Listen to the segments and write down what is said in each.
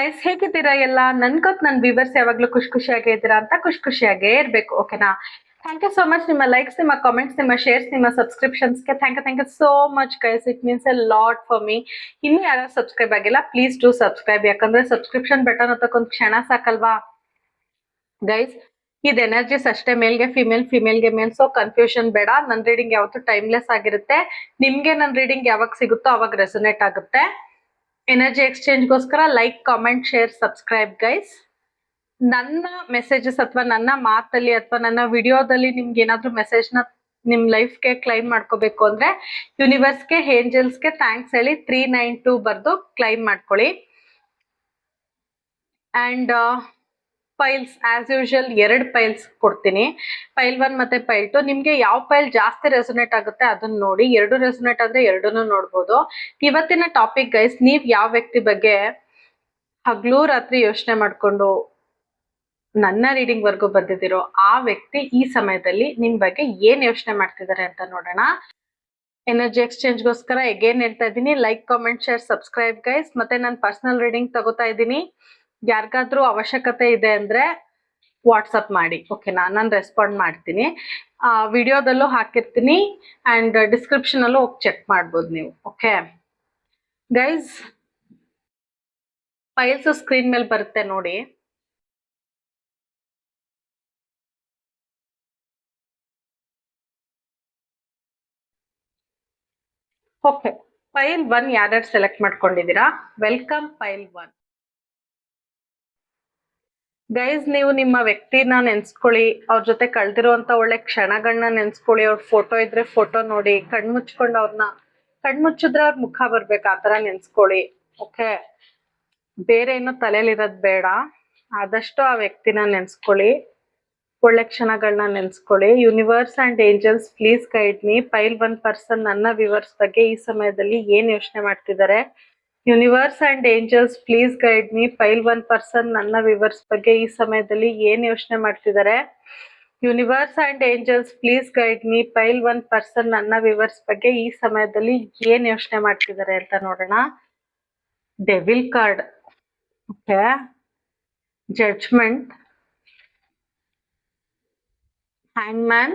Guys, ಹೇಗಿದ್ದೀರಾ ಎಲ್ಲ? ನನ್ಗೊತ್ ನನ್ನ ವ್ಯೂವರ್ಸ್ ಯಾವಾಗ್ಲೂ ಖುಷಿಯಾಗೇ ಇದ್ದೀರಾ ಅಂತ ಖುಷಿಯಾಗೇ ಇರ್ಬೇಕು. ಓಕೆನಾ? Thank you so much. ನಿಮ್ಮ ಲೈಕ್ಸ್, ನಿಮ್ಮ ಕಾಮೆಂಟ್ಸ್, ನಿಮ್ಮ ಶೇರ್ಸ್, ನಿಮ್ಮ ಸಬ್ಸ್ಕ್ರಿಪ್ಷನ್ಸ್ಗೆ thank you so much guys. It means a lot for me. ಇನ್ನು ಯಾರು ಸಬ್ಸ್ಕ್ರೈಬ್ ಆಗಿಲ್ಲ, ಪ್ಲೀಸ್ ಡೂ ಸಬ್ಸ್ಕ್ರೈಬ್. ಯಾಕಂದ್ರೆ ಸಬ್ಸ್ಕ್ರಿಪ್ಷನ್ ಬಟನ್ ಒಂದು ಕ್ಷಣ ಸಾಕಲ್ವಾ ಗೈಸ್. ಇದು ಎನರ್ಜೀಸ್ ಅಷ್ಟೇ, ಮೇಲ್ಗೆ ಫಿಮೇಲ್, ಫಿಮೇಲ್ಗೆ ಮೇಲ್. ಸೊ ಕನ್ಫ್ಯೂಷನ್ ಬೇಡ. ನನ್ನ ರೀಡಿಂಗ್ ಯಾವತ್ತೂ ಟೈಮ್ಲೆಸ್ ಆಗಿರುತ್ತೆ. ನಿಮ್ಗೆ ನನ್ನ ರೀಡಿಂಗ್ ಯಾವಾಗ ಸಿಗುತ್ತೋ ಅವಾಗ ರೆಸೊನೇಟ್ ಆಗುತ್ತೆ. ಎನರ್ಜಿ ಎಕ್ಸ್ಚೇಂಜ್ಗೋಸ್ಕರ like, comment, share, subscribe guys. ನನ್ನ ಮೆಸೇಜಸ್ ಅಥವಾ ನನ್ನ ಮಾತಲ್ಲಿ ಅಥವಾ ನನ್ನ ವಿಡಿಯೋದಲ್ಲಿ ನಿಮ್ಗೆ ಏನಾದ್ರೂ ಮೆಸೇಜ್ನ ನಿಮ್ ಲೈಫ್ಗೆ ಕ್ಲೈಮ್ ಮಾಡ್ಕೋಬೇಕು ಅಂದ್ರೆ ಯೂನಿವರ್ಸ್ಗೆ, ಏಂಜಲ್ಸ್ಗೆ ಥ್ಯಾಂಕ್ಸ್ ಹೇಳಿ 392 ಬರ್ದು ಕ್ಲೈಮ್ ಮಾಡ್ಕೊಳ್ಳಿ. And piles as usual 2 piles ಕೊಡ್ತೀನಿ, ಪೈಲ್ 1 ಮತ್ತೆ ಪೈಲ್ 2. ನಿಮ್ಗೆ ಯಾವ ಪೈಲ್ ಜಾಸ್ತಿ ರೆಸೊನೇಟ್ ಆಗುತ್ತೆ ಅದನ್ನ ನೋಡಿ. 2 ರೆಸೊನೇಟ್ ಆದ್ರೆ 2 ನೋಡ್ಬೋದು. ಇವತ್ತಿನ ಟಾಪಿಕ್ ಗೈಸ್, ನೀವ್ ಯಾವ ವ್ಯಕ್ತಿ ಬಗ್ಗೆ ಹಗಲು ರಾತ್ರಿ ಯೋಚನೆ ಮಾಡ್ಕೊಂಡು ನನ್ನ ರೀಡಿಂಗ್ ವರ್ಗು ಬಂದಿದ್ದೀರೋ ಆ ವ್ಯಕ್ತಿ ಈ ಸಮಯದಲ್ಲಿ ನಿಮ್ ಬಗ್ಗೆ ಏನ್ ಯೋಚನೆ ಮಾಡ್ತಿದ್ದಾರೆ ಅಂತ ನೋಡೋಣ. ಎನರ್ಜಿ ಎಕ್ಸ್ಚೇಂಜ್ಗೋಸ್ಕರ ಎಗೇನ್ ಹೇಳ್ತಾ ಇದ್ದೀನಿ, like, comment, share, subscribe guys. ಮತ್ತೆ ನಾನು ಪರ್ಸನಲ್ ರೀಡಿಂಗ್ ತಗೋತಾ ಇದ್ದೀನಿ. ಯಾರಿಗಾದ್ರೂ ಅವಶ್ಯಕತೆ ಇದೆ ಅಂದ್ರೆ ವಾಟ್ಸಪ್ ಮಾಡಿ, ಓಕೆನಾ? ನಾನು ರೆಸ್ಪಾಂಡ್ ಮಾಡ್ತೀನಿ. ವಿಡಿಯೋದಲ್ಲೂ ಹಾಕಿರ್ತೀನಿ ಅಂಡ್ ಡಿಸ್ಕ್ರಿಪ್ಷನ್ ಅಲ್ಲೂ ಹೋಗಿ ಚೆಕ್ ಮಾಡ್ಬೋದು ನೀವು. ಓಕೆ ಗೈಸ್, ಫೈಲ್ಸ್ ಸ್ಕ್ರೀನ್ ಮೇಲೆ ಬರುತ್ತೆ ನೋಡಿ. ಓಕೆ, ಫೈಲ್ 1 ಯಾರ್ಯಾರು ಸೆಲೆಕ್ಟ್ ಮಾಡ್ಕೊಂಡಿದ್ದೀರಾ? Welcome file 1 guys. ನೀವು ನಿಮ್ಮ ವ್ಯಕ್ತಿನ ನೆನ್ಸ್ಕೊಳ್ಳಿ, ಅವ್ರ ಜೊತೆ ಕಳ್ದಿರುವಂತ ಒಳ್ಳೆ ಕ್ಷಣಗಳನ್ನ ನೆನ್ಸ್ಕೊಳ್ಳಿ. ಅವ್ರ ಫೋಟೋ ಇದ್ರೆ ಫೋಟೋ ನೋಡಿ, ಕಣ್ಮುಚ್ಕೊಂಡು ಅವ್ರನ್ನ ಕಣ್ಮುಚ್ಚಿದ್ರೆ ಅವ್ರ ಮುಖ ಬರ್ಬೇಕು, ಆತರ ನೆನ್ಸ್ಕೊಳ್ಳಿ. ಓಕೆ, ಬೇರೆ ಏನೋ ತಲೆಯಲ್ಲಿರೋದ್ ಬೇಡ. ಆದಷ್ಟು ಆ ವ್ಯಕ್ತಿನ ನೆನ್ಸ್ಕೊಳ್ಳಿ, ಒಳ್ಳೆ ಕ್ಷಣಗಳನ್ನ ನೆನ್ಸ್ಕೊಳ್ಳಿ. Universe and angels please guide me. Pile 1 person ನನ್ನ ವ್ಯೂವರ್ಸ್ ಬಗ್ಗೆ ಈ ಸಮಯದಲ್ಲಿ ಏನ್ ಯೋಚನೆ ಮಾಡ್ತಿದ್ದಾರೆ? Universe and angels please guide me. Pile 1 person ನನ್ನ ವ್ಯೂವರ್ಸ್ ಬಗ್ಗೆ ಈ ಸಮಯದಲ್ಲಿ ಏನ್ ಯೋಚನೆ ಮಾಡ್ತಿದ್ದಾರೆ? Universe and angels please guide me. Pile 1 person ನನ್ನ ವ್ಯೂವರ್ಸ್ ಬಗ್ಗೆ ಈ ಸಮಯದಲ್ಲಿ ಏನ್ ಯೋಚನೆ ಮಾಡ್ತಿದ್ದಾರೆ ಅಂತ ನೋಡೋಣ. Devil card, okay, judgement, hangman,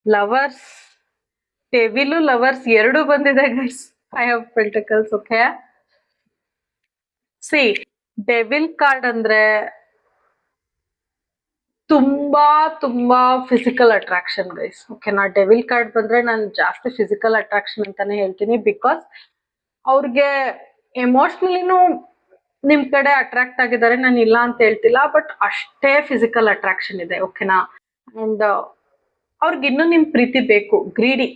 lovers, devil lovers 2 ಬಂದಿದೆ guys. 5 of pentacles. Okay, C devil card ಅಂದ್ರೆ ತುಂಬಾ ಫಿಸಿಕಲ್ ಅಟ್ರಾಕ್ಷನ್ ಗೈಸ್. ಓಕೆನಾ? ಡೆವಿಲ್ ಕಾರ್ಡ್ ಬಂದ್ರೆ ನಾನು ಜಾಸ್ತಿ ಫಿಸಿಕಲ್ ಅಟ್ರಾಕ್ಷನ್ ಅಂತಾನೆ ಹೇಳ್ತೀನಿ. ಬಿಕಾಸ್ ಅವ್ರಿಗೆ ಎಮೋಷ್ನಲಿನೂ ನಿಮ್ ಕಡೆ ಅಟ್ರಾಕ್ಟ್ ಆಗಿದ್ದಾರೆ, ನಾನು ಇಲ್ಲ ಅಂತ ಹೇಳ್ತಿಲ್ಲ. ಬಟ್ ಅಷ್ಟೇ ಫಿಸಿಕಲ್ ಅಟ್ರಾಕ್ಷನ್ ಇದೆ. ಓಕೆನಾ? ಅಂಡ್ ಅವ್ರಿಗಿನ್ನೂ ನಿಮ್ ಪ್ರೀತಿ ಬೇಕು. ಗ್ರೀಡಿ,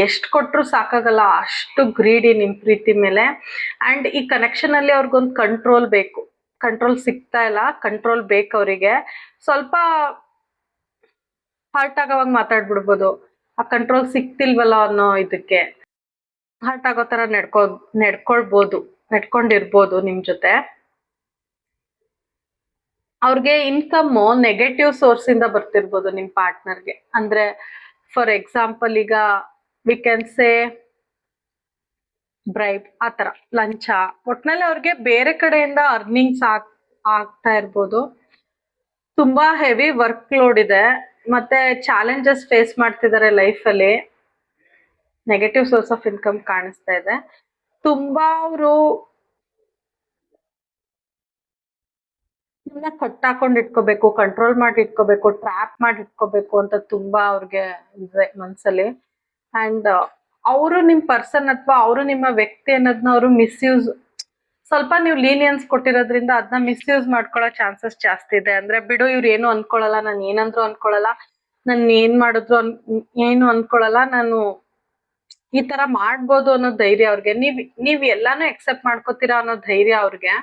ಎಷ್ಟು ಕೊಟ್ರು ಸಾಕಾಗಲ್ಲ, ಅಷ್ಟು ಗ್ರೀಡಿ ನಿಮ್ ಪ್ರೀತಿ ಮೇಲೆ. ಅಂಡ್ ಈ ಕನೆಕ್ಷನ್ ಅಲ್ಲಿ ಅವ್ರಿಗೊಂದು ಕಂಟ್ರೋಲ್ ಬೇಕು. ಕಂಟ್ರೋಲ್ ಸಿಗ್ತಾ ಇಲ್ಲ, ಕಂಟ್ರೋಲ್ ಬೇಕು ಅವರಿಗೆ. ಸ್ವಲ್ಪ ಹರ್ಟ್ ಆಗೋವಾಗ ಮಾತಾಡ್ಬಿಡ್ಬೋದು, ಆ ಕಂಟ್ರೋಲ್ ಸಿಕ್ತಿಲ್ವಲ್ಲ ಅನ್ನೋ ಇದಕ್ಕೆ ಹರ್ಟ್ ಆಗೋ ತರ ನಡ್ಕೊಂಡಿರ್ಬೋದು ನಿಮ್ ಜೊತೆ. ಅವ್ರಿಗೆ ಇನ್ಕಮ್ ನೆಗೆಟಿವ್ ಸೋರ್ಸ್ ಇಂದ ಬರ್ತಿರ್ಬೋದು ನಿಮ್ ಪಾರ್ಟ್ನರ್ಗೆ. ಅಂದ್ರೆ ಫಾರ್ ಎಕ್ಸಾಂಪಲ್, ಈಗ ವಿ ಕ್ಯಾನ್ ಸೇ ಬ್ರೈಬ್, ಆತರ ಲಂಚ. ಒಟ್ನಲ್ಲಿ ಅವ್ರಿಗೆ ಬೇರೆ ಕಡೆಯಿಂದ ಅರ್ನಿಂಗ್ಸ್ ಆಗ್ತಾ ಇರ್ಬೋದು. ತುಂಬಾ ಹೆವಿ ವರ್ಕ್ ಲೋಡ್ ಇದೆ, ಮತ್ತೆ ಚಾಲೆಂಜಸ್ ಫೇಸ್ ಮಾಡ್ತಿದ್ದಾರೆ ಲೈಫ್ ಅಲ್ಲಿ. ನೆಗೆಟಿವ್ ಸೋರ್ಸ್ ಆಫ್ ಇನ್ಕಮ್ ಕಾಣಿಸ್ತಾ ಇದೆ. ತುಂಬಾ ಅವರು ಕಟ್ಟಾಕೊಂಡು ಇಟ್ಕೋಬೇಕು, ಕಂಟ್ರೋಲ್ ಮಾಡಿ ಇಟ್ಕೋಬೇಕು, ಟ್ರ್ಯಾಪ್ ಮಾಡಿ ಇಟ್ಕೋಬೇಕು ಅಂತ ತುಂಬಾ ಅವ್ರಿಗೆ ಇದೆ ಮನ್ಸಲ್ಲಿ. ಅಂಡ್ ಅವರು ನಿಮ್ ಪರ್ಸನ್ ಅಥವಾ ಅವರು ನಿಮ್ಮ ವ್ಯಕ್ತಿ ಅನ್ನೋದನ್ನ ಅವರು ಮಿಸ್ಯೂಸ್, ಸ್ವಲ್ಪ ನೀವು ಲೀನಿಯನ್ಸ್ ಕೊಟ್ಟಿರೋದ್ರಿಂದ ಅದನ್ನ ಮಿಸ್ಯೂಸ್ ಮಾಡ್ಕೊಳ್ಳೋ ಚಾನ್ಸಸ್ ಜಾಸ್ತಿ ಇದೆ. ಅಂದ್ರೆ ಬಿಡು, ಇವ್ರು ಏನು ಅನ್ಕೊಳಲ್ಲ, ನಾನು ಏನಂದ್ರು ಅನ್ಕೊಳಲ್ಲ, ನಾನು ಏನ್ ಮಾಡಿದ್ರು ಏನು ಅನ್ಕೊಳಲ್ಲ, ನಾನು ಈ ತರ ಮಾಡ್ಬೋದು ಅನ್ನೋ ಧೈರ್ಯ ಅವ್ರಿಗೆ. ನೀವ್ ಎಲ್ಲಾನು ಎಕ್ಸೆಪ್ಟ್ ಮಾಡ್ಕೋತೀರಾ ಅನ್ನೋ ಧೈರ್ಯ ಅವ್ರಿಗೆ.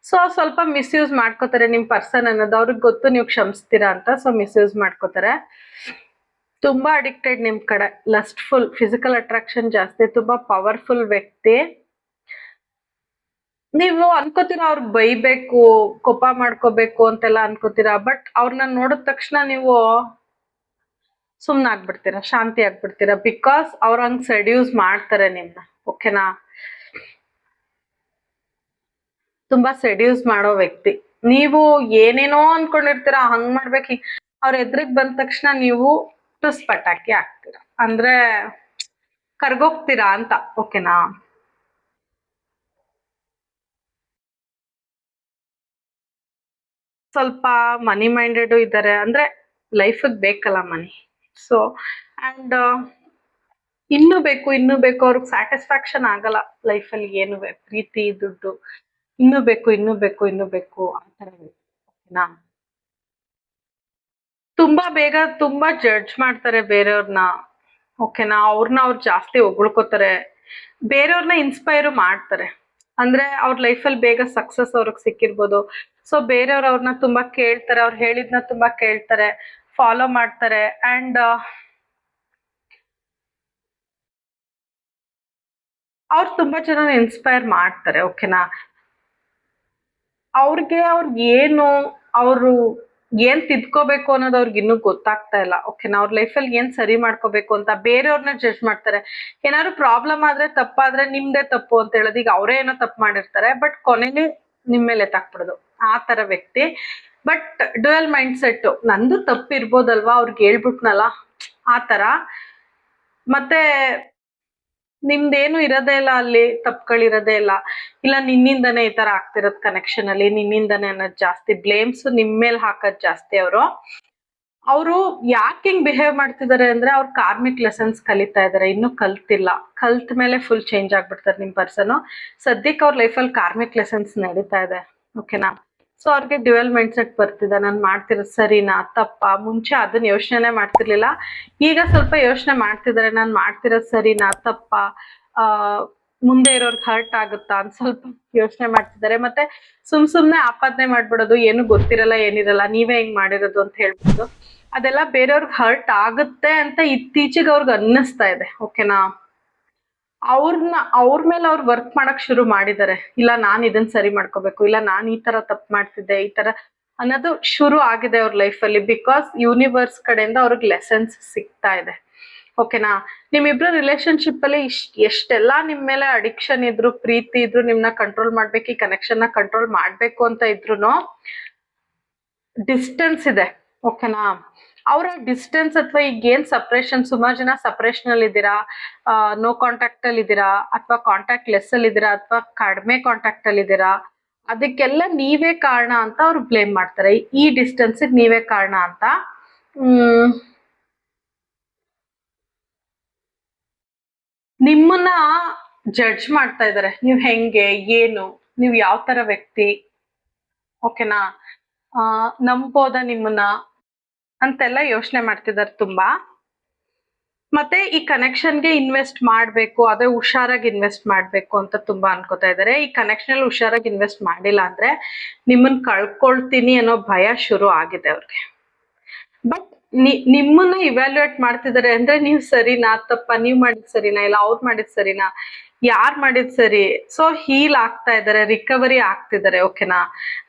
ಸೊ ಸ್ವಲ್ಪ ಮಿಸ್ಯೂಸ್ ಮಾಡ್ಕೋತಾರೆ ನಿಮ್ ಪರ್ಸನ್ ಅನ್ನೋದು. ಅವ್ರಿಗೆ ಗೊತ್ತು ನೀವು ಕ್ಷಮಿಸ್ತೀರಾ ಅಂತ, ಸೊ ಮಿಸ್ಯೂಸ್ ಮಾಡ್ಕೋತಾರೆ. ತುಂಬಾ ಅಡಿಕ್ಟೆಡ್ ನಿಮ್ ಕಡೆ, ಲಸ್ಟ್ಫುಲ್, ಫಿಸಿಕಲ್ ಅಟ್ರಾಕ್ಷನ್ ಜಾಸ್ತಿ, ತುಂಬಾ ಪವರ್ಫುಲ್ ವ್ಯಕ್ತಿ. ನೀವು ಅನ್ಕೋತೀರಾ ಅವ್ರಿಗೆ ಬೈಬೇಕು, ಕೋಪ ಮಾಡ್ಕೋಬೇಕು ಅಂತೆಲ್ಲ ಅನ್ಕೋತೀರಾ. ಬಟ್ ಅವ್ರನ್ನ ನೋಡಿದ ತಕ್ಷಣ ನೀವು ಸುಮ್ನಾಗ್ಬಿಡ್ತೀರಾ, ಶಾಂತಿ ಆಗ್ಬಿಡ್ತೀರಾ. ಬಿಕಾಸ್ ಅವ್ರ ಹಂಗ್ ಸೆಡ್ಯೂಸ್ ಮಾಡ್ತಾರೆ ನಿಮ್ನ. ಓಕೆನಾ? ತುಂಬಾ ಸೆಡ್ಯೂಸ್ ಮಾಡೋ ವ್ಯಕ್ತಿ. ನೀವು ಏನೇನೋ ಅನ್ಕೊಂಡಿರ್ತೀರಾ, ಹಂಗ್ ಮಾಡ್ಬೇಕು ಅವ್ರ ಎದುರಿಗೆ ಬಂದ ತಕ್ಷಣ ನೀವು ಟುಸ್ ಪಟಾಕಿ ಆಗ್ತೀರಾ, ಅಂದ್ರೆ ಕರ್ಗೋಗ್ತೀರಾ ಅಂತ. ಓಕೆನಾ? ಸ್ವಲ್ಪ ಮನಿ ಮೈಂಡೆಡ್ ಇದ್ದಾರೆ, ಅಂದ್ರೆ ಲೈಫಿಗೆ ಬೇಕಲ್ಲ ಮನಿ. ಸೊ ಅಂಡ್ ಇನ್ನೂ ಬೇಕು ಅವ್ರಿಗೆ ಸ್ಯಾಟಿಸ್ಫ್ಯಾಕ್ಷನ್ ಆಗಲ್ಲ ಲೈಫಲ್ಲಿ. ಏನು ಪ್ರೀತಿ, ದುಡ್ಡು, ಇನ್ನೂ ಬೇಕು ಆ ಥರ ಬೇಕು. ಓಕೆನಾ? ತುಂಬಾ ಬೇಗ ತುಂಬಾ ಜಡ್ಜ್ ಮಾಡ್ತಾರೆ ಬೇರೆಯವ್ರನ್ನ. ಓಕೆನಾ? ಅವ್ರು ಜಾಸ್ತಿ ಹೊಗಳ್ಕೋತಾರೆ, ಬೇರೆಯವ್ರನ್ನ ಇನ್ಸ್ಪೈರ್ ಮಾಡ್ತಾರೆ. ಅಂದ್ರೆ ಅವ್ರ ಲೈಫಲ್ಲಿ ಬೇಗ ಸಕ್ಸಸ್ ಅವ್ರಿಗೆ ಸಿಕ್ಕಿರ್ಬೋದು. ಸೊ ಬೇರೆಯವ್ರು ಅವ್ರನ್ನ ತುಂಬಾ ಕೇಳ್ತಾರೆ, ಅವ್ರು ಹೇಳಿದ್ನ ತುಂಬಾ ಕೇಳ್ತಾರೆ, ಫಾಲೋ ಮಾಡ್ತಾರೆ. ಅಂಡ್ ಅವ್ರು ತುಂಬಾ ಜನ ಇನ್ಸ್ಪೈರ್ ಮಾಡ್ತಾರೆ. ಓಕೆನಾ? ಅವ್ರಿಗೆ ಏನು ಅವರು ಏನ್ ತಿದ್ಕೋಬೇಕು ಅನ್ನೋದು ಅವ್ರಿಗೆ ಇನ್ನೂ ಗೊತ್ತಾಗ್ತಾ ಇಲ್ಲ. ಓಕೆನಾ? ಅವ್ರ ಲೈಫಲ್ಲಿ ಏನ್ ಸರಿ ಮಾಡ್ಕೋಬೇಕು ಅಂತ ಬೇರೆಯವ್ರನ್ನ ಜಡ್ಜ್ ಮಾಡ್ತಾರೆ. ಏನಾದ್ರು ಪ್ರಾಬ್ಲಮ್ ಆದ್ರೆ, ತಪ್ಪಾದ್ರೆ ನಿಮ್ದೇ ತಪ್ಪು ಅಂತ ಹೇಳೋದು. ಈಗ ಅವರೇ ಏನೋ ತಪ್ಪು ಮಾಡಿರ್ತಾರೆ, ಬಟ್ ಕೊನೆಲಿ ನಿಮ್ ಮೇಲೆ ಎತ್ತಾಕ್ಬಿಡೋದು, ಆ ತರ ವ್ಯಕ್ತಿ. ಬಟ್ ಡ್ಯುಯಲ್ ಮೈಂಡ್ ಸೆಟ್, ನಂದು ತಪ್ಪು ಇರ್ಬೋದಲ್ವಾ, ಅವ್ರಿಗೆ ಹೇಳ್ಬಿಟ್ನಲ್ಲ, ಆ ತರ. ಮತ್ತೆ ನಿಮ್ದೇನು ಇರೋದೇ ಇಲ್ಲ ಅಲ್ಲಿ, ತಪ್ಪುಗಳಿರೋದೇ ಇಲ್ಲ. ಇಲ್ಲ ನಿನ್ನಿಂದನೇ ಈ ತರ ಆಗ್ತಿರೋದ್ ಕನೆಕ್ಷನ್ ಅಲ್ಲಿ, ನಿನ್ನಿಂದನೇ ಅನ್ನೋದು ಜಾಸ್ತಿ, ಬ್ಲೇಮ್ಸ್ ನಿಮ್ ಮೇಲೆ ಹಾಕೋದ್ ಜಾಸ್ತಿ. ಅವರು ಯಾಕೆ ಹಿಂಗ್ ಬಿಹೇವ್ ಮಾಡ್ತಿದ್ದಾರೆ ಅಂದ್ರೆ, ಅವ್ರ ಕಾರ್ಮಿಕ್ ಲೆಸನ್ಸ್ ಕಲಿತಾ ಇದಾರೆ, ಇನ್ನೂ ಕಲ್ತಿಲ್ಲ. ಕಲ್ತ ಮೇಲೆ ಫುಲ್ ಚೇಂಜ್ ಆಗ್ಬಿಡ್ತಾರೆ ನಿಮ್ ಪರ್ಸನ್. ಸದ್ಯಕ್ಕೆ ಅವ್ರ ಲೈಫಲ್ಲಿ ಕಾರ್ಮಿಕ್ ಲೆಸನ್ಸ್ ನಡೀತಾ ಇದೆ. ಓಕೆನಾ? ಸೊ ಅವ್ರಿಗೆ ಡ್ಯುಯಲ್ ಮೈಂಡ್ ಸೆಟ್ ಬರ್ತಿದೆ. ನಾನು ಮಾಡ್ತಿರೋದು ಸರಿನಾ ತಪ್ಪಾ? ಮುಂಚೆ ಅದನ್ನ ಯೋಚನೆ ಮಾಡ್ತಿರ್ಲಿಲ್ಲ, ಈಗ ಸ್ವಲ್ಪ ಯೋಚನೆ ಮಾಡ್ತಿದ್ದಾರೆ, ನಾನು ಮಾಡ್ತಿರೋದು ಸರಿನಾ ತಪ್ಪಾ, ಆ ಮುಂದೆ ಇರೋರ್ಗೆ ಹರ್ಟ್ ಆಗುತ್ತಾ ಅಂತ ಸ್ವಲ್ಪ ಯೋಚನೆ ಮಾಡ್ತಿದ್ದಾರೆ. ಮತ್ತೆ ಸುಮ್ನೆ ಆಪಾದನೆ ಮಾಡ್ಬಿಡೋದು, ಏನು ಗೊತ್ತಿರಲ್ಲ ಏನಿರಲ್ಲ, ನೀವೇ ಹಿಂಗ್ ಮಾಡಿರೋದು ಅಂತ ಹೇಳ್ಬಿಡೋದು, ಅದೆಲ್ಲ ಬೇರೆಯವ್ರಿಗೆ ಹರ್ಟ್ ಆಗುತ್ತೆ ಅಂತ ಇತ್ತೀಚೆಗೆ ಅವ್ರಿಗೆ ಅನ್ನಿಸ್ತಾ ಇದೆ. ಓಕೆನಾ? ಅವ್ರ ಮೇಲೆ ಅವ್ರು ವರ್ಕ್ ಮಾಡಕ್ ಶುರು ಮಾಡಿದ್ದಾರೆ. ಇಲ್ಲ ನಾನ್ ಇದನ್ನ ಸರಿ ಮಾಡ್ಕೋಬೇಕು, ಇಲ್ಲ ನಾನ್ ಈ ತರ ತಪ್ಪು ಮಾಡ್ತಿದ್ದೆ, ಈ ತರ ಅನ್ನೋದು ಶುರು ಆಗಿದೆ ಅವ್ರ ಲೈಫಲ್ಲಿ. ಬಿಕಾಸ್ ಯೂನಿವರ್ಸ್ ಕಡೆಯಿಂದ ಅವ್ರಿಗೆ ಲೆಸನ್ಸ್ ಸಿಗ್ತಾ ಇದೆ. ಓಕೆನಾ? ನಿಮ್ಮಿಬ್ರು ರಿಲೇಶನ್ಶಿಪ್ ಅಲ್ಲಿ ಎಷ್ಟೆಲ್ಲಾ ನಿಮ್ ಮೇಲೆ ಅಡಿಕ್ಷನ್ ಇದ್ರು, ಪ್ರೀತಿ ಇದ್ರು, ನಿಮ್ನ ಕಂಟ್ರೋಲ್ ಮಾಡ್ಬೇಕು, ಈ ಕನೆಕ್ಷನ್ ನ ಕಂಟ್ರೋಲ್ ಮಾಡ್ಬೇಕು ಅಂತ ಇದ್ರು, ಡಿಸ್ಟೆನ್ಸ್ ಇದೆ. ಓಕೆನಾ? ಅವರ ಡಿಸ್ಟೆನ್ಸ್ ಅಥವಾ ಈಗ ಏನ್ ಸಪ್ರೇಷನ್, ಸುಮಾರು ಜನ ಸಪ್ರೇಷನ್ ಅಲ್ಲಿ ಇದ್ದೀರಾ, ನೋ ಕಾಂಟ್ಯಾಕ್ಟ್ ಅಲ್ಲಿ ಇದ್ದೀರಾ, ಅಥವಾ ಕಾಂಟ್ಯಾಕ್ಟ್ ಲೆಸ್ ಅಲ್ಲಿ ಇದ್ದೀರಾ, ಅಥವಾ ಕಡಿಮೆ ಕಾಂಟ್ಯಾಕ್ಟ್ ಅಲ್ಲಿ ಇದ್ದೀರಾ, ಅದಕ್ಕೆಲ್ಲ ನೀವೇ ಕಾರಣ ಅಂತ ಅವ್ರು ಬ್ಲೇಮ್ ಮಾಡ್ತಾರೆ. ಈ ಡಿಸ್ಟೆನ್ಸ್ ನೀವೇ ಕಾರಣ ಅಂತ. ನಿಮ್ಮನ್ನ ಜಡ್ಜ್ ಮಾಡ್ತಾ ಇದಾರೆ, ನೀವ್ ಹೆಂಗೆ, ಏನು, ನೀವ್ ಯಾವ ತರ ವ್ಯಕ್ತಿ, ಓಕೆನಾ, ನಂಬೋದ ನಿಮ್ಮನ್ನ ಅಂತೆಲ್ಲ ಯೋಚನೆ ಮಾಡ್ತಿದ್ದಾರೆ ತುಂಬಾ. ಮತ್ತೆ ಈ ಕನೆಕ್ಷನ್ಗೆ ಇನ್ವೆಸ್ಟ್ ಮಾಡ್ಬೇಕು, ಅದೇ ಹುಷಾರಾಗಿ ಇನ್ವೆಸ್ಟ್ ಮಾಡ್ಬೇಕು ಅಂತ ತುಂಬಾ ಅನ್ಕೋತಾ ಇದಾರೆ. ಈ ಕನೆಕ್ಷನ್ ಅಲ್ಲಿ ಹುಷಾರಾಗಿ ಇನ್ವೆಸ್ಟ್ ಮಾಡಿಲ್ಲ ಅಂದ್ರೆ ನಿಮ್ಮನ್ನ ಕಳ್ಕೊಳ್ತೀನಿ ಅನ್ನೋ ಭಯ ಶುರು ಆಗಿದೆ ಅವ್ರಿಗೆ. ಬಟ್ ನಿಮ್ಮನ್ನ ಇವ್ಯಾಲ್ಯೂಯೇಟ್ ಮಾಡ್ತಿದ್ದಾರೆ ಅಂದ್ರೆ, ನೀವು ಸರಿನಾ ತಪ್ಪ, ನೀವ್ ಮಾಡಿದ್ ಸರಿನಾ, ಇಲ್ಲ ಅವ್ರು ಮಾಡಿದ್ ಸರಿನಾ, ಯಾರ್ ಮಾಡಿದ್ ಸರಿ. ಸೊ ಹೀಲ್ ಆಗ್ತಾ ಇದಾರೆ, ರಿಕವರಿ ಆಗ್ತಿದ್ದಾರೆ. ಓಕೆನಾ?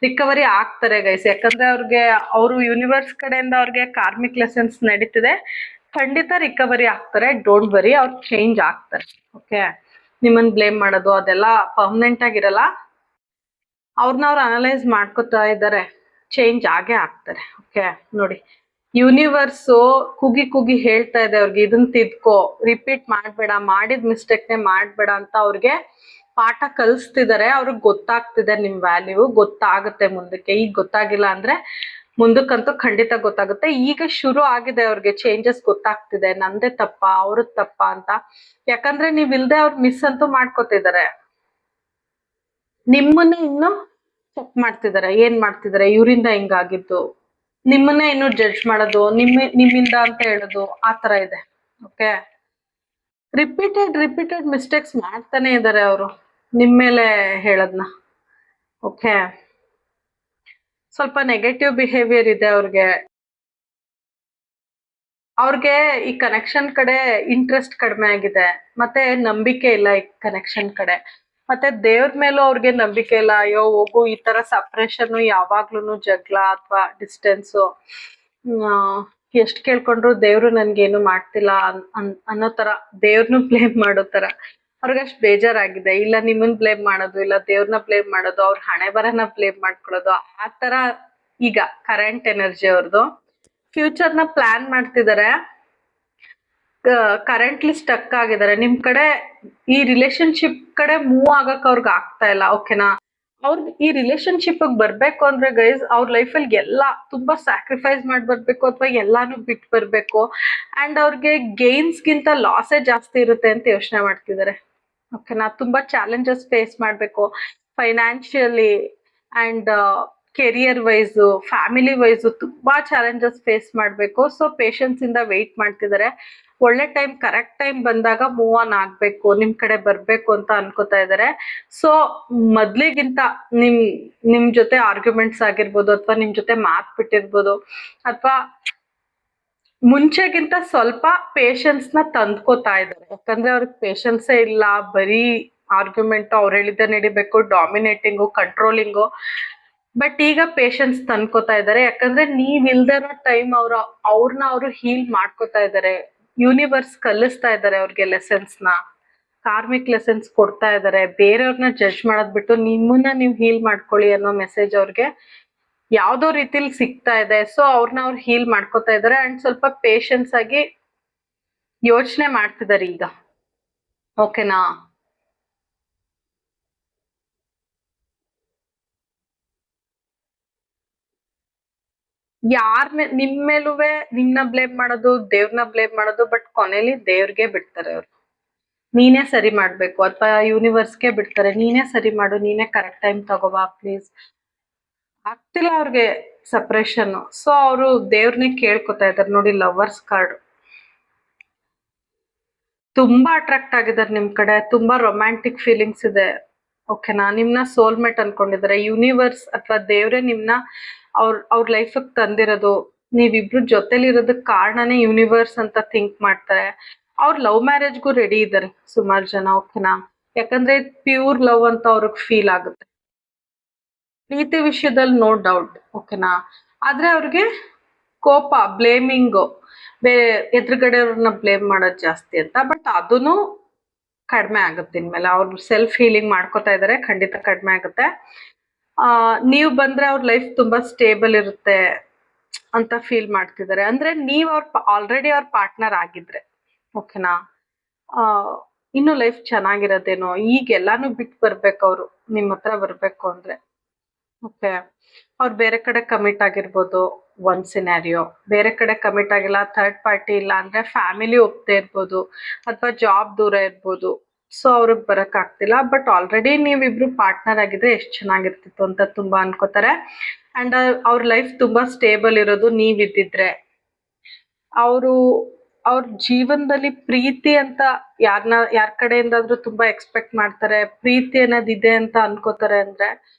ರಿಕವರಿ ಆಗ್ತಾರೆ ಗೈಸ್, ಯಾಕಂದ್ರೆ ಅವರು ಯೂನಿವರ್ಸ್ ಕಡೆಯಿಂದ ಅವ್ರಿಗೆ ಕಾರ್ಮಿಕ್ ಲೆಸನ್ಸ್ ನಡೀತಿದೆ. ಖಂಡಿತ ರಿಕವರಿ ಆಗ್ತಾರೆ, ಡೋಂಟ್ ವರಿ, ಅವ್ರು ಚೇಂಜ್ ಆಗ್ತಾರೆ. ಓಕೆ? ನಿಮ್ಮನ್ನ ಬ್ಲೇಮ್ ಮಾಡೋದು ಅದೆಲ್ಲ ಪರ್ಮನೆಂಟ್ ಆಗಿರಲ್ಲ. ಅವ್ರನ್ನ ಅವ್ರು ಅನಲೈಸ್ ಮಾಡ್ಕೋತಾ ಇದ್ದಾರೆ, ಚೇಂಜ್ ಆಗೇ ಆಗ್ತಾರೆ. ಓಕೆ? ನೋಡಿ, ಯೂನಿವರ್ಸ್ ಕುಗಿ ಹೇಳ್ತಾ ಇದೆ ಅವ್ರಿಗೆ, ಇದನ್ನ ತಿದ್ಕೋ, ರಿಪೀಟ್ ಮಾಡ್ಬೇಡ, ಮಾಡಿದ ಮಿಸ್ಟೇಕ್ನೆ ಮಾಡ್ಬೇಡ ಅಂತ ಅವ್ರಿಗೆ ಪಾಠ ಕಲಿಸ್ತಿದ್ದಾರೆ. ಅವ್ರಿಗೆ ಗೊತ್ತಾಗ್ತಿದೆ ನಿಮ್ ವ್ಯಾಲ್ಯೂ, ಗೊತ್ತಾಗುತ್ತೆ ಮುಂದಕ್ಕೆ. ಈಗ ಗೊತ್ತಾಗಿಲ್ಲ ಅಂದ್ರೆ ಮುಂದಕ್ಕಂತೂ ಖಂಡಿತ ಗೊತ್ತಾಗುತ್ತೆ. ಈಗ ಶುರು ಆಗಿದೆ ಅವ್ರಿಗೆ ಚೇಂಜಸ್, ಗೊತ್ತಾಗ್ತಿದೆ ನಂದೇ ತಪ್ಪ ಅವ್ರದ್ ತಪ್ಪ ಅಂತ. ಯಾಕಂದ್ರೆ ನೀವ್ ಇಲ್ದೆ ಅವ್ರು ಮಿಸ್ ಅಂತೂ ಮಾಡ್ಕೋತಿದ್ದಾರೆ, ನಿಮ್ಮನ್ನೇ ಇನ್ನು ಚೆಕ್ ಮಾಡ್ತಿದ್ದಾರೆ, ಏನ್ ಮಾಡ್ತಿದ್ದಾರೆ, ಇವರಿಂದ ಹಿಂಗಾಗಿದ್ದು, ನಿಮ್ಮನ್ನೇ ಇನ್ನು ಜಡ್ಜ್ ಮಾಡೋದು, ನಿಮ್ಮಿಂದ ಅಂತ ಹೇಳೋದು, ಆ ತರ ಇದೆ. ಓಕೆ? ರಿಪೀಟೆಡ್ ಮಿಸ್ಟೇಕ್ಸ್ ಮಾಡ್ತಾನೆ ಇದ್ದಾರೆ ಅವರು ನಿಮ್ ಮೇಲೆ ಹೇಳದ್ನ. ಓಕೆ? ಸ್ವಲ್ಪ ನೆಗೆಟಿವ್ ಬಿಹೇವಿಯರ್ ಇದೆ ಅವ್ರಿಗೆ ಈ ಕನೆಕ್ಷನ್ ಕಡೆ ಇಂಟ್ರೆಸ್ಟ್ ಕಡಿಮೆ ಆಗಿದೆ, ಮತ್ತೆ ನಂಬಿಕೆ ಇಲ್ಲ ಈ ಕನೆಕ್ಷನ್ ಕಡೆ. ಮತ್ತೆ ದೇವ್ರ ಮೇಲೂ ಅವ್ರಿಗೆ ನಂಬಿಕೆ ಇಲ್ಲ. ಅಯ್ಯೋ ಹೋಗು, ಈ ತರ ಸಪ್ರೇಷನ್, ಯಾವಾಗ್ಲೂ ಜಗಳ ಅಥವಾ ಡಿಸ್ಟೆನ್ಸು, ಎಷ್ಟ್ ಕೇಳ್ಕೊಂಡ್ರು ದೇವ್ರು ನನ್ಗೇನು ಮಾಡ್ತಿಲ್ಲ ಅನ್ನೋ ತರ, ದೇವ್ರನ್ನು ಬ್ಲೇಮ್ ಮಾಡೋ ತರ. ಅವ್ರಿಗೆ ಅಷ್ಟು ಬೇಜಾರಾಗಿದೆ. ಇಲ್ಲ ನಿಮ್ಮನ್ ಬ್ಲೇಮ್ ಮಾಡೋದು, ಇಲ್ಲ ದೇವ್ರನ್ನ ಬ್ಲೇಮ್ ಮಾಡೋದು, ಅವ್ರ ಹಣೆ ಬರನ ಬ್ಲೇಮ್ ಮಾಡ್ಕೊಳ್ಳೋದು, ಆ ತರ ಈಗ ಕರೆಂಟ್ ಎನರ್ಜಿ ಅವ್ರದ್ದು. ಫ್ಯೂಚರ್ನ ಪ್ಲಾನ್ ಮಾಡ್ತಿದ್ದಾರೆ, ಕರೆಂಟ್ಲಿ ಸ್ಟಕ್ ಆಗಿದ್ದಾರೆ. ನಿಮ್ ಕಡೆ ಈ ರಿಲೇಶನ್ಶಿಪ್ ಕಡೆ ಮೂವ್ ಆಗಕ್ ಅವ್ರಿಗೆ ಆಗ್ತಾ ಇಲ್ಲ, ಓಕೆನಾ. ಅವ್ರ ಈ ರಿಲೇಶನ್ಶಿಪ್ ಬರ್ಬೇಕು ಅಂದ್ರೆ ಗೈಸ್, ಅವ್ರ ಲೈಫಲ್ಲಿ ಎಲ್ಲಾ ತುಂಬಾ ಸ್ಯಾಕ್ರಿಫೈಸ್ ಮಾಡಿ ಬರ್ಬೇಕು, ಅಥವಾ ಎಲ್ಲಾನು ಬಿಟ್ಟು ಬರ್ಬೇಕು. ಅಂಡ್ ಅವ್ರಿಗೆ ಗೇನ್ಸ್ ಗಿಂತ ಲಾಸೇ ಜಾಸ್ತಿ ಇರುತ್ತೆ ಅಂತ ಯೋಚನೆ ಮಾಡ್ತಿದ್ದಾರೆ, ಓಕೆನಾ. ತುಂಬಾ ಚಾಲೆಂಜಸ್ ಫೇಸ್ ಮಾಡ್ಬೇಕು, financially and career wise, family wise ತುಂಬಾ ಚಾಲೆಂಜಸ್ ಫೇಸ್ ಮಾಡ್ಬೇಕು. ಸೊ ಪೇಷನ್ಸ್ ಇಂದ ವೆಯ್ಟ್ ಮಾಡ್ತಿದ್ದಾರೆ. ಒಳ್ಳೆ ಟೈಮ್, ಕರೆಕ್ಟ್ ಟೈಮ್ ಬಂದಾಗ ಮೂವ್ ಆನ್ ಆಗ್ಬೇಕು, ನಿಮ್ ಕಡೆ ಬರ್ಬೇಕು ಅಂತ ಅನ್ಕೋತಾ ಇದಾರೆ. ಸೊ ಮೊದ್ಲಿಗಿಂತ ನಿಮ್ ಜೊತೆ ಆರ್ಗ್ಯುಮೆಂಟ್ಸ್ ಆಗಿರ್ಬೋದು, ಅಥವಾ ನಿಮ್ ಜೊತೆ ಮಾತ್ ಬಿಟ್ಟಿರ್ಬೋದು, ಅಥವಾ ಮುಂಚೆಗಿಂತ ಸ್ವಲ್ಪ ಪೇಷನ್ಸ್ ನ ತಂದ್ಕೋತಾ ಇದ್ದಾರೆ. ಯಾಕಂದ್ರೆ ಅವ್ರಿಗೆ ಪೇಷನ್ಸೇ ಇಲ್ಲ, ಬರೀ ಆರ್ಗ್ಯುಮೆಂಟ್, ಅವ್ರು ಹೇಳಿದ್ದೆ ನಡಿಬೇಕು, ಡಾಮಿನೇಟಿಂಗು, ಕಂಟ್ರೋಲಿಂಗು. ಬಟ್ ಈಗ ಪೇಷನ್ಸ್ ತಂದ್ಕೋತಾ ಇದ್ದಾರೆ, ಯಾಕಂದ್ರೆ ನೀವ್ ಇಲ್ದೇ ಇರೋ ಟೈಮ್ ಅವ್ರನ್ನ ಅವರು ಹೀಲ್ ಮಾಡ್ಕೋತಾ ಇದ್ದಾರೆ. ಯೂನಿವರ್ಸ್ ಕಲಿಸ್ತಾ ಇದ್ದಾರೆ ಅವ್ರಿಗೆ ಲೆಸನ್ಸ್ ನ, ಕಾರ್ಮಿಕ್ ಲೆಸನ್ಸ್ ಕೊಡ್ತಾ ಇದ್ದಾರೆ. ಬೇರೆಯವ್ರನ್ನ ಜಡ್ಜ್ ಮಾಡೋದ್ ಬಿಟ್ಟು ನಿಮ್ಮನ್ನ ನೀವು ಹೀಲ್ ಮಾಡ್ಕೊಳ್ಳಿ ಅನ್ನೋ ಮೆಸೇಜ್ ಅವ್ರಿಗೆ ಯಾವ್ದೋ ರೀತಿಲಿ ಸಿಗ್ತಾ ಇದೆ. ಸೊ ಅವ್ರನ್ನ ಅವ್ರು ಹೀಲ್ ಮಾಡ್ಕೋತಾ ಇದ್ದಾರೆ. ಅಂಡ್ ಸ್ವಲ್ಪ ಪೇಷನ್ಸ್ ಆಗಿ ಯೋಚನೆ ಮಾಡ್ತಿದ್ದಾರೆ ಈಗ, ಓಕೆನಾ. ನಿಮ್ ಮೇಲುವೆ ನಿಮ್ನ ಬ್ಲೇಮ್ ಮಾಡೋದು, ದೇವ್ರನ್ನ ಬ್ಲೇಮ್ ಮಾಡೋದು, ಬಟ್ ಕೊನೆಲಿ ದೇವ್ರಿಗೆ ಬಿಡ್ತಾರೆ ಅವ್ರು. ನೀನೇ ಸರಿ ಮಾಡ್ಬೇಕು, ಅಥವಾ ಯೂನಿವರ್ಸ್ಗೆ ಬಿಡ್ತಾರೆ, ನೀನೇ ಸರಿ ಮಾಡು, ನೀನೇ ಕರೆಕ್ಟ್ ಟೈಮ್ ತಗೋಬಾ ಪ್ಲೀಸ್. ಆಗ್ತಿಲ್ಲ ಅವ್ರಿಗೆ ಸಪ್ರೇಷನ್. ಸೊ ಅವರು ದೇವ್ರನ್ನೇ ಕೇಳ್ಕೊತಾ ಇದಾರೆ. ನೋಡಿ, ಲವರ್ಸ್ ಕಾರ್ಡ್ ತುಂಬಾ ಅಟ್ರಾಕ್ಟ್ ಆಗಿದ್ದಾರೆ ನಿಮ್ ಕಡೆ, ತುಂಬಾ ರೊಮ್ಯಾಂಟಿಕ್ ಫೀಲಿಂಗ್ಸ್ ಇದೆ, ಓಕೆನಾ. ನಿಮ್ನ ಸೋಲ್ಮೇಟ್ ಅನ್ಕೊಂಡಿದ್ದಾರೆ. ಯೂನಿವರ್ಸ್ ಅಥವಾ ದೇವ್ರೆ ನಿಮ್ನ ಅವ್ರ ಲೈಫ್ ತಂದಿರೋದು. ನೀವಿಬ್ರು ಜೊತೆಲಿರೋದಕ್ ಕಾರಣನೇ ಯೂನಿವರ್ಸ್ ಅಂತ ಥಿಂಕ್ ಮಾಡ್ತಾರೆ. ಅವ್ರ ಲವ್ ಮ್ಯಾರೇಜ್ಗೂ ರೆಡಿ ಇದ್ದಾರೆ ಸುಮಾರು ಜನ, ಓಕೆನಾ. ಯಾಕಂದ್ರೆ ಪ್ಯೂರ್ ಲವ್ ಅಂತ ಅವ್ರಿಗೆ ಫೀಲ್ ಆಗುತ್ತೆ. ಪ್ರೀತಿ ವಿಷಯದಲ್ಲಿ ನೋ ಡೌಟ್, ಓಕೆನಾ. ಆದ್ರೆ ಅವ್ರಿಗೆ ಕೋಪ, ಬ್ಲೇಮಿಂಗ್, ಬೇರೆ ಎದುರುಗಡೆಯವ್ರನ್ನ ಬ್ಲೇಮ್ ಮಾಡೋದು ಜಾಸ್ತಿ ಅಂತ. ಬಟ್ ಅದನ್ನು ಕಡಿಮೆ ಆಗುತ್ತೆ ಇನ್ಮೇಲೆ. ಅವ್ರು ಸೆಲ್ಫ್ ಹೀಲಿಂಗ್ ಮಾಡ್ಕೋತಾ ಇದಾರೆ, ಖಂಡಿತ ಕಡಿಮೆ ಆಗುತ್ತೆ. ನೀವು ಬಂದ್ರೆ ಅವ್ರ ಲೈಫ್ ತುಂಬಾ ಸ್ಟೇಬಲ್ ಇರುತ್ತೆ ಅಂತ ಫೀಲ್ ಮಾಡ್ತಿದ್ದಾರೆ. ಅಂದ್ರೆ ನೀವ್ ಆಲ್ರೆಡಿ ಅವ್ರ ಪಾರ್ಟ್ನರ್ ಆಗಿದ್ರೆ, ಓಕೆನಾ, ಇನ್ನು ಲೈಫ್ ಚೆನ್ನಾಗಿರೋದೇನೋ. ಈಗ ಎಲ್ಲಾನು ಬಿಟ್ಟು ಬರ್ಬೇಕು ಅವ್ರು, ನಿಮ್ ಹತ್ರ ಬರ್ಬೇಕು ಅಂದ್ರೆ, ಓಕೆ. ಅವ್ರು ಬೇರೆ ಕಡೆ ಕಮಿಟ್ ಆಗಿರ್ಬೋದು, ಒಂದ್ ಸಿನಾರಿಯೋ. ಬೇರೆ ಕಡೆ ಕಮಿಟ್ ಆಗಿಲ್ಲ, ಥರ್ಡ್ ಪಾರ್ಟಿ ಇಲ್ಲ ಅಂದ್ರೆ ಫ್ಯಾಮಿಲಿ ಒಪ್ತೇ ಇರ್ಬೋದು, ಅಥವಾ ಜಾಬ್ ದೂರ ಇರ್ಬೋದು. ಸೊ ಅವ್ರಿಗೆ ಬರಕ್ ಆಗ್ತಿಲ್ಲ. ಬಟ್ ಆಲ್ರೆಡಿ ನೀವಿಬ್ರು ಪಾರ್ಟ್ನರ್ ಆಗಿದ್ರೆ ಎಷ್ಟು ಚೆನ್ನಾಗಿರ್ತಿತ್ತು ಅಂತ ತುಂಬಾ ಅನ್ಕೋತಾರೆ. ಅಂಡ್ ಅವ್ರ ಲೈಫ್ ತುಂಬಾ ಸ್ಟೇಬಲ್ ಇರೋದು ನೀವಿದ್ದಿದ್ರೆ. ಅವರು ಅವ್ರ ಜೀವನದಲ್ಲಿ ಪ್ರೀತಿ ಅಂತ ಯಾರ ಕಡೆಯಿಂದಾದ್ರೂ ತುಂಬಾ ಎಕ್ಸ್ಪೆಕ್ಟ್ ಮಾಡ್ತಾರೆ, ಪ್ರೀತಿ ಅನ್ನೋದು ಇದೆ ಅಂತ ಅನ್ಕೋತಾರೆ ಅಂದ್ರೆ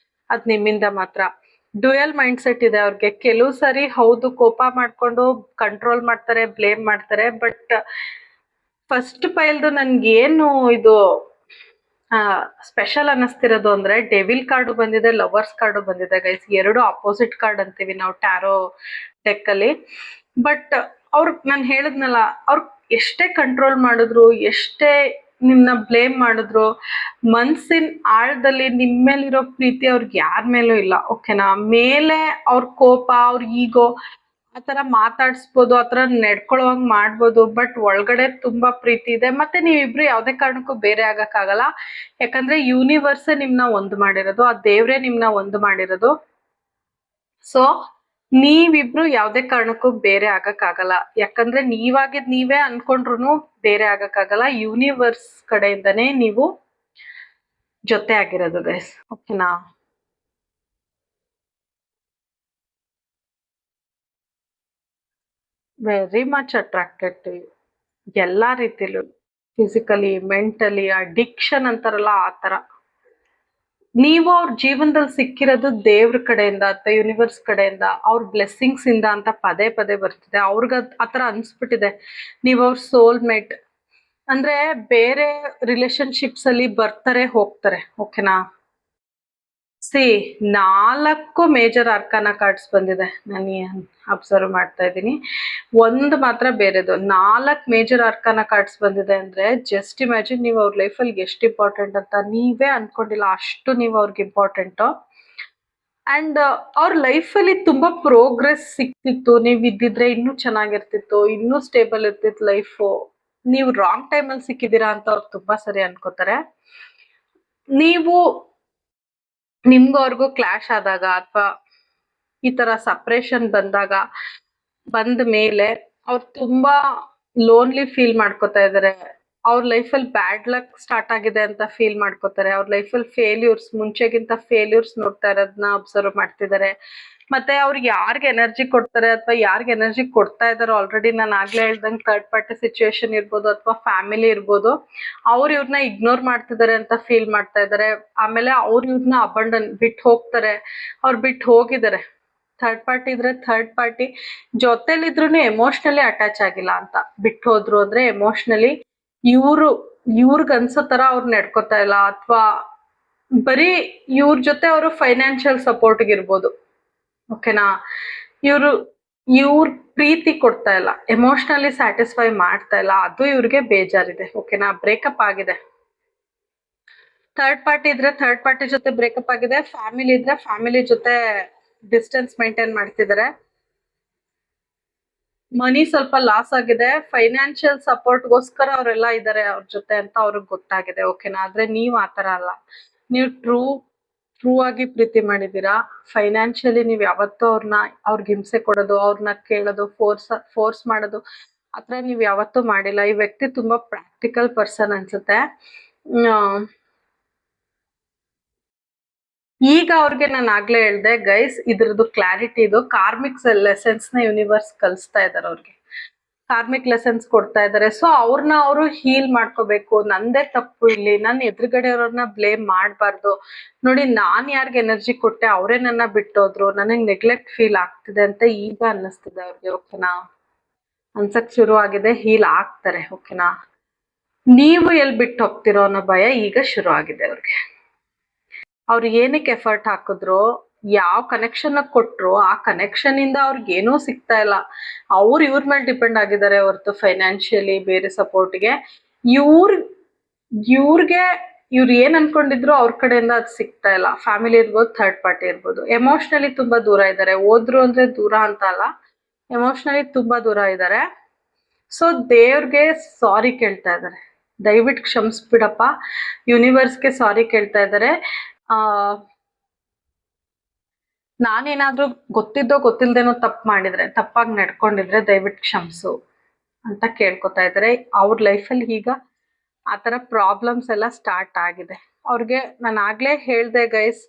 ಅದ್ ನಿಮ್ಮಿಂದ ಮಾತ್ರ. ಡ್ಯುಯಲ್ ಮೈಂಡ್ ಸೆಟ್ ಇದೆ ಅವ್ರಿಗೆ. ಕೆಲವು ಸರಿ ಹೌದು, ಕೋಪ ಮಾಡ್ಕೊಂಡು ಕಂಟ್ರೋಲ್ ಮಾಡ್ತಾರೆ, ಬ್ಲೇಮ್ ಮಾಡ್ತಾರೆ. ಬಟ್ ಫಸ್ಟ್ ಪೈಲ್ದು ನನ್ಗೇನು ಇದು ಸ್ಪೆಷಲ್ ಅನ್ನಿಸ್ತಿರೋದು ಅಂದ್ರೆ, ಡೆವಿಲ್ ಕಾರ್ಡು ಬಂದಿದೆ, ಲವರ್ಸ್ ಕಾರ್ಡು ಬಂದಿದೆ ಗೈಸ್. ಎರಡು ಅಪೋಸಿಟ್ ಕಾರ್ಡ್ ಅಂತೀವಿ ನಾವು ಟ್ಯಾರೋ ಡೆಕ್ ಅಲ್ಲಿ. ಬಟ್ ನಾನು ಹೇಳಿದ್ನಲ್ಲ, ಅವ್ರು ಎಷ್ಟೇ ಕಂಟ್ರೋಲ್ ಮಾಡಿದ್ರು, ಎಷ್ಟೇ ನಿಮ್ನ ಬ್ಲೇಮ್ ಮಾಡಿದ್ರು, ಮನ್ಸಿನ ಆಳದಲ್ಲಿ ನಿಮ್ಮ ಮೇಲಿರೋ ಪ್ರೀತಿ ಅವ್ರಿಗೆ ಯಾರ ಮೇಲೂ ಇಲ್ಲ, ಓಕೆನಾ. ಮೇಲೆ ಅವ್ರ ಕೋಪ, ಅವ್ರ ಈಗೋ ಆತರ ಮಾತಾಡ್ಸ್ಬೋದು, ಆತರ ನಡ್ಕೊಳ್ಳೋಂಗ್ ಮಾಡ್ಬೋದು. ಬಟ್ ಒಳಗಡೆ ತುಂಬಾ ಪ್ರೀತಿ ಇದೆ. ಮತ್ತೆ ನೀವಿಬ್ರು ಯಾವ್ದೇ ಕಾರಣಕ್ಕೂ ಬೇರೆ ಆಗಕ್ಕಾಗಲ್ಲ. ಯಾಕಂದ್ರೆ ಯೂನಿವರ್ಸ್ ನಿಮ್ನ ಒಂದು ಮಾಡಿರೋದು, ಆ ದೇವ್ರೆ ನಿಮ್ನ ಒಂದು ಮಾಡಿರೋದು. ಸೊ ನೀವಿಬ್ರು ಯಾವ್ದೇ ಕಾರಣಕ್ಕೂ ಬೇರೆ ಆಗಕ್ಕಾಗಲ್ಲ. ಯಾಕಂದ್ರೆ ನೀವಾಗಿದ್ ನೀವೇ ಅನ್ಕೊಂಡ್ರು ಬೇರೆ ಆಗಕ್ಕಾಗಲ್ಲ. ಯೂನಿವರ್ಸ್ ಕಡೆಯಿಂದನೇ ನೀವು ಜೊತೆ ಆಗಿರೋದು ಗೈಸ್, ಓಕೆನಾ. Very much attracted to you, ಎಲ್ಲಾ ರೀತಿಲೂ, ಫಿಸಿಕಲಿ, ಮೆಂಟಲಿ, ಅಡಿಕ್ಷನ್ ಅಂತಾರಲ್ಲ ಆ ತರ. ನೀವು ಅವ್ರ ಜೀವನದಲ್ಲಿ ಸಿಕ್ಕಿರೋದು ದೇವ್ರ ಕಡೆಯಿಂದ ಅಥವಾ ಯೂನಿವರ್ಸ್ ಕಡೆಯಿಂದ, ಅವ್ರ ಬ್ಲೆಸ್ಸಿಂಗ್ಸ್ ಇಂದ ಅಂತ ಪದೇ ಪದೇ ಬರ್ತಿದೆ. ಅವ್ರಿಗ ಆತರ ಅನ್ಸ್ಬಿಟ್ಟಿದೆ ನೀವು ಅವ್ರ ಸೋಲ್ಮೇಟ್. ಅಂದ್ರೆ ಬೇರೆ ರಿಲೇಶನ್ಶಿಪ್ಸ್ ಅಲ್ಲಿ ಬರ್ತಾರೆ ಹೋಗ್ತಾರೆ, ಓಕೆನಾ. ಸಿ 4 ಮೇಜರ್ ಅರ್ಕಾನ ಕಾರ್ಡ್ಸ್ ಬಂದಿದೆ. ನಾನು ಅಬ್ಸರ್ವ್ ಮಾಡ್ತಾ ಇದ್ದೀನಿ. ಒಂದು ಮಾತ್ರ ಬೇರೆದು. 4 ಮೇಜರ್ ಅರ್ಕಾನ ಕಾರ್ಡ್ಸ್ ಬಂದಿದೆ ಅಂದ್ರೆ ಜಸ್ಟ್ ಇಮ್ಯಾಜಿನ್ ನೀವು ಅವ್ರ ಲೈಫಲ್ಲಿ ಎಷ್ಟು ಇಂಪಾರ್ಟೆಂಟ್ ಅಂತ ನೀವೇ ಅನ್ಕೊಂಡಿಲ್ಲ, ಅಷ್ಟು ನೀವು ಅವ್ರಿಗೆ ಇಂಪಾರ್ಟೆಂಟು. ಅಂಡ್ ಅವ್ರ ಲೈಫಲ್ಲಿ ತುಂಬಾ ಪ್ರೋಗ್ರೆಸ್ ಸಿಕ್ತಿತ್ತು. ನೀವು ಇದ್ದಿದ್ರೆ ಇನ್ನೂ ಚೆನ್ನಾಗಿರ್ತಿತ್ತು, ಇನ್ನೂ ಸ್ಟೇಬಲ್ ಇರ್ತಿತ್ತು ಲೈಫು. ನೀವು ರಾಂಗ್ ಟೈಮಲ್ಲಿ ಸಿಕ್ಕಿದ್ದೀರಾ ಅಂತ ಅವ್ರು ತುಂಬಾ ಸರಿ ಅನ್ಕೋತಾರೆ. ನೀವು ನಿಮ್ಗೂ ಅವ್ರಿಗೂ ಕ್ಲಾಶ್ ಆದಾಗ ಅಥವಾ ಈ ತರ ಸಪ್ರೇಷನ್ ಬಂದ ಮೇಲೆ ಅವ್ರು ತುಂಬಾ ಲೋನ್ಲಿ ಫೀಲ್ ಮಾಡ್ಕೋತಾ ಇದಾರೆ. ಅವ್ರ ಲೈಫಲ್ಲಿ ಬ್ಯಾಡ್ ಲಕ್ ಸ್ಟಾರ್ಟ್ ಆಗಿದೆ ಅಂತ ಫೀಲ್ ಮಾಡ್ಕೋತಾರೆ. ಅವ್ರ ಲೈಫಲ್ಲಿ ಮುಂಚೆಗಿಂತ ಫೇಲ್ಯೂರ್ಸ್ ನೋಡ್ತಾ ಇರೋದನ್ನ ಅಬ್ಸರ್ವ್ ಮಾಡ್ತಿದ್ದಾರೆ. ಮತ್ತೆ ಅವ್ರಿಗೆ ಯಾರ್ಗೆ ಎನರ್ಜಿ ಕೊಡ್ತಾರೆ ಅಥವಾ ಯಾರ್ಗೆ ಎನರ್ಜಿ ಕೊಡ್ತಾ ಇದಾರೋ ಆಲ್ರೆಡಿ ನಾನು ಆಗ್ಲೇ ಹೇಳ್ದಂಗೆ ಥರ್ಡ್ ಪಾರ್ಟಿ ಸಿಚುವೇಶನ್ ಇರ್ಬೋದು ಅಥವಾ ಫ್ಯಾಮಿಲಿ ಇರ್ಬೋದು, ಅವ್ರು ಇವ್ರನ್ನ ಇಗ್ನೋರ್ ಮಾಡ್ತಿದ್ದಾರೆ ಅಂತ ಫೀಲ್ ಮಾಡ್ತಾ ಇದ್ದಾರೆ. ಆಮೇಲೆ ಅವ್ರು ಇವ್ರನ್ನ ಬಿಟ್ಟು ಹೋಗ್ತಾರೆ, ಅವ್ರು ಬಿಟ್ಟು ಹೋಗಿದ್ದಾರೆ. ಥರ್ಡ್ ಪಾರ್ಟಿ ಇದ್ರೆ ಥರ್ಡ್ ಪಾರ್ಟಿ ಜೊತೆಲಿದ್ರು ಎಮೋಷ್ನಲಿ ಅಟ್ಯಾಚ್ ಆಗಿಲ್ಲ ಅಂತ. ಬಿಟ್ಟು ಹೋದ್ರು ಅಂದ್ರೆ ಎಮೋಷ್ನಲಿ ಇವ್ರಿಗೆ ಅನ್ಸೋ ತರ ಅವ್ರು ನಡ್ಕೋತಾ ಇಲ್ಲ, ಅಥವಾ ಬರೀ ಇವ್ರ ಜೊತೆ ಅವರು ಫೈನಾನ್ಷಿಯಲ್ ಸಪೋರ್ಟ್ಗೆ ಇರ್ಬೋದು. ಓಕೆನಾ, ಇವ್ರ ಪ್ರೀತಿ ಕೊಡ್ತಾ ಇಲ್ಲ, ಎಮೋಷ್ನಲಿ ಸ್ಯಾಟಿಸ್ಫೈ ಮಾಡ್ತಾ ಇಲ್ಲ, ಅದು ಇವ್ರಿಗೆ ಬೇಜಾರಿದೆ. ಓಕೆನಾ, ಬ್ರೇಕಪ್ ಆಗಿದೆ. ಥರ್ಡ್ ಪಾರ್ಟಿ ಇದ್ರೆ ಥರ್ಡ್ ಪಾರ್ಟಿ ಜೊತೆ ಬ್ರೇಕಪ್ ಆಗಿದೆ. ಫ್ಯಾಮಿಲಿ ಇದ್ರೆ ಫ್ಯಾಮಿಲಿ ಜೊತೆ ಡಿಸ್ಟೆನ್ಸ್ ಮೇಂಟೈನ್ ಮಾಡ್ತಿದ್ದಾರೆ. ಮನಿ ಸ್ವಲ್ಪ ಲಾಸ್ ಆಗಿದೆ. ಫೈನಾನ್ಷಿಯಲ್ ಸಪೋರ್ಟ್ಗೋಸ್ಕರ ಅವರೆಲ್ಲ ಇದ್ದಾರೆ ಅವ್ರ ಜೊತೆ ಅಂತ ಅವ್ರಿಗೆ ಗೊತ್ತಾಗಿದೆ. ಓಕೆನಾ, ಆದ್ರೆ ನೀವ್ ಆತರ ಅಲ್ಲ. ನೀವು ಟ್ರೂ ಆಗಿ ಪ್ರೀತಿ ಮಾಡಿದೀರಾ. ಫೈನಾನ್ಷಿಯಲಿ ನೀವ್ ಯಾವತ್ತೂ ಅವ್ರಿಗೆ ಹಿಂಸೆ ಕೊಡೋದು, ಅವ್ರನ್ನ ಕೇಳೋದು, ಫೋರ್ಸ್ ಮಾಡೋದು ಆತರ ನೀವ್ ಯಾವತ್ತೂ ಮಾಡಿಲ್ಲ. ಈ ವ್ಯಕ್ತಿ ತುಂಬಾ ಪ್ರಾಕ್ಟಿಕಲ್ ಪರ್ಸನ್ ಅನ್ಸುತ್ತೆ. ಈಗ ಅವ್ರಿಗೆ ನಾನು ಆಗ್ಲೇ ಹೇಳ್ದೆ ಗೈಸ್, ಇದ್ರದ್ದು ಕ್ಲಾರಿಟಿ ಇದು ಕಾರ್ಮಿಕ್ಸ್ ಲೆಸನ್ಸ್ ನ ಯೂನಿವರ್ಸ್ ಕಲಿಸ್ತಾ ಇದಾರೆ. ಅವ್ರಿಗೆ ಕಾರ್ಮಿಕ್ ಲೆಸನ್ಸ್ ಕೊಡ್ತಾ ಇದಾರೆ. ಸೊ ಅವ್ರನ್ನ ಅವರು ಹೀಲ್ ಮಾಡ್ಕೋಬೇಕು. ನಂದೇ ತಪ್ಪು ಇಲ್ಲಿ, ನನ್ನ ಎದುರುಗಡೆ ಅವ್ರನ್ನ ಬ್ಲೇಮ್ ಮಾಡಬಾರ್ದು. ನೋಡಿ, ನಾನ್ ಯಾರ್ಗೆ ಎನರ್ಜಿ ಕೊಟ್ಟೆ ಅವರೇ ನನ್ನ ಬಿಟ್ಟೋದ್ರು, ನನಗ್ ನೆಗ್ಲೆಕ್ಟ್ ಫೀಲ್ ಆಗ್ತಿದೆ ಅಂತ ಈಗ ಅನ್ನಿಸ್ತಿದೆ ಅವ್ರಿಗೆ. ಓಕೆನಾ, ಅನ್ಸಕ್ ಶುರು ಆಗಿದೆ. ಹೀಲ್ ಆಗ್ತಾರೆ. ಓಕೆನಾ, ನೀವು ಎಲ್ಲಿ ಬಿಟ್ಟು ಹೋಗ್ತಿರೋ ಅನ್ನೋ ಭಯ ಈಗ ಶುರು ಆಗಿದೆ ಅವ್ರಿಗೆ. ಅವ್ರು ಏನಕ್ಕೆ ಎಫರ್ಟ್ ಹಾಕಿದ್ರು, ಯಾವ ಕನೆಕ್ಷನ್ ಕೊಟ್ರು, ಆ ಕನೆಕ್ಷನ್ ಇಂದ ಅವ್ರಿಗೆ ಏನೂ ಸಿಗ್ತಾ ಇಲ್ಲ. ಇವ್ರ ಮೇಲೆ ಡಿಪೆಂಡ್ ಆಗಿದ್ದಾರೆ ಹೊರತು ಫೈನಾನ್ಷಿಯಲಿ ಬೇರೆ ಸಪೋರ್ಟ್ಗೆ ಇವ್ರಿಗೆ ಇವ್ರು ಏನ್ ಅನ್ಕೊಂಡಿದ್ರು ಅವ್ರ ಕಡೆಯಿಂದ ಅದು ಸಿಗ್ತಾ ಇಲ್ಲ. ಫ್ಯಾಮಿಲಿ ಇರ್ಬೋದು, ಥರ್ಡ್ ಪಾರ್ಟಿ ಇರ್ಬೋದು. ಎಮೋಷ್ನಲಿ ತುಂಬಾ ದೂರ ಇದ್ದಾರೆ. ಹೋದ್ರು ಅಂದ್ರೆ ದೂರ ಅಂತ ಅಲ್ಲ, ಎಮೋಷ್ನಲಿ ತುಂಬಾ ದೂರ ಇದ್ದಾರೆ. ಸೊ ದೇವ್ರಿಗೆ ಸಾರಿ ಕೇಳ್ತಾ ಇದ್ದಾರೆ. ದಯವಿಟ್ಟು ಕ್ಷಮಿಸ್ಬಿಡಪ್ಪ, ಯೂನಿವರ್ಸ್ಗೆ ಸಾರಿ ಕೇಳ್ತಾ ಇದ್ದಾರೆ. ನಾನೇನಾದ್ರೂ ಗೊತ್ತಿದ್ದೋ ಗೊತ್ತಿಲ್ದೇನೋ ತಪ್ಪಾಗಿ ನಡ್ಕೊಂಡಿದ್ರೆ ದಯವಿಟ್ಟು ಕ್ಷಮಿಸು ಅಂತ ಕೇಳ್ಕೊತಾ ಇದ್ದಾರೆ. ಅವ್ರ ಲೈಫಲ್ಲಿ ಈಗ ಆತರ ಪ್ರಾಬ್ಲಮ್ಸ್ ಎಲ್ಲ ಸ್ಟಾರ್ಟ್ ಆಗಿದೆ. ಅವ್ರಿಗೆ ನಾನು ಆಗ್ಲೇ ಹೇಳ್ದೆ ಗೈಸ್,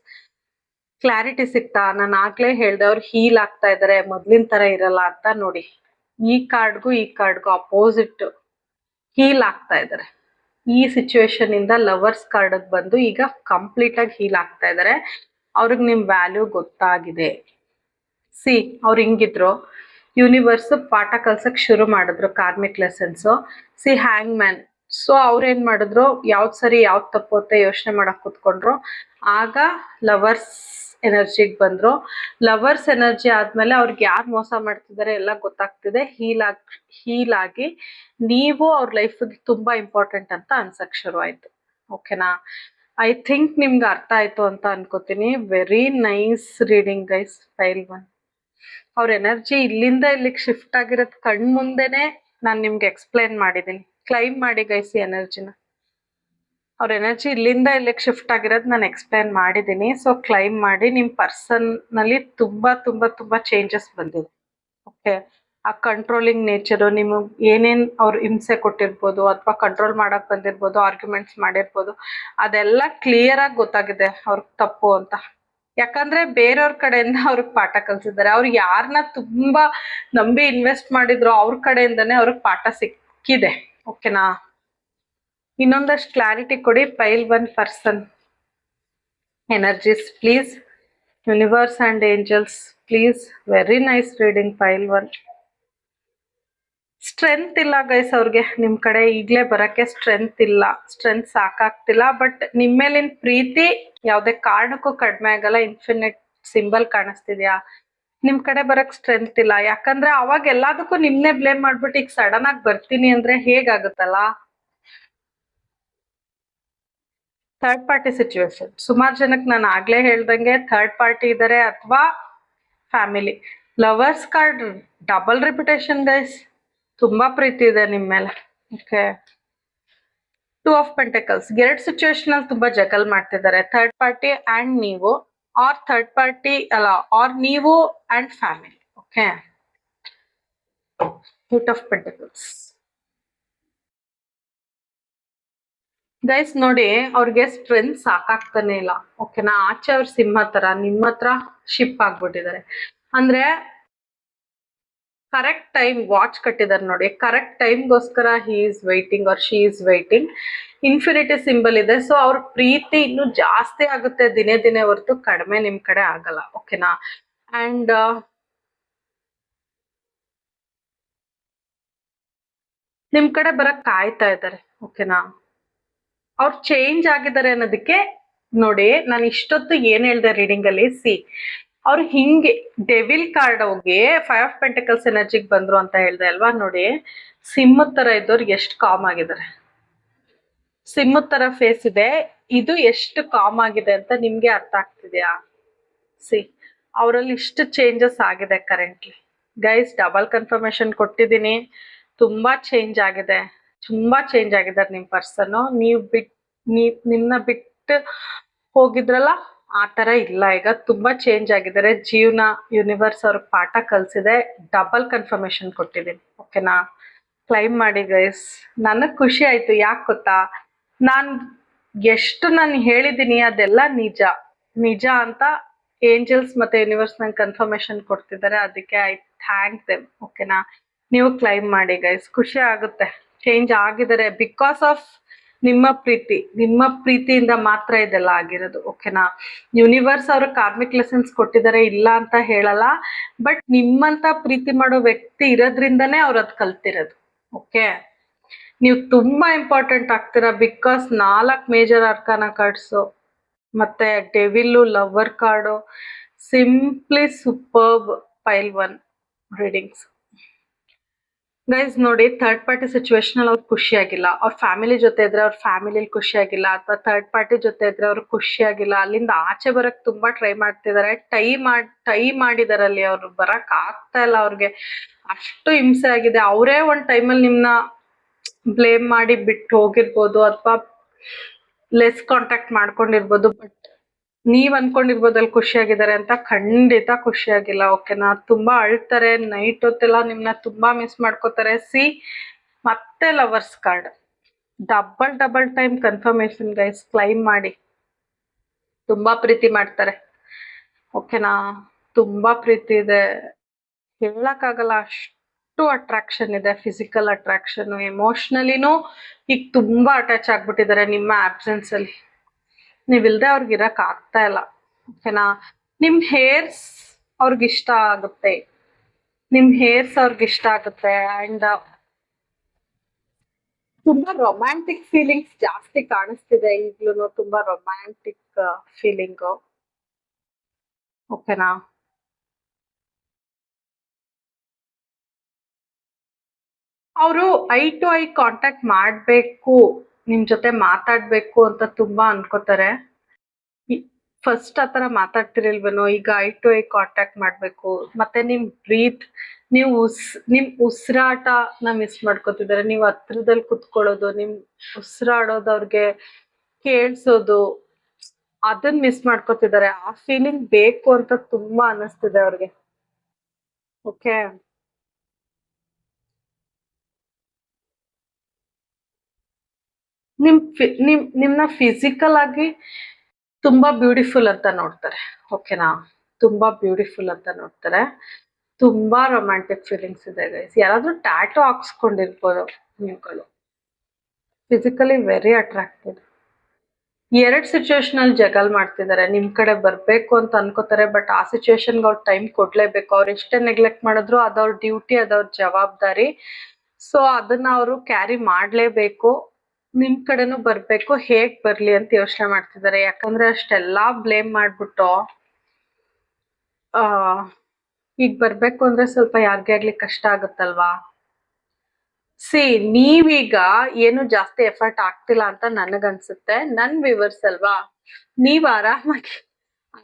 ಕ್ಲಾರಿಟಿ ಸಿಗ್ತಾ? ನಾನು ಆಗ್ಲೇ ಹೇಳ್ದೆ ಅವ್ರು ಹೀಲ್ ಆಗ್ತಾ ಇದ್ದಾರೆ, ಮೊದ್ಲಿನ ತರ ಇರಲ್ಲ ಅಂತ. ನೋಡಿ, ಈ ಕಾರ್ಡ್ಗೂ ಅಪೋಸಿಟ್ ಹೀಲ್ ಆಗ್ತಾ ಇದ್ದಾರೆ. ಈ ಸಿಚುವೇಶನ್ ಇಂದ ಲವರ್ಸ್ ಕಾರ್ಡ್ ಬಂದು ಈಗ ಕಂಪ್ಲೀಟ್ ಆಗಿ ಹೀಲ್ ಆಗ್ತಾ ಇದ್ದಾರೆ. ಅವ್ರಿಗೆ ನಿಮ್ ವ್ಯಾಲ್ಯೂ ಗೊತ್ತಾಗಿದೆ. ಸಿ, ಅವ್ರು ಹಿಂಗಿದ್ರು, ಯೂನಿವರ್ಸ್ ಪಾಠ ಕಲ್ಸಕ್ ಶುರು ಮಾಡಿದ್ರು ಕಾರ್ಮಿಕ್ ಲೆಸನ್ಸ್. ಸಿ, ಹ್ಯಾಂಗ್ ಮ್ಯಾನ್. ಸೊ ಅವ್ರೇನ್ ಮಾಡಿದ್ರು, ಯಾವ್ದು ಸರಿ ಯಾವ್ದು ತಪ್ಪು ಅಂತ ಯೋಚನೆ ಮಾಡಕ್ ಕೂತ್ಕೊಂಡ್ರು. ಆಗ ಲವರ್ಸ್ ಎನರ್ಜಿಗೆ ಬಂದ್ರು. ಲವರ್ಸ್ ಎನರ್ಜಿ ಆದ್ಮೇಲೆ ಅವ್ರಿಗೆ ಯಾರು ಮೋಸ ಮಾಡ್ತಿದ್ದಾರೆ ಎಲ್ಲ ಗೊತ್ತಾಗ್ತಿದೆ. ಹೀಲ್ ಆಗಿ ನೀವು ಅವ್ರ ಲೈಫ್ಗೆ ತುಂಬಾ ಇಂಪಾರ್ಟೆಂಟ್ ಅಂತ ಅನ್ಸಕ್ ಶುರು ಆಯ್ತು. ಓಕೆನಾ, ಐ ಥಿಂಕ್ ನಿಮ್ಗೆ ಅರ್ಥ ಆಯ್ತು ಅಂತ ಅನ್ಕೋತೀನಿ. Very nice reading guys. File 1 ಅವ್ರ ಎನರ್ಜಿ ಇಲ್ಲಿಂದ ಇಲ್ಲಿಗೆ ಶಿಫ್ಟ್ ಆಗಿರೋದು ಕಣ್ಮುಂದೆನೆ ನಾನು ನಿಮ್ಗೆ ಎಕ್ಸ್ಪ್ಲೈನ್ ಮಾಡಿದ್ದೀನಿ. ಕ್ಲೈಮ್ ಮಾಡಿ ಗೈಸ್ ಈ ಎನರ್ಜಿನ. ಅವ್ರ ಎನರ್ಜಿ ಇಲ್ಲಿಂದ ಇಲ್ಲಿಗೆ ಶಿಫ್ಟ್ ಆಗಿರೋದು ನಾನು ಎಕ್ಸ್ಪ್ಲೈನ್ ಮಾಡಿದ್ದೀನಿ. ಸೊ ಕ್ಲೈಮ್ ಮಾಡಿ. ನಿಮ್ಮ ಪರ್ಸನ್ನಲ್ಲಿ ತುಂಬಾ ತುಂಬಾ ತುಂಬಾ ಚೇಂಜಸ್ ಬಂದಿದೆ. ಓಕೆ, ಆ ಕಂಟ್ರೋಲಿಂಗ್ ನೇಚರು, ನಿಮಗೆ ಏನೇನು ಅವ್ರು ಹಿಂಸೆ ಕೊಟ್ಟಿರ್ಬೋದು ಅಥವಾ ಕಂಟ್ರೋಲ್ ಮಾಡಕ್ ಬಂದಿರ್ಬೋದು, ಆರ್ಗ್ಯುಮೆಂಟ್ಸ್ ಮಾಡಿರ್ಬೋದು, ಅದೆಲ್ಲ ಕ್ಲಿಯರ್ ಆಗಿ ಗೊತ್ತಾಗಿದೆ ಅವ್ರಿಗೆ ತಪ್ಪು ಅಂತ. ಯಾಕಂದ್ರೆ ಬೇರೆಯವ್ರ ಕಡೆಯಿಂದ ಅವ್ರಿಗೆ ಪಾಠ ಕಲ್ಸಿದ್ದಾರೆ. ಅವ್ರು ಯಾರನ್ನ ತುಂಬಾ ನಂಬಿ ಇನ್ವೆಸ್ಟ್ ಮಾಡಿದ್ರು ಅವ್ರ ಕಡೆಯಿಂದನೇ ಅವ್ರಿಗೆ ಪಾಠ ಸಿಕ್ಕಿದೆ. ಓಕೆನಾ, ಇನ್ನೊಂದಷ್ಟು ಕ್ಲಾರಿಟಿ ಕೊಡಿ. File 1 person energies please. Universe and angels please. Very nice reading file 1. Strength ಇಲ್ಲ ಗೈಸ್ ಅವ್ರಿಗೆ ನಿಮ್ ಕಡೆ ಈಗ್ಲೇ ಬರಕ್ಕೆ ಸ್ಟ್ರೆಂತ್ ಇಲ್ಲ, ಸ್ಟ್ರೆಂತ್ ಸಾಕಾಗ್ತಿಲ್ಲ. ಬಟ್ ನಿಮ್ಮೇಲಿನ ಪ್ರೀತಿ ಯಾವ್ದೇ ಕಾರಣಕ್ಕೂ ಕಡಿಮೆ ಆಗಲ್ಲ. ಇನ್ಫಿನಿಟ್ ಸಿಂಬಲ್ ಕಾಣಿಸ್ತಿದ್ಯಾ? ನಿಮ್ ಕಡೆ ಬರಕ್ ಸ್ಟ್ರೆಂತ್ ಇಲ್ಲ. ಯಾಕಂದ್ರೆ ಅವಾಗ ಎಲ್ಲದಕ್ಕೂ ನಿಮ್ನೆ ಬ್ಲೇಮ್ ಮಾಡ್ಬಿಟ್ಟು ಈಗ ಸಡನ್ ಆಗಿ ಬರ್ತೀನಿ ಅಂದ್ರೆ ಹೇಗಾಗುತ್ತಲ್ಲ. ಥರ್ಡ್ ಪಾರ್ಟಿ ಸಿಚುವೇಶನ್ ಸುಮಾರು ಜನಕ್ಕೆ ನಾನು ಆಗ್ಲೇ ಹೇಳ್ದಂಗೆ ಥರ್ಡ್ ಪಾರ್ಟಿ ಇದಾರೆ ಅಥವಾ family. Lovers card double repetition guys, ತುಂಬಾ ಪ್ರೀತಿ ಇದೆ ನಿಮ್ ಮೇಲೆ. ಓಕೆ, ಟೂ ಆಫ್ ಪೆಂಟಕಲ್ಸ್ ಎರಡು ಸಿಚುವೇಶನ್ ಅಲ್ಲಿ ತುಂಬಾ ಜಗಲ್ ಮಾಡ್ತಿದ್ದಾರೆ, ಥರ್ಡ್ ಪಾರ್ಟಿ ಅಂಡ್ ನೀವು, ಆರ್ ಥರ್ಡ್ ಪಾರ್ಟಿ ಅಲ್ಲ, ಆರ್ ನೀವು and family. Okay, eight of pentacles guys ನೋಡಿ, ಅವ್ರಿಗೆ ಸ್ಟ್ರೆಂತ್ ಸಾಕಾಗ್ತಾನೆ ಇಲ್ಲ. ಓಕೆನಾ, ಆಚೆ ಅವ್ರ ಸಿಂಹ ತರ ನಿಮ್ಮ ಹತ್ರ ಶಿಪ್ ಆಗ್ಬಿಟ್ಟಿದ್ದಾರೆ. ಅಂದ್ರೆ ಕರೆಕ್ಟ್ ಟೈಮ್ ವಾಚ್ ಕಟ್ಟಿದಾರೆ ನೋಡಿ, ಕರೆಕ್ಟ್ ಟೈಮ್ಗೋಸ್ಕರ he is waiting or she is waiting. Infinity symbol ಇದೆ. ಸೊ ಅವ್ರ ಪ್ರೀತಿ ಇನ್ನು ಜಾಸ್ತಿ ಆಗುತ್ತೆ ದಿನೇ ದಿನೇ ಹೊರತು ಕಡಿಮೆ ನಿಮ್ ಕಡೆ ಆಗಲ್ಲ. ಓಕೆನಾ, ಅಂಡ್ ನಿಮ್ ಕಡೆ ಬರಕ್ ಕಾಯ್ತಾ ಇದ್ದಾರೆ. ಓಕೆನಾ, ಅವ್ರು ಚೇಂಜ್ ಆಗಿದ್ದಾರೆ ಅನ್ನೋದಕ್ಕೆ ನೋಡಿ, ನಾನು ಇಷ್ಟೊತ್ತು ಏನ್ ಹೇಳ್ದೆ ರೀಡಿಂಗ್ ಅಲ್ಲಿ, ಸಿ ಅವ್ರು ಹಿಂಗೆ ಡೆವಿಲ್ ಕಾರ್ಡ್ ಹೋಗಿ ಫೈವ್ ಆಫ್ ಪೆಂಟಕಲ್ಸ್ ಎನರ್ಜಿಗೆ ಬಂದ್ರು ಅಂತ ಹೇಳ್ದೆ ಅಲ್ವಾ. ನೋಡಿ, ಸಿಂಹದ ತರ ಇದ್ದವ್ರು ಎಷ್ಟು ಕಾಮ್ ಆಗಿದ್ದಾರೆ, ಸಿಂಹದ ತರ ಫೇಸ್ ಇದೆ, ಇದು ಎಷ್ಟು ಕಾಮ್ ಆಗಿದೆ ಅಂತ ನಿಮ್ಗೆ ಅರ್ಥ ಆಗ್ತಿದ್ಯಾ? ಸಿ, ಅವರಲ್ಲಿ ಇಷ್ಟು ಚೇಂಜಸ್ ಆಗಿದೆ ಕರೆಂಟ್ಲಿ ಗೈಸ್. ಡಬಲ್ ಕನ್ಫರ್ಮೇಶನ್ ಕೊಟ್ಟಿದ್ದೀನಿ, ತುಂಬಾ ಚೇಂಜ್ ಆಗಿದೆ, ತುಂಬಾ ಚೇಂಜ್ ಆಗಿದ್ದಾರೆ ನಿಮ್ ಪರ್ಸನ್. ನಿಮ್ನ ಬಿಟ್ಟು ಹೋಗಿದ್ರಲ್ಲ, ಆ ತರ ಇಲ್ಲ, ಈಗ ತುಂಬಾ ಚೇಂಜ್ ಆಗಿದ್ದಾರೆ. ಜೀವನ ಯೂನಿವರ್ಸ್ ಅವ್ರಿಗೆ ಪಾಠ ಕಲ್ಸಿದೆ. ಡಬಲ್ ಕನ್ಫರ್ಮೇಶನ್ ಕೊಟ್ಟಿದ್ದೀನಿ. ಓಕೆನಾ, ಕ್ಲೈಮ್ ಮಾಡಿ ಗೈಸ್. ನನಗ್ ಖುಷಿ ಆಯ್ತು. ಯಾಕೆ ಗೊತ್ತಾ, ನಾನು ಎಷ್ಟು ನಾನು ಹೇಳಿದ್ದೀನಿ ಅದೆಲ್ಲ ನಿಜ ನಿಜ ಅಂತ ಏಂಜಲ್ಸ್ ಮತ್ತೆ ಯೂನಿವರ್ಸ್ ನಂಗೆ ಕನ್ಫರ್ಮೇಶನ್ ಕೊಡ್ತಿದ್ದಾರೆ. ಅದಕ್ಕೆ ಐ ಥ್ಯಾಂಕ್ ದೆಮ್. ಓಕೆನಾ, ನೀವು ಕ್ಲೈಮ್ ಮಾಡಿ ಗೈಸ್, ಖುಷಿ ಆಗುತ್ತೆ. ಚೇಂಜ್ ಆಗಿದ್ದಾರೆ ಬಿಕಾಸ್ ಆಫ್ ನಿಮ್ಮ ಪ್ರೀತಿ. ನಿಮ್ಮ ಪ್ರೀತಿಯಿಂದ ಮಾತ್ರ ಇದೆಲ್ಲ ಆಗಿರೋದು. ಓಕೆನಾ, ಯೂನಿವರ್ಸ್ ಅವ್ರ ಕಾರ್ಮಿಕ್ ಲೆಸನ್ಸ್ ಕೊಟ್ಟಿದ್ದಾರೆ, ಇಲ್ಲ ಅಂತ ಹೇಳಲ್ಲ. ಬಟ್ ನಿಮ್ಮಂತ ಪ್ರೀತಿ ಮಾಡೋ ವ್ಯಕ್ತಿ ಇರೋದ್ರಿಂದನೇ ಅವ್ರು ಅದ್ ಕಲ್ತಿರೋದು. ಓಕೆ, ನೀವು ತುಂಬಾ ಇಂಪಾರ್ಟೆಂಟ್ ಆಗ್ತೀರಾ ಬಿಕಾಸ್ 4 ಮೇಜರ್ ಅರ್ಕಾನ ಕಾರ್ಡ್ಸು ಮತ್ತೆ devil, lover card, simply superb pile 1 readings guys. ನೋಡಿ, ಥರ್ಡ್ ಪಾರ್ಟಿ ಸಿಚುವೇಶನ್ ಅಲ್ಲಿ ಅವ್ರು ಖುಷಿಯಾಗಿಲ್ಲ, ಅವ್ರ ಫ್ಯಾಮಿಲಿ ಜೊತೆ ಇದ್ರೆ ಅವ್ರ ಫ್ಯಾಮಿಲಿ ಖುಷಿಯಾಗಿಲ್ಲ, ಅಥವಾ ಥರ್ಡ್ ಪಾರ್ಟಿ ಜೊತೆ ಇದ್ರೆ ಅವ್ರು ಖುಷಿಯಾಗಿಲ್ಲ. ಅಲ್ಲಿಂದ ಆಚೆ ಬರಕ್ ತುಂಬಾ ಟ್ರೈ ಮಾಡ್ತಿದ್ದಾರೆ, ಟೈ ಮಾಡಿದಾರೆ ಅಲ್ಲಿ. ಅವ್ರು ಬರಕ್ ಆಗ್ತಾ ಇಲ್ಲ, ಅವ್ರಿಗೆ ಅಷ್ಟು ಹಿಂಸೆ ಆಗಿದೆ. ಅವರೇ ಒಂದ್ ಟೈಮಲ್ಲಿ ನಿಮ್ನ ಬ್ಲೇಮ್ ಮಾಡಿ ಬಿಟ್ಟು ಹೋಗಿರ್ಬೋದು, ಅಥವಾ ಲೆಸ್ ಕಾಂಟ್ಯಾಕ್ಟ್ ಮಾಡ್ಕೊಂಡಿರ್ಬೋದು. ಬಟ್ ನೀವ್ ಅನ್ಕೊಂಡಿರ್ಬೋದು ಅಲ್ಲಿ ಖುಷಿಯಾಗಿದ್ದಾರೆ ಅಂತ, ಖಂಡಿತ ಖುಷಿಯಾಗಿಲ್ಲ. ಓಕೆನಾ, ತುಂಬಾ ಅಳ್ತಾರೆ, ನೈಟ್ ಹೊತ್ತೆಲ್ಲ ನಿಮ್ನ ತುಂಬಾ ಮಿಸ್ ಮಾಡ್ಕೋತಾರೆ. ಸಿ, ಮತ್ತೆ lovers card, double time confirmation guys. Claim ಮಾಡಿ, ತುಂಬಾ ಪ್ರೀತಿ ಮಾಡ್ತಾರೆ. ಓಕೆನಾ, ತುಂಬಾ ಪ್ರೀತಿ ಇದೆ, ಹೇಳಕ್ಕಾಗಲ್ಲ, ಅಷ್ಟು ಅಟ್ರಾಕ್ಷನ್ ಇದೆ. ಫಿಸಿಕಲ್ ಅಟ್ರಾಕ್ಷನ್, ಎಮೋಷನಲಿನೂ ಈಗ ತುಂಬಾ ಅಟ್ಯಾಚ್ ಆಗ್ಬಿಟ್ಟಿದ್ದಾರೆ ನಿಮ್ಮ ಆಬ್ಸೆನ್ಸ್ ಅಲ್ಲಿ. ನೀವಿಲ್ದೆ ಅವ್ರಿಗೆ ಇರಕ್ ಆಗ್ತಾ ಇಲ್ಲ. ಓಕೆನಾ, ನಿಮ್ ಹೇರ್ಸ್ ಅವ್ರಿಗೆ ಇಷ್ಟ ಆಗುತ್ತೆ, ನಿಮ್ ಹೇರ್ಸ್ ಅವ್ರಿಗೆ ಇಷ್ಟ ಆಗುತ್ತೆ. ಅಂಡ್ ತುಂಬಾ ರೊಮ್ಯಾಂಟಿಕ್ ಫೀಲಿಂಗ್ಸ್ ಜಾಸ್ತಿ ಕಾಣಿಸ್ತಿದೆ ಈಗ್ಲೂ, ತುಂಬಾ ರೊಮ್ಯಾಂಟಿಕ್ ಫೀಲಿಂಗು. ಓಕೆನಾ, ಅವರು ಐ ಟು ಐ ಕಾಂಟ್ಯಾಕ್ಟ್ ಮಾಡ್ಬೇಕು, ನಿಮ್ ಜೊತೆ ಮಾತಾಡ್ಬೇಕು ಅಂತ ತುಂಬಾ ಅನ್ಕೋತಾರೆ. ಫಸ್ಟ್ ಆತರ ಮಾತಾಡ್ತಿರಿಲ್ವೇನೋ, ಈಗ ಐ ಟು ಐ ಕಾಂಟ್ಯಾಕ್ಟ್ ಮಾಡ್ಬೇಕು. ಮತ್ತೆ ನಿಮ್ ಬ್ರೀತ್, ನಿಮ್ ಉಸಿರಾಟನ ಮಿಸ್ ಮಾಡ್ಕೋತಿದ್ದಾರೆ. ನೀವು ಹತ್ರದಲ್ಲಿ ಕುತ್ಕೊಳ್ಳೋದು, ನಿಮ್ ಉಸಿರಾಡೋದು ಅವ್ರಿಗೆ ಕೇಳ್ಸೋದು, ಅದನ್ನ ಮಿಸ್ ಮಾಡ್ಕೋತಿದ್ದಾರೆ. ಆ ಫೀಲಿಂಗ್ ಬೇಕು ಅಂತ ತುಂಬಾ ಅನಿಸ್ತಿದೆ ಅವ್ರಿಗೆ. ಓಕೆ, ನಿಮ್ನ ಫಿಸಿಕಲ್ ಆಗಿ ತುಂಬಾ ಬ್ಯೂಟಿಫುಲ್ ಅಂತ ನೋಡ್ತಾರೆ. ಓಕೆನಾ, ತುಂಬಾ ಬ್ಯೂಟಿಫುಲ್ ಅಂತ ನೋಡ್ತಾರೆ. ತುಂಬಾ ರೊಮ್ಯಾಂಟಿಕ್ ಫೀಲಿಂಗ್ಸ್ ಇದೆ ಗೈಸ್. ಯಾರಾದ್ರೂ ಟ್ಯಾಟೋ ಹಾಕ್ಸ್ಕೊಂಡಿರ್ಬೋದು ನೀವುಗಳು. Physically very attractive. 2 ಸಿಚುವೇಶನ್ ಅಲ್ಲಿ ಜಗಲ್ ಮಾಡ್ತಿದ್ದಾರೆ. ನಿಮ್ ಕಡೆ ಬರ್ಬೇಕು ಅಂತ ಅನ್ಕೋತಾರೆ, ಬಟ್ ಆ ಸಿಚುವೇಶನ್ಗೆ ಅವ್ರು ಟೈಮ್ ಕೊಡ್ಲೇಬೇಕು. ಅವ್ರು ಎಷ್ಟೇ ನೆಗ್ಲೆಕ್ಟ್ ಮಾಡಿದ್ರು ಅದವ್ರ ಡ್ಯೂಟಿ, ಅದವ್ರ ಜವಾಬ್ದಾರಿ. ಸೊ ಅದನ್ನ ಅವರು ಕ್ಯಾರಿ ಮಾಡ್ಲೇಬೇಕು. ನಿಮ್ ಕಡೆನೂ ಬರ್ಬೇಕು, ಹೇಗ್ ಬರ್ಲಿ ಅಂತ ಯೋಚನೆ ಮಾಡ್ತಿದ್ದಾರೆ. ಯಾಕಂದ್ರೆ ಅಷ್ಟೆಲ್ಲಾ ಬ್ಲೇಮ್ ಮಾಡ್ಬಿಟ್ಟು ಆ ಈಗ ಬರ್ಬೇಕು ಅಂದ್ರೆ ಸ್ವಲ್ಪ ಯಾರ್ಗೆ ಆಗ್ಲಿ ಕಷ್ಟ ಆಗುತ್ತಲ್ವಾ. ಸಿ ನೀವೀಗ ಏನು ಜಾಸ್ತಿ ಎಫರ್ಟ್ ಆಗ್ತಿಲ್ಲ ಅಂತ ನನಗನ್ಸುತ್ತೆ. ನನ್ ವ್ಯೂವರ್ಸ್ ಅಲ್ವಾ, ನೀವ್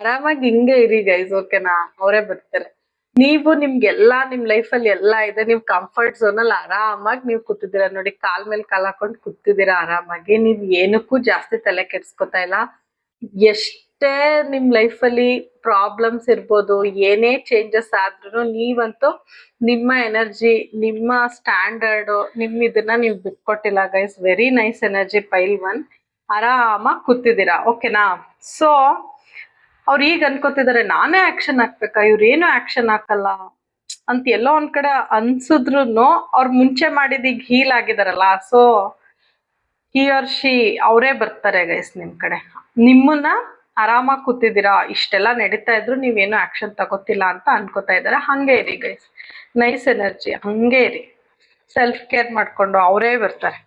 ಆರಾಮಾಗಿ ಹಿಂಗೆ ಇರಿ ಗೈಸ್, ಓಕೆನಾ. ಅವರೇ ಬರ್ತಾರೆ. ನೀವು ನಿಮ್ಗೆಲ್ಲಾ ನಿಮ್ ಲೈಫ್ ಅಲ್ಲಿ ಎಲ್ಲಾ ಇದೆ, ನೀವ್ ಕಂಫರ್ಟ್ ಝೋನ್ ಅಲ್ಲಿ ಆರಾಮಾಗಿ ನೀವು ಕೂತಿದ್ದೀರಾ ನೋಡಿ, ಕಾಲ್ ಮೇಲೆ ಕಾಲ್ ಹಾಕೊಂಡು ಕೂತಿದ್ದೀರಾ ಆರಾಮಾಗಿ. ನೀವ್ ಏನಕ್ಕೂ ಜಾಸ್ತಿ ತಲೆ ಕೆಡ್ಸ್ಕೊತಾ ಇಲ್ಲ. ಎಷ್ಟೇ ನಿಮ್ ಲೈಫ್ ಅಲ್ಲಿ ಪ್ರಾಬ್ಲಮ್ಸ್ ಇರ್ಬೋದು, ಏನೇ ಚೇಂಜಸ್ ಆದ್ರೂ ನೀವಂತೂ ನಿಮ್ಮ ಎನರ್ಜಿ, ನಿಮ್ಮ ಸ್ಟ್ಯಾಂಡರ್ಡ್, ನಿಮ್ ಇದನ್ನ ನೀವು ಬಿಟ್ಕೊಟ್ಟಿಲ್ಲ guys. Very nice energy pile 1. ಆರಾಮಾಗಿ ಕೂತಿದ್ದೀರಾ, ಓಕೆನಾ. ಸೊ ಅವ್ರು ಈಗ ಅನ್ಕೋತಿದಾರೆ ನಾನೇ ಆಕ್ಷನ್ ಹಾಕ್ಬೇಕಾ, ಇವ್ರೇನು ಆಕ್ಷನ್ ಹಾಕಲ್ಲ ಅಂತ ಎಲ್ಲೋ ಒಂದ್ ಕಡೆ ಅನ್ಸಿದ್ರು ಅವ್ರು ಮುಂಚೆ ಮಾಡಿದ ಈಗ ಹೀಲ್ ಆಗಿದಾರಲ್ಲ. ಸೊ ಹಿ ಆರ್ ಶಿ ಅವರೇ ಬರ್ತಾರೆ ಗೈಸ್ ನಿಮ್ ಕಡೆ. ನಿಮ್ಮನ್ನ ಆರಾಮಾಗಿ ಕೂತಿದ್ದೀರಾ, ಇಷ್ಟೆಲ್ಲ ನಡೀತಾ ಇದ್ರು ನೀವೇನು ಆಕ್ಷನ್ ತಗೋತಿಲ್ಲ ಅಂತ ಅನ್ಕೋತಾ ಇದಾರೆ. ಹಂಗೆ ಇರಿ ಗೈಸ್, ನೈಸ್ ಎನರ್ಜಿ, ಹಂಗೆ ಇರಿ. ಸೆಲ್ಫ್ ಕೇರ್ ಮಾಡ್ಕೊಂಡು ಅವರೇ ಬರ್ತಾರೆ.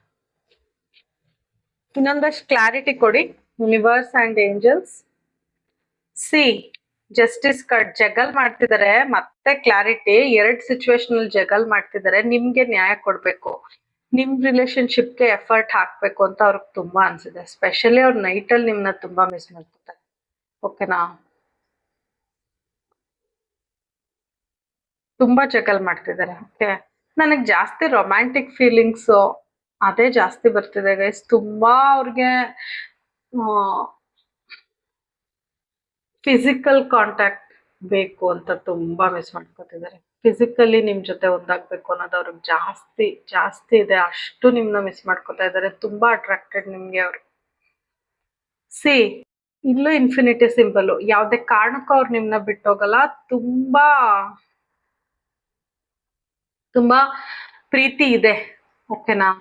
ಇನ್ನೊಂದಷ್ಟು ಕ್ಲಾರಿಟಿ ಕೊಡಿ universe and angels. See justice card juggle ಮಾಡ್ತಿದ್ದಾರೆ, ಮತ್ತೆ ಕ್ಲಾರಿಟಿ. 2 ಸಿಚುವೇಶನ್ ಜಗಲ್ ಮಾಡ್ತಿದ್ದಾರೆ. ನಿಮ್ಗೆ ನ್ಯಾಯ ಕೊಡ್ಬೇಕು, ನಿಮ್ ರಿಲೇಶನ್ಶಿಪ್ಗೆ ಎಫರ್ಟ್ ಹಾಕ್ಬೇಕು ಅಂತ ಅವ್ರಿಗೆ ತುಂಬಾ ಅನ್ಸಿದೆ. ಸ್ಪೆಷಲಿ ಅವ್ರ ನೈಟ್ ಅಲ್ಲಿ ನಿಮ್ನ ತುಂಬಾ ಮಿಸ್ ಮಾಡ್ತಾರೆ, ಓಕೆನಾ. ತುಂಬಾ ಜಗಲ್ ಮಾಡ್ತಿದ್ದಾರೆ. ಓಕೆ, ನನಗ್ ಜಾಸ್ತಿ ರೊಮ್ಯಾಂಟಿಕ್ ಫೀಲಿಂಗ್ಸ್ ಅದೇ ಜಾಸ್ತಿ ಬರ್ತಿದೆ ಗೈಸ್. ತುಂಬಾ ಅವ್ರಿಗೆ ಫಿಸಿಕಲ್ ಕಾಂಟ್ಯಾಕ್ಟ್ ಬೇಕು ಅಂತ ತುಂಬಾ ಮಿಸ್ ಮಾಡ್ಕೊತಿದ್ದಾರೆ. ಫಿಸಿಕಲಿ ನಿಮ್ ಜೊತೆ ಒಂದಾಗ್ಬೇಕು ಅನ್ನೋದು ಅವ್ರಿಗೆ ಜಾಸ್ತಿ ಜಾಸ್ತಿ ಇದೆ. ಅಷ್ಟು ನಿಮ್ನ ಮಿಸ್ ಮಾಡ್ಕೊತಾ ಇದ್ದಾರೆ. ತುಂಬಾ ಅಟ್ರಾಕ್ಟೆಡ್ ನಿಮ್ಗೆ ಅವರು. ಸಿ ಇಲ್ಲೂ ಇನ್ಫಿನಿಟಿ ಸಿಂಬಲ್. ಯಾವ್ದೇ ಕಾರಣಕ್ಕೂ ಅವ್ರು ನಿಮ್ನ ಬಿಟ್ಟೋಗಲ್ಲ. ತುಂಬಾ ತುಂಬಾ ಪ್ರೀತಿ ಇದೆ, ಓಕೆನಾ.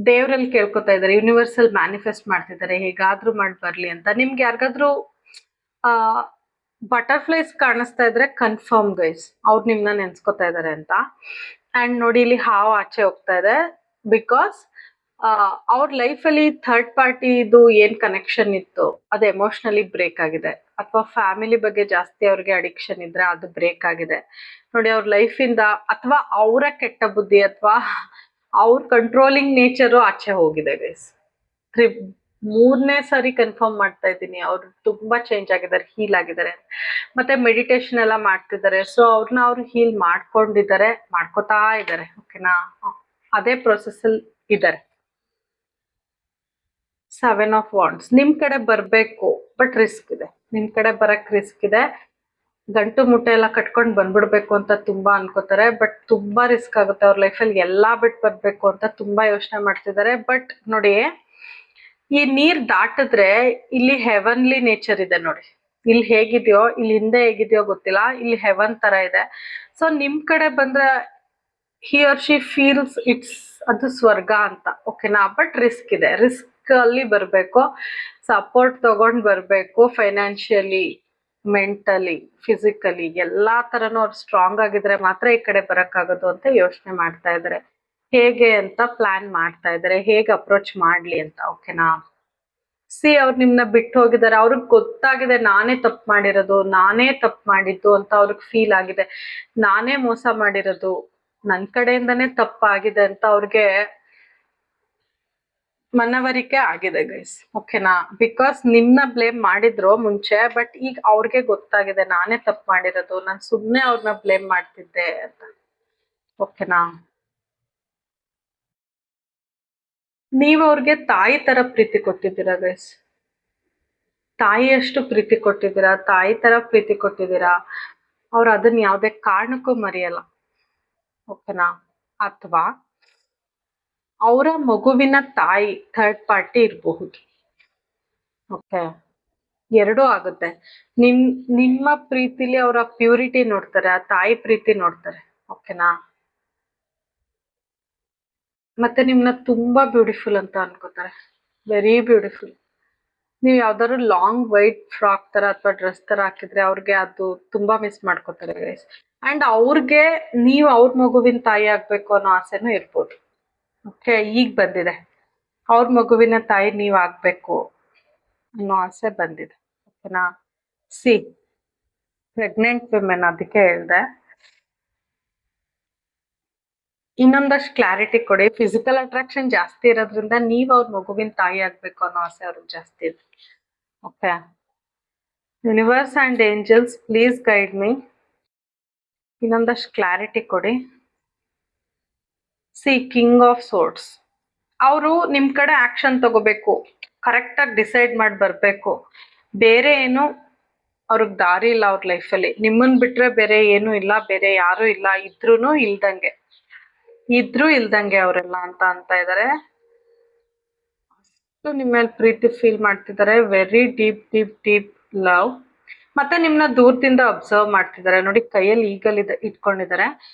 ದೇವ್ರಲ್ಲಿ ಕೇಳ್ಕೊತಾ ಇದಾರೆ, ಯೂನಿವರ್ಸಲ್ ಮ್ಯಾನಿಫೆಸ್ಟ್ ಮಾಡ್ತಿದ್ದಾರೆ, ಹೇಗಾದ್ರೂ ಮಾಡಿ ಬರ್ಲಿ ಅಂತ. ನಿಮ್ಗೆ ಯಾರಿಗಾದ್ರೂ ಬಟರ್ಫ್ಲೈಸ್ ಕಾಣಿಸ್ತಾ ಇದ್ರೆ ಕನ್ಫರ್ಮ್ ಗೈಸ್ ಅವ್ರು ನಿಮ್ನ ನೆನ್ಸ್ಕೊತಾ ಇದಾರೆ ಅಂತ. ಅಂಡ್ ನೋಡಿ ಇಲ್ಲಿ ಹಾವು ಆಚೆ ಹೋಗ್ತಾ ಇದೆ. ಬಿಕಾಸ್ ಅವ್ರ ಲೈಫ್ ಅಲ್ಲಿ ಥರ್ಡ್ ಪಾರ್ಟಿದು ಏನ್ ಕನೆಕ್ಷನ್ ಇತ್ತು ಅದು ಎಮೋಷನಲಿ ಬ್ರೇಕ್ ಆಗಿದೆ. ಅಥವಾ ಫ್ಯಾಮಿಲಿ ಬಗ್ಗೆ ಜಾಸ್ತಿ ಅವ್ರಿಗೆ ಅಡಿಕ್ಷನ್ ಇದ್ರೆ ಅದು ಬ್ರೇಕ್ ಆಗಿದೆ ನೋಡಿ ಅವ್ರ ಲೈಫ್ ಇಂದ. ಅಥವಾ ಅವರ ಕೆಟ್ಟ ಬುದ್ಧಿ ಅಥವಾ ಅವ್ರ ಕಂಟ್ರೋಲಿಂಗ್ ನೇಚರು ಆಚೆ ಹೋಗಿದೆ ಗೈಸ್. 3ನೇ ಸರಿ ಕನ್ಫರ್ಮ್ ಮಾಡ್ತಾ ಇದ್ದೀನಿ, ಅವ್ರು ತುಂಬಾ ಚೇಂಜ್ ಆಗಿದ್ದಾರೆ, ಹೀಲ್ ಆಗಿದ್ದಾರೆ. ಮತ್ತೆ ಮೆಡಿಟೇಷನ್ ಎಲ್ಲ ಮಾಡ್ತಿದ್ದಾರೆ. ಸೊ ಅವ್ರನ್ನ ಅವ್ರು ಹೀಲ್ ಮಾಡ್ಕೊಂಡಿದ್ದಾರೆ, ಮಾಡ್ಕೋತಾ ಇದ್ದಾರೆ, ಓಕೆನಾ. ಅದೇ ಪ್ರೊಸೆಸ್ ಅಲ್ಲಿ ಇದ್ದಾರೆ. 7 ಆಫ್ ವಾಂಡ್ಸ್ ನಿಮ್ ಕಡೆ ಬರ್ಬೇಕು, ಬಟ್ ರಿಸ್ಕ್ ಇದೆ. ನಿಮ್ ಕಡೆ ಬರಕ್ ರಿಸ್ಕ್ ಇದೆ. ಗಂಟು ಮುಟ್ಟೆ ಎಲ್ಲ ಕಟ್ಕೊಂಡು ಬಂದ್ಬಿಡ್ಬೇಕು ಅಂತ ತುಂಬಾ ಅನ್ಕೋತಾರೆ, ಬಟ್ ತುಂಬಾ ರಿಸ್ಕ್ ಆಗುತ್ತೆ. ಅವ್ರ ಲೈಫಲ್ಲಿ ಎಲ್ಲಾ ಬಿಟ್ಟು ಬರ್ಬೇಕು ಅಂತ ತುಂಬಾ ಯೋಚನೆ ಮಾಡ್ತಿದ್ದಾರೆ. ಬಟ್ ನೋಡಿ ಈ ನೀರ್ ದಾಟಿದ್ರೆ ಇಲ್ಲಿ ಹೆವನ್ಲಿ ನೇಚರ್ ಇದೆ ನೋಡಿ. ಇಲ್ಲಿ ಹೇಗಿದೆಯೋ, ಇಲ್ಲಿ ಹಿಂದೆ ಹೇಗಿದೆಯೋ ಗೊತ್ತಿಲ್ಲ, ಇಲ್ಲಿ ಹೆವನ್ ತರ ಇದೆ. ಸೊ ನಿಮ್ ಕಡೆ ಬಂದ್ರೆ ಹಿ ಆರ್ ಶಿ ಫೀಲ್ಸ್ ಇಟ್ಸ್ ಅದು ಸ್ವರ್ಗ ಅಂತ, ಓಕೆನಾ. ಬಟ್ ರಿಸ್ಕ್ ಇದೆ. ರಿಸ್ಕ್ ಅಲ್ಲಿ ಬರ್ಬೇಕು, ಸಪೋರ್ಟ್ ತಗೊಂಡ್ ಬರ್ಬೇಕು. ಫೈನಾನ್ಷಿಯಲಿ, ಮೆಂಟಲಿ, ಫಿಸಿಕಲಿ ಎಲ್ಲಾ ತರನು ಅವ್ರು ಸ್ಟ್ರಾಂಗ್ ಆಗಿದ್ರೆ ಮಾತ್ರ ಈ ಕಡೆ ಬರಕ್ಕಾಗೋದು ಅಂತ ಯೋಚನೆ ಮಾಡ್ತಾ ಇದಾರೆ. ಹೇಗೆ ಅಂತ ಪ್ಲಾನ್ ಮಾಡ್ತಾ ಇದಾರೆ, ಹೇಗೆ ಅಪ್ರೋಚ್ ಮಾಡ್ಲಿ ಅಂತ, ಓಕೆನಾ. ಸಿ ಅವ್ರು ನಿಮ್ನ ಬಿಟ್ಟು ಹೋಗಿದ್ದಾರೆ. ಅವ್ರಿಗೆ ಗೊತ್ತಾಗಿದೆ ನಾನೇ ತಪ್ಪು ಮಾಡಿರೋದು, ನಾನೇ ತಪ್ಪು ಮಾಡಿದ್ದು ಅಂತ ಅವ್ರಿಗೆ ಫೀಲ್ ಆಗಿದೆ. ನಾನೇ ಮೋಸ ಮಾಡಿರೋದು, ನನ್ ಕಡೆಯಿಂದಾನೇ ತಪ್ಪಾಗಿದೆ ಅಂತ ಅವ್ರಿಗೆ ಮನವರಿಕೆ ಆಗಿದೆ ಗೈಸ್, ಓಕೆನಾ. ಬಿಕಾಸ್ ನಿಮ್ನ ಬ್ಲೇಮ್ ಮಾಡಿದ್ರು ಮುಂಚೆ, ಬಟ್ ಈಗ ಅವ್ರಿಗೆ ಗೊತ್ತಾಗಿದೆ ನಾನೇ ತಪ್ಪು ಮಾಡಿರೋದು, ನಾನು ಸುಮ್ನೆ ಅವ್ರನ್ನ ಬ್ಲೇಮ್ ಮಾಡ್ತಿದ್ದೆ ಅಂತ, ಓಕೆನಾ. ನೀವ್ ಅವ್ರಿಗೆ ತಾಯಿ ತರ ಪ್ರೀತಿ ಕೊಟ್ಟಿದ್ದೀರಾ ಗೈಸ್. ತಾಯಿಯಷ್ಟು ಪ್ರೀತಿ ಕೊಟ್ಟಿದ್ದೀರಾ, ತಾಯಿ ತರ ಪ್ರೀತಿ ಕೊಟ್ಟಿದ್ದೀರಾ. ಅವ್ರು ಅದನ್ನ ಯಾವ್ದೇ ಕಾರಣಕ್ಕೂ ಮರೆಯಲ್ಲ, ಓಕೆನಾ. ಅಥವಾ ಅವರ ಮಗುವಿನ ತಾಯಿ ಥರ್ಡ್ ಪಾರ್ಟಿ ಇರಬಹುದು, ಓಕೆ. ಎರಡೂ ಆಗುತ್ತೆ. ನಿಮ್ಮ ಪ್ರೀತಿಲಿ ಅವರ ಪ್ಯೂರಿಟಿ ನೋಡ್ತಾರೆ, ಆ ತಾಯಿ ಪ್ರೀತಿ ನೋಡ್ತಾರೆ, ಓಕೆನಾ. ಮತ್ತೆ ನಿಮ್ನ ತುಂಬಾ ಬ್ಯೂಟಿಫುಲ್ ಅಂತ ಅನ್ಕೋತಾರೆ, ವೆರಿ ಬ್ಯೂಟಿಫುಲ್. ನೀವು ಯಾವ್ದಾದ್ರು ಲಾಂಗ್ ವೈಟ್ ಫ್ರಾಕ್ ತರ ಅಥವಾ ಡ್ರೆಸ್ ತರ ಹಾಕಿದ್ರೆ ಅವ್ರಿಗೆ ಅದು ತುಂಬಾ ಮಿಸ್ ಮಾಡ್ಕೋತಾರೆ ಗೈಸ್. ಅಂಡ್ ಅವ್ರಿಗೆ ನೀವು ಅವ್ರ ಮಗುವಿನ ತಾಯಿ ಆಗ್ಬೇಕು ಅನ್ನೋ ಆಸೆನೂ ಇರ್ಬೋದು. ಓಕೆ, ಈಗ ಬಂದಿದೆ ಅವ್ರ ಮಗುವಿನ ತಾಯಿ ನೀವ್ ಆಗ್ಬೇಕು ಅನ್ನೋ ಆಸೆ ಬಂದಿದೆ. ಓಕೆನಾ? ಸಿ, ಪ್ರೆಗ್ನೆಂಟ್ ವಿಮೆನ್, ಅದಕ್ಕೆ ಹೇಳ್ದೆ. ಇನ್ನೊಂದಷ್ಟು ಕ್ಲಾರಿಟಿ ಕೊಡಿ. ಫಿಸಿಕಲ್ ಅಟ್ರಾಕ್ಷನ್ ಜಾಸ್ತಿ ಇರೋದ್ರಿಂದ ನೀವ್ ಅವ್ರ ಮಗುವಿನ ತಾಯಿ ಆಗ್ಬೇಕು ಅನ್ನೋ ಆಸೆ ಅವ್ರಿಗೆ ಜಾಸ್ತಿ ಇದೆ. Okay, universe and angels please guide me. ಇನ್ನೊಂದಷ್ಟು ಕ್ಲಾರಿಟಿ ಕೊಡಿ. ಸಿ, ಕಿಂಗ್ ಆಫ್ ಸೋರ್ಡ್ಸ್, ಅವರು ನಿಮ್ ಕಡೆ ಆಕ್ಷನ್ ತಗೋಬೇಕು, ಕರೆಕ್ಟ್ ಆಗಿ ಡಿಸೈಡ್ ಮಾಡಿ ಬರ್ಬೇಕು. ಬೇರೆ ಏನು ಅವ್ರಿಗೆ ದಾರಿ ಇಲ್ಲ ಅವ್ರ ಲೈಫಲ್ಲಿ. ನಿಮ್ಮನ್ ಬಿಟ್ರೆ ಬೇರೆ ಏನು ಇಲ್ಲ, ಬೇರೆ ಯಾರು ಇಲ್ಲ, ಇದ್ರೂ ಇಲ್ದಂಗೆ ಅವರೆಲ್ಲ ಅಂತ ಇದ್ದಾರೆ. ಅಷ್ಟು ನಿಮ್ಮ ಮೇಲೆ ಪ್ರೀತಿ ಫೀಲ್ ಮಾಡ್ತಿದ್ದಾರೆ. Very deep deep deep love. ಮತ್ತೆ ನಿಮ್ನ ದೂರದಿಂದ ಅಬ್ಸರ್ವ್ ಮಾಡ್ತಿದ್ದಾರೆ. ನೋಡಿ, ಕೈಯಲ್ಲಿ ಈಗಲ್ ಇಟ್ಕೊಂಡಿದ್ದಾರೆ.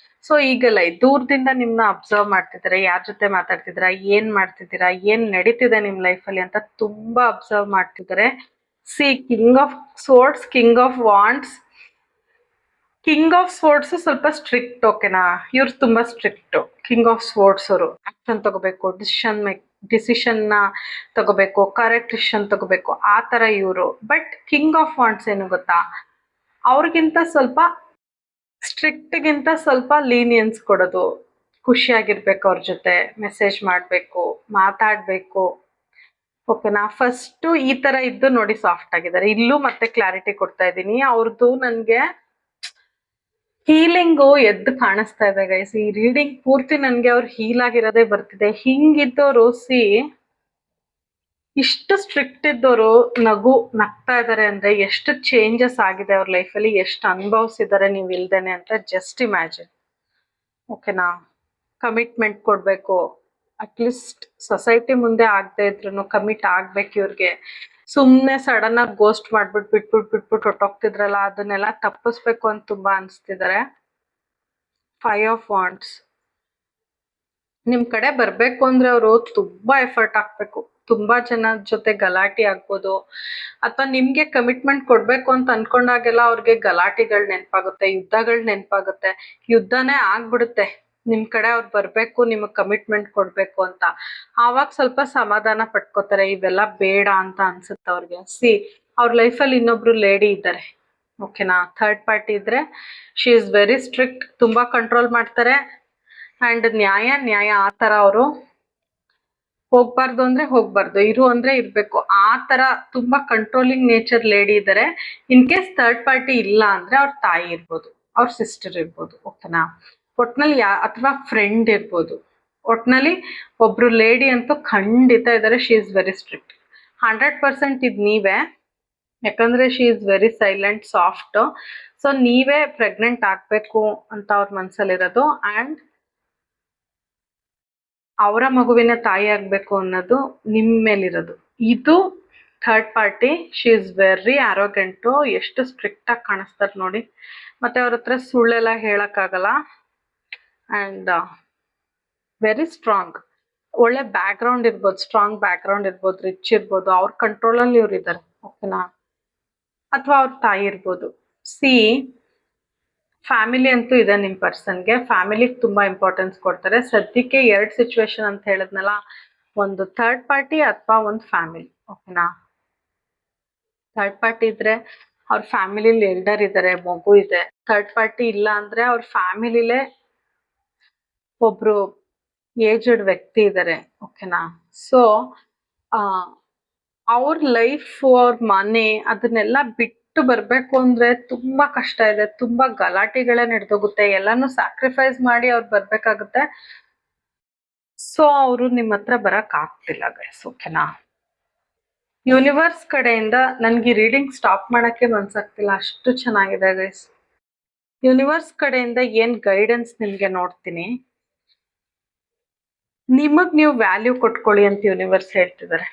ಸೊ ಈಗಲ್ಲ ದೂರದಿಂದ ನಿಮ್ನ ಅಬ್ಸರ್ವ್ ಮಾಡ್ತಿದ್ದಾರೆ. ಯಾರ ಜೊತೆ ಮಾತಾಡ್ತಿದ್ದೀರಾ, ಏನ್ ಮಾಡ್ತಿದ್ದೀರಾ, ಏನ್ ನಡೀತಿದೆ ನಿಮ್ ಲೈಫಲ್ಲಿ ಅಂತ ತುಂಬಾ ಅಬ್ಸರ್ವ್ ಮಾಡ್ತಿದ್ದಾರೆ. See, king of swords, king of wands. King of swords ಸ್ವಲ್ಪ ಸ್ಟ್ರಿಕ್ಟ್. ಓಕೆನಾ? ಇವ್ರು ತುಂಬಾ ಸ್ಟ್ರಿಕ್ಟ್. ಕಿಂಗ್ ಆಫ್ ಸ್ವೋರ್ಡ್ಸ್ ಅವರು ಆಕ್ಷನ್ ತಗೋಬೇಕು, ಡಿಸಿಷನ್ ನ ತಗೋಬೇಕು, ಕರೆಕ್ಟ್ ಡಿಸಿಷನ್ ತಗೋಬೇಕು, ಆ ತರ ಇವರು. ಬಟ್ ಕಿಂಗ್ ಆಫ್ ವಾಂಡ್ಸ್ ಏನು ಗೊತ್ತಾ, ಅವ್ರಿಗಿಂತ ಸ್ವಲ್ಪ ಸ್ಟ್ರಿಕ್ಟ್ಗಿಂತ ಸ್ವಲ್ಪ ಲೀನಿಯನ್ಸ್ ಕೊಡೋದು, ಖುಷಿಯಾಗಿರ್ಬೇಕು, ಅವ್ರ ಜೊತೆ ಮೆಸೇಜ್ ಮಾಡಬೇಕು, ಮಾತಾಡಬೇಕು. ಓಕೆನಾ? ಫಸ್ಟ್ ಈ ತರ ಇದ್ದು ನೋಡಿ ಸಾಫ್ಟ್ ಆಗಿದ್ದಾರೆ. ಇಲ್ಲೂ ಮತ್ತೆ ಕ್ಲಾರಿಟಿ ಕೊಡ್ತಾ ಇದ್ದೀನಿ. ಅವ್ರದ್ದು ನನ್ಗೆ ಹೀಲಿಂಗು ಎದ್ದು ಕಾಣಿಸ್ತಾ ಇದೆ ಗೈಸ್. ಈ ರೀಡಿಂಗ್ ಪೂರ್ತಿ ನನ್ಗೆ ಅವ್ರು ಹೀಲ್ ಆಗಿರೋದೇ ಬರ್ತಿದೆ. ಹಿಂಗಿದ್ದವರು ಸಿ, ಇಷ್ಟು ಸ್ಟ್ರಿಕ್ಟ್ ಇದ್ದವರು ನಗ್ತಾ ಇದಾರೆ ಅಂದ್ರೆ ಎಷ್ಟು ಚೇಂಜಸ್ ಆಗಿದೆ ಅವ್ರ ಲೈಫಲ್ಲಿ, ಎಷ್ಟು ಅನುಭವಿಸಿದ್ದಾರೆ ನೀವು ಇಲ್ದೇನೆ ಅಂತ ಜಸ್ಟ್ ಇಮ್ಯಾಜಿನ್. ಓಕೆನಾ? ಕಮಿಟ್ಮೆಂಟ್ ಕೊಡ್ಬೇಕು. ಅಟ್ಲೀಸ್ಟ್ ಸೊಸೈಟಿ ಮುಂದೆ ಆಗದೆ ಇದ್ರು ಕಮಿಟ್ ಆಗ್ಬೇಕು ಇವ್ರಿಗೆ. ಸುಮ್ನೆ ಸಡನ್ ಆಗಿ ಗೋಸ್ಟ್ ಮಾಡ್ಬಿಟ್ಟು ಬಿಟ್ಬಿಟ್ಟು ಹೊಟ್ಟೋಗ್ತಿದ್ರಲ್ಲ, ಅದನ್ನೆಲ್ಲ ತಪ್ಪಿಸ್ಬೇಕು ಅಂತ ತುಂಬಾ ಅನ್ಸ್ತಿದ್ದಾರೆ. 5 ಆಫ್ ವಾಂಡ್ಸ್. ನಿಮ್ ಕಡೆ ಬರ್ಬೇಕು ಅಂದ್ರೆ ಅವರು ತುಂಬಾ ಎಫರ್ಟ್ ಹಾಕ್ಬೇಕು. ತುಂಬಾ ಜನ ಜೊತೆ ಗಲಾಟೆ ಆಗ್ಬೋದು, ಅಥವಾ ನಿಮ್ಗೆ ಕಮಿಟ್ಮೆಂಟ್ ಕೊಡ್ಬೇಕು ಅಂತ ಅನ್ಕೊಂಡಾಗೆಲ್ಲ ಅವ್ರಿಗೆ ಗಲಾಟೆಗಳು ನೆನಪಾಗುತ್ತೆ, ಯುದ್ಧಗಳು ನೆನಪಾಗುತ್ತೆ, ಯುದ್ಧನೇ ಆಗ್ಬಿಡುತ್ತೆ. ನಿಮ್ ಕಡೆ ಅವ್ರು ಬರ್ಬೇಕು, ನಿಮಗ್ ಕಮಿಟ್ಮೆಂಟ್ ಕೊಡ್ಬೇಕು ಅಂತ. ಆವಾಗ ಸ್ವಲ್ಪ ಸಮಾಧಾನ ಪಟ್ಕೋತಾರೆ. ಇವೆಲ್ಲ ಬೇಡ ಅಂತ ಅನ್ಸುತ್ತೆ ಅವ್ರಿಗೆ. ಸಿ, ಅವ್ರ ಲೈಫಲ್ಲಿ ಇನ್ನೊಬ್ರು ಲೇಡಿ ಇದ್ದಾರೆ. ಓಕೆನಾ? ಥರ್ಡ್ ಪಾರ್ಟಿ ಇದ್ರೆ ಶಿ ಇಸ್ ವೆರಿ ಸ್ಟ್ರಿಕ್ಟ್. ತುಂಬಾ ಕಂಟ್ರೋಲ್ ಮಾಡ್ತಾರೆ. ಅಂಡ್ ನ್ಯಾಯ ಆ ತರ ಅವರು. ಹೋಗ್ಬಾರ್ದು ಅಂದ್ರೆ ಹೋಗ್ಬಾರ್ದು, ಇರು ಅಂದ್ರೆ ಇರ್ಬೇಕು, ಆ ತರ ತುಂಬಾ ಕಂಟ್ರೋಲಿಂಗ್ ನೇಚರ್ ಲೇಡಿ ಇದ್ದಾರೆ. ಇನ್ ಕೇಸ್ ಥರ್ಡ್ ಪಾರ್ಟಿ ಇಲ್ಲ ಅಂದ್ರೆ ಅವ್ರ ತಾಯಿ ಇರ್ಬೋದು, ಅವ್ರ ಸಿಸ್ಟರ್ ಇರ್ಬೋದು. ಓಕೆನಾ? ಒಟ್ನಲ್ಲಿ ಅಥವಾ ಫ್ರೆಂಡ್ ಇರ್ಬೋದು. ಒಟ್ನಲ್ಲಿ ಒಬ್ರು ಲೇಡಿ ಅಂತೂ ಖಂಡಿತ ಇದ್ದಾರೆ. She is very strict. 100% ಇದು ನೀವೇ. ಯಾಕಂದ್ರೆ she is very silent, soft. So ನೀವೇ ಪ್ರೆಗ್ನೆಂಟ್ ಆಗ್ಬೇಕು ಅಂತ ಅವ್ರ ಮನ್ಸಲ್ಲಿರೋದು. ಅಂಡ್ ಅವರ ಮಗುವಿನ ತಾಯಿ ಆಗ್ಬೇಕು ಅನ್ನೋದು ನಿಮ್ ಮೇಲಿರೋದು. ಇದು third party. She is very arrogant. ಎಷ್ಟು ಸ್ಟ್ರಿಕ್ಟ್ ಆಗಿ ಕಾಣಿಸ್ತಾರೆ ನೋಡಿ. ಮತ್ತೆ ಅವ್ರ ಹತ್ರ ಸುಳ್ಳೆಲ್ಲ ಹೇಳಕ್ಕಾಗಲ್ಲ. And very strong. ಒಳ್ಳೆ ಬ್ಯಾಕ್ ಗ್ರೌಂಡ್ ಇರ್ಬೋದು, ಸ್ಟ್ರಾಂಗ್ ಬ್ಯಾಕ್ ಗ್ರೌಂಡ್ ಇರ್ಬೋದು, ರಿಚ್ ಇರ್ಬೋದು, ಅವ್ರ ಕಂಟ್ರೋಲಲ್ಲಿ ಇವ್ರು ಇದ್ದಾರೆ. ಓಕೆನಾ? ಅಥವಾ ಅವ್ರ ತಾಯಿ ಇರ್ಬೋದು. ಸಿ, ಫ್ಯಾಮಿಲಿ ಅಂತೂ ಇದೆ ನಿಮ್ ಪರ್ಸನ್ಗೆ. ಫ್ಯಾಮಿಲಿಗೆ ತುಂಬಾ ಇಂಪಾರ್ಟೆನ್ಸ್ ಕೊಡ್ತಾರೆ. ಸದ್ಯಕ್ಕೆ 2 ಸಿಚುವೇಶನ್ ಅಂತ ಹೇಳಿದ್ನಲ್ಲ, ಒಂದು ಥರ್ಡ್ ಪಾರ್ಟಿ ಅಥವಾ ಒಂದು ಫ್ಯಾಮಿಲಿ. ಓಕೆನಾ? ಥರ್ಡ್ ಪಾರ್ಟಿ ಇದ್ರೆ ಅವ್ರ ಫ್ಯಾಮಿಲಿಲಿ ಎಲ್ಡರ್ ಇದ್ದಾರೆ, ಮಗು ಇದೆ. ಥರ್ಡ್ ಪಾರ್ಟಿ ಇಲ್ಲ ಅಂದ್ರೆ ಅವ್ರ ಫ್ಯಾಮಿಲಿಲೇ ಒಬ್ರು ಏಜ್ಡ್ ವ್ಯಕ್ತಿ ಇದ್ದಾರೆ. ಓಕೆನಾ? ಸೊ ಅವ್ರ ಲೈಫ್, ಅವ್ರ ಮನೆ, ಅದನ್ನೆಲ್ಲ ಬಿಟ್ಟು ಬರ್ಬೇಕು ಅಂದ್ರೆ ತುಂಬಾ ಕಷ್ಟ ಇದೆ. ತುಂಬಾ ಗಲಾಟೆಗಳೇ ನಡೆದೋಗುತ್ತೆ. ಎಲ್ಲಾನು ಸ್ಯಾಕ್ರಿಫೈಸ್ ಮಾಡಿ ಅವ್ರು ಬರ್ಬೇಕಾಗುತ್ತೆ. ಸೊ ಅವರು ನಿಮ್ಮ ಹತ್ರ ಬರಕ್ ಆಗ್ತಿಲ್ಲ ಗೈಸ್. ಓಕೆನಾ? ಯೂನಿವರ್ಸ್ ಕಡೆಯಿಂದ ನನ್ಗೆ ರೀಡಿಂಗ್ ಸ್ಟಾಪ್ ಮಾಡಕ್ಕೆ ಮನ್ಸಾಗ್ತಿಲ್ಲ, ಅಷ್ಟು ಚೆನ್ನಾಗಿದೆ ಗೈಸ್. ಯೂನಿವರ್ಸ್ ಕಡೆಯಿಂದ ಏನ್ ಗೈಡೆನ್ಸ್ ನಿಮ್ಗೆ ನೋಡ್ತೀನಿ. ನಿಮಗ್ ನೀವು ವ್ಯಾಲ್ಯೂ ಕೊಟ್ಕೊಳ್ಳಿ ಅಂತ ಯೂನಿವರ್ಸ್ ಹೇಳ್ತಿದ್ದಾರೆ.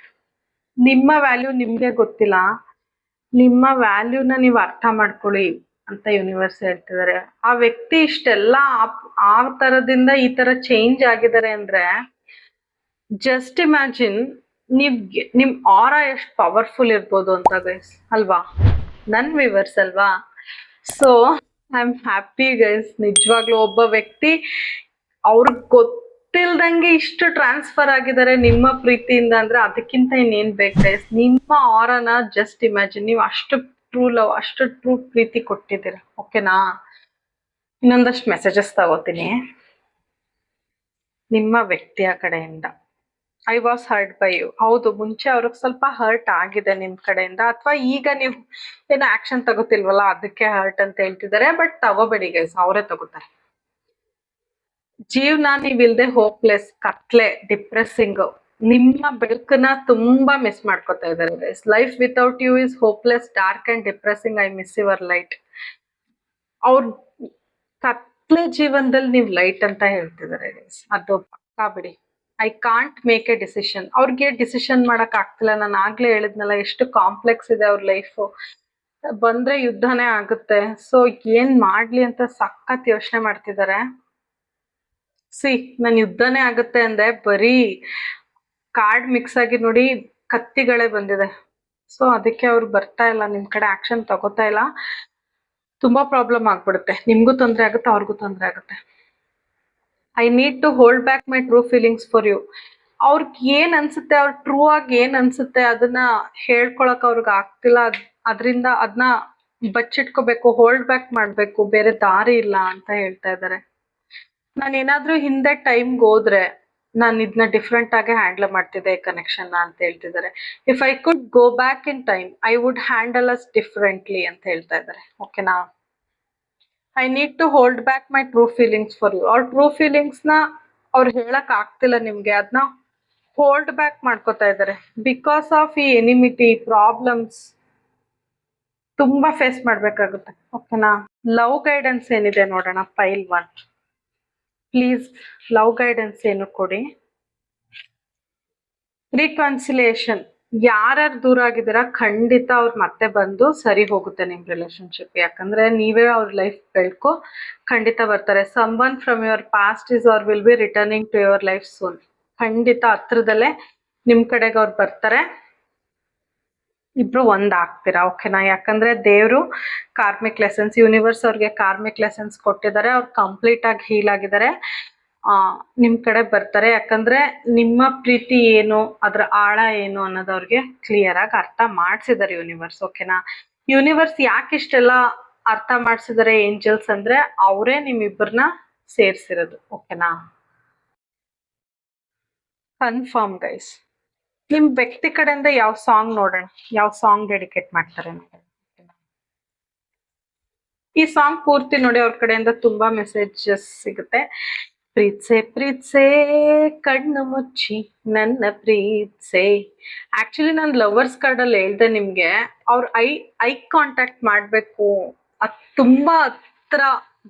ನಿಮ್ಮ ವ್ಯಾಲ್ಯೂ ನಿಮ್ಗೆ ಗೊತ್ತಿಲ್ಲ, ನಿಮ್ಮ ವ್ಯಾಲ್ಯೂನ ನೀವು ಅರ್ಥ ಮಾಡ್ಕೊಳ್ಳಿ ಅಂತ ಯೂನಿವರ್ಸ್ ಹೇಳ್ತಿದ್ದಾರೆ. ಆ ವ್ಯಕ್ತಿ ಇಷ್ಟೆಲ್ಲ ಆ ತರದಿಂದ ಈ ತರ ಚೇಂಜ್ ಆಗಿದ್ದಾರೆ ಅಂದ್ರೆ ಜಸ್ಟ್ ಇಮ್ಯಾಜಿನ್, ನಿಮ್ ಆರಾ ಎಷ್ಟು ಪವರ್ಫುಲ್ ಇರ್ಬೋದು ಅಂತ ಗೈಸ್ ಅಲ್ವಾ, ನನ್ ವಿವರ್ಸ್ ಅಲ್ವಾ. So I am happy guys. ನಿಜವಾಗ್ಲೂ ಒಬ್ಬ ವ್ಯಕ್ತಿ ಅವ್ರಿಗೆ ಗೊತ್ತಿಲ್ದಂಗೆ ಇಷ್ಟು ಟ್ರಾನ್ಸ್ಫರ್ ಆಗಿದ್ದಾರೆ ನಿಮ್ಮ ಪ್ರೀತಿಯಿಂದ ಅಂದ್ರೆ ಅದಕ್ಕಿಂತ ಇನ್ನೇನ್ ಬೇಕು ಗೈಸ್. ನಿಮ್ಮ ಆರನ ಜಸ್ಟ್ ಇಮ್ಯಾಜಿನ್, ನೀವು ಅಷ್ಟು ಟ್ರೂ ಲವ್, ಅಷ್ಟು ಟ್ರೂ ಪ್ರೀತಿ ಕೊಟ್ಟಿದ್ದೀರ. ಓಕೆನಾ, ಇನ್ನೊಂದಷ್ಟು ಮೆಸೇಜಸ್ ತಗೋತೀನಿ ನಿಮ್ಮ ವ್ಯಕ್ತಿಯ ಕಡೆಯಿಂದ. I was hurt by you. ಹೌದು, ಮುಂಚೆ ಅವ್ರಿಗೆ ಸ್ವಲ್ಪ ಹರ್ಟ್ ಆಗಿದೆ ನಿಮ್ ಕಡೆಯಿಂದ, ಅಥವಾ ಈಗ ನೀವು ಏನೋ ಆಕ್ಷನ್ ತಗೋತಿಲ್ವಲ್ಲ ಅದಕ್ಕೆ ಹರ್ಟ್ ಅಂತ ಹೇಳ್ತಿದ್ದಾರೆ. ಬಟ್ ತಗೋಬೇಡಿ ಗೈಸ್, ಅವರೇ ತಗೋತಾರೆ. ಜೀವನ ನೀವಿಲ್ದೆ ಹೋಪ್ಲೆಸ್, ಕತ್ಲೆ, ಡಿಪ್ರೆಸ್ಸಿಂಗ್, ನಿಮ್ಮ ಬೆಳಕನ್ನ ತುಂಬಾ ಮಿಸ್ ಮಾಡ್ಕೊತಾ ಇದ್ದಾರೆ guys. Life without you is hopeless, dark and depressing. I miss your light. ಅವ್ರ ಕತ್ಲೆ ಜೀವನದಲ್ಲಿ ನೀವು ಲೈಟ್ ಅಂತ ಹೇಳ್ತಿದ್ದಾರೆ ಗೈಸ್, ಅದು ಪಕ್ಕಾ ಬಿಡಿ. I can't make A decision. ಅವ್ರಿಗೆ ಡಿಸಿಷನ್ ಮಾಡಕ್ ಆಗ್ತಿಲ್ಲ. ನಾನು ಆಗ್ಲೇ ಹೇಳಿದ್ನಲ್ಲ ಎಷ್ಟು ಕಾಂಪ್ಲೆಕ್ಸ್ ಇದೆ ಅವ್ರ ಲೈಫು. ಬಂದ್ರೆ ಯುದ್ಧನೇ ಆಗುತ್ತೆ. ಸೊ ಏನ್ ಮಾಡ್ಲಿ ಅಂತ ಸಖತ್ ಯೋಚನೆ ಮಾಡ್ತಿದ್ದಾರೆ. ನನ್ ಯುದ್ಧನೇ ಆಗುತ್ತೆ ಅಂದೆ, ಬರೀ ಕಾರ್ಡ್ ಮಿಕ್ಸ್ ಆಗಿ ನೋಡಿ ಕತ್ತಿಗಳೇ ಬಂದಿದೆ. ಸೊ ಅದಕ್ಕೆ ಅವ್ರು ಬರ್ತಾ ಇಲ್ಲ, ನಿಮ್ ಕಡೆ ಆಕ್ಷನ್ ತಗೋತಾ ಇಲ್ಲ. ತುಂಬಾ ಪ್ರಾಬ್ಲಮ್ ಆಗ್ಬಿಡುತ್ತೆ, ನಿಮ್ಗೂ ತೊಂದರೆ ಆಗುತ್ತೆ, ಅವ್ರಿಗೂ ತೊಂದರೆ ಆಗುತ್ತೆ. I need to hold back my true feelings for you. ಅವ್ರಿಗೆ ಏನ್ ಅನ್ಸುತ್ತೆ, ಅವ್ರ ಟ್ರೂ ಆಗಿ ಏನ್ ಅನ್ಸುತ್ತೆ ಅದನ್ನ ಹೇಳ್ಕೊಳಕ್ ಅವ್ರಿಗೆ ಆಗ್ತಿಲ್ಲ. ಅದರಿಂದ ಅದನ್ನ ಬಚ್ಚಿಟ್ಕೋಬೇಕು, ಹೋಲ್ಡ್ ಬ್ಯಾಕ್ ಮಾಡ್ಬೇಕು, ಬೇರೆ ದಾರಿ ಇಲ್ಲ ಅಂತ ಹೇಳ್ತಾ ಇದ್ದಾರೆ. ನಾನು ಏನಾದ್ರೂ ಹಿಂದೆ ಟೈಮ್ಗೆ ಹೋದ್ರೆ ನಾನು ಇದನ್ನ ಡಿಫ್ರೆಂಟ್ ಆಗಿ ಹ್ಯಾಂಡಲ್ ಮಾಡ್ತಿದ್ದೆ ಕನೆಕ್ಷನ್ ಅಂತ ಹೇಳ್ತಿದ್ದಾರೆ. If I could go back in time I would handle us differently ಅಂತ ಹೇಳ್ತಾ ಇದ್ದಾರೆ. ಓಕೆನಾ, I need to hold back my true feelings for you. ಅವ್ರ ಟ್ರೂ ಫೀಲಿಂಗ್ಸ್ ನ ಅವ್ರು ಹೇಳಕ್ ಆಗ್ತಿಲ್ಲ ನಿಮ್ಗೆ, ಅದನ್ನ ಹೋಲ್ಡ್ ಬ್ಯಾಕ್ ಮಾಡ್ಕೋತಾ ಇದ್ದಾರೆ. ಬಿಕಾಸ್ ಆಫ್ ಈ ಎನಿಮಿಟಿ ಪ್ರಾಬ್ಲಮ್ಸ್ ತುಂಬಾ ಫೇಸ್ ಮಾಡ್ಬೇಕಾಗುತ್ತೆ. ಓಕೆನಾ, ಲವ್ ಗೈಡೆನ್ಸ್ ಏನಿದೆ ನೋಡೋಣ. ಫೈಲ್ 1 ಪ್ಲೀಸ್ ಲವ್ ಗೈಡೆನ್ಸ್ ಏನು ಕೊಡಿ. ರಿಕನ್ಸಿಲಿಯೇಷನ್, ಯಾರ್ಯಾರು ದೂರ ಆಗಿದ್ದೀರಾ ಖಂಡಿತ ಅವ್ರು ಮತ್ತೆ ಬಂದು ಸರಿ ಹೋಗುತ್ತೆ ನಿಮ್ ರಿಲೇಶನ್ಶಿಪ್. ಯಾಕಂದ್ರೆ ನೀವೇ ಅವ್ರ ಲೈಫ್ ಬೆಳ್ಕೊ ಖಂಡಿತ ಬರ್ತಾರೆ. Someone from your past is or will be returning to your life soon. ಖಂಡಿತ ಹತ್ರದಲ್ಲೇ ನಿಮ್ ಕಡೆಗೆ ಅವ್ರು ಬರ್ತಾರೆ. ಇಬ್ರು ಒಂದಾಗ್ತೀರಾ. ಓಕೆನಾ, ಯಾಕಂದ್ರೆ ದೇವರು ಕಾರ್ಮಿಕ್ ಲೆಸನ್ಸ್, ಯೂನಿವರ್ಸ್ ಅವ್ರಿಗೆ ಕಾರ್ಮಿಕ್ ಲೆಸನ್ಸ್ ಕೊಟ್ಟಿದ್ದಾರೆ. ಅವ್ರು ಕಂಪ್ಲೀಟ್ ಆಗಿ ಹೀಲ್ ಆಗಿದ್ದಾರೆ. ನಿಮ್ ಕಡೆ ಬರ್ತಾರೆ. ಯಾಕಂದ್ರೆ ನಿಮ್ಮ ಪ್ರೀತಿ ಏನು, ಅದ್ರ ಆಳ ಏನು ಅನ್ನೋದು ಅವ್ರಿಗೆ ಕ್ಲಿಯರ್ ಆಗಿ ಅರ್ಥ ಮಾಡ್ಸಿದ್ದಾರೆ ಯೂನಿವರ್ಸ್. ಓಕೆನಾ, ಯೂನಿವರ್ಸ್ ಯಾಕೆ ಇಷ್ಟೆಲ್ಲ ಅರ್ಥ ಮಾಡ್ಸಿದ್ದಾರೆ ಏಂಜಲ್ಸ್ ಅಂದ್ರೆ ಅವರೇ ನಿಮ್ಮಿಬ್ಬರನ್ನ ಸೇರ್ಸಿರೋದು. ಓಕೆನಾ, ಕನ್ಫರ್ಮ್ ಗೈಸ್. ನಿಮ್ ವ್ಯಕ್ತಿ ಕಡೆಯಿಂದ ಯಾವ ಸಾಂಗ್ ನೋಡೋಣ, ಯಾವ ಸಾಂಗ್ ಡೆಡಿಕೇಟ್ ಮಾಡ್ತಾರೆ ನೋಡಿ. ಈ ಸಾಂಗ್ ಪೂರ್ತಿ ನೋಡಿ, ಅವ್ರ ಕಡೆಯಿಂದ ತುಂಬಾ ಮೆಸೇಜಸ್ ಸಿಗುತ್ತೆ. ಪ್ರೀತ್ಸೆ ಪ್ರೀತ್ಸೆ ಕಣ್ಣು ಮುಚ್ಚಿ ನನ್ನ ಪ್ರೀತ್ಸೆ. ಆಕ್ಚುಲಿ ನಾನು ಲವರ್ಸ್ ಕಾರ್ಡ್ ಅಲ್ಲಿ ಹೇಳ್ದೆ ನಿಮ್ಗೆ, ಅವ್ರ ಐ ಕಾಂಟ್ಯಾಕ್ಟ್ ಮಾಡ್ಬೇಕು, ಅದ್ ತುಂಬಾ ಹತ್ರ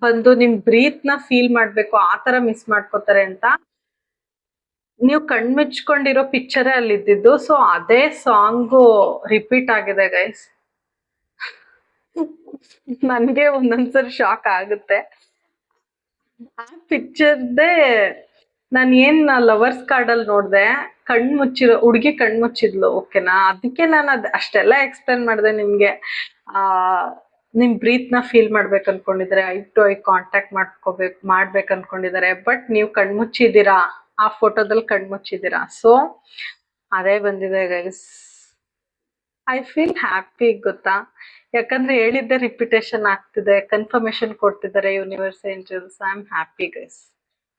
ಬಂದು ನಿಮ್ ಬ್ರೀತ್ ನ ಫೀಲ್ ಮಾಡ್ಬೇಕು, ಆತರ ಮಿಸ್ ಮಾಡ್ಕೋತಾರೆ ಅಂತ. ನೀವು ಕಣ್ಮುಚ್ಕೊಂಡಿರೋ ಪಿಕ್ಚರೇ ಅಲ್ಲಿ ಇದ್ದಿದ್ದು. ಸೊ ಅದೇ ಸಾಂಗು ರಿಪೀಟ್ ಆಗಿದೆ ಗೈಸ್. ನನ್ಗೆ ಒಂದೊಂದ್ಸರಿ ಶಾಕ್ ಆಗುತ್ತೆ. ಆ ಪಿಕ್ಚರ್ದೇ ನಾನು ಏನ್ ಲವರ್ಸ್ ಕಾರ್ಡ್ ಅಲ್ಲಿ ನೋಡ್ದೆ, ಕಣ್ಮುಚ್ಚಿರೋ ಹುಡುಗಿ ಕಣ್ಮುಚ್ಚಿದ್ಲು. ಓಕೆನಾ, ಅದಕ್ಕೆ ನಾನು ಅಷ್ಟೆಲ್ಲ ಎಕ್ಸ್ಪ್ಲೇನ್ ಮಾಡಿದೆ ನಿಮ್ಗೆ. ನಿಮ್ ಬ್ರೀತ್ ನ ಫೀಲ್ ಮಾಡ್ಬೇಕು ಅನ್ಕೊಂಡಿದ್ದಾರೆ, ಐ ಟು ಐ ಕಾಂಟ್ಯಾಕ್ಟ್ ಮಾಡ್ಬೇಕು ಅನ್ಕೊಂಡಿದ್ದಾರೆ. ಬಟ್ ನೀವು ಕಣ್ಮುಚ್ಚಿದ್ದೀರಾ, ಆ ಫೋಟೋದಲ್ಲಿ ಕಣ್ಮುಚ್ಚಿದ್ದೀರಾ. ಸೊ ಅದೇ ಬಂದಿದೆ ಗೈಸ್. ಐ ಫೀಲ್ ಹ್ಯಾಪಿ ಗೊತ್ತಾ, ಯಾಕಂದ್ರೆ ಹೇಳಿದ್ದೆ ರಿಪಿಟೇಷನ್ ಆಗ್ತಿದೆ, ಕನ್ಫರ್ಮೇಶನ್ ಕೊಡ್ತಿದ್ದಾರೆ universe angels. I am happy guys.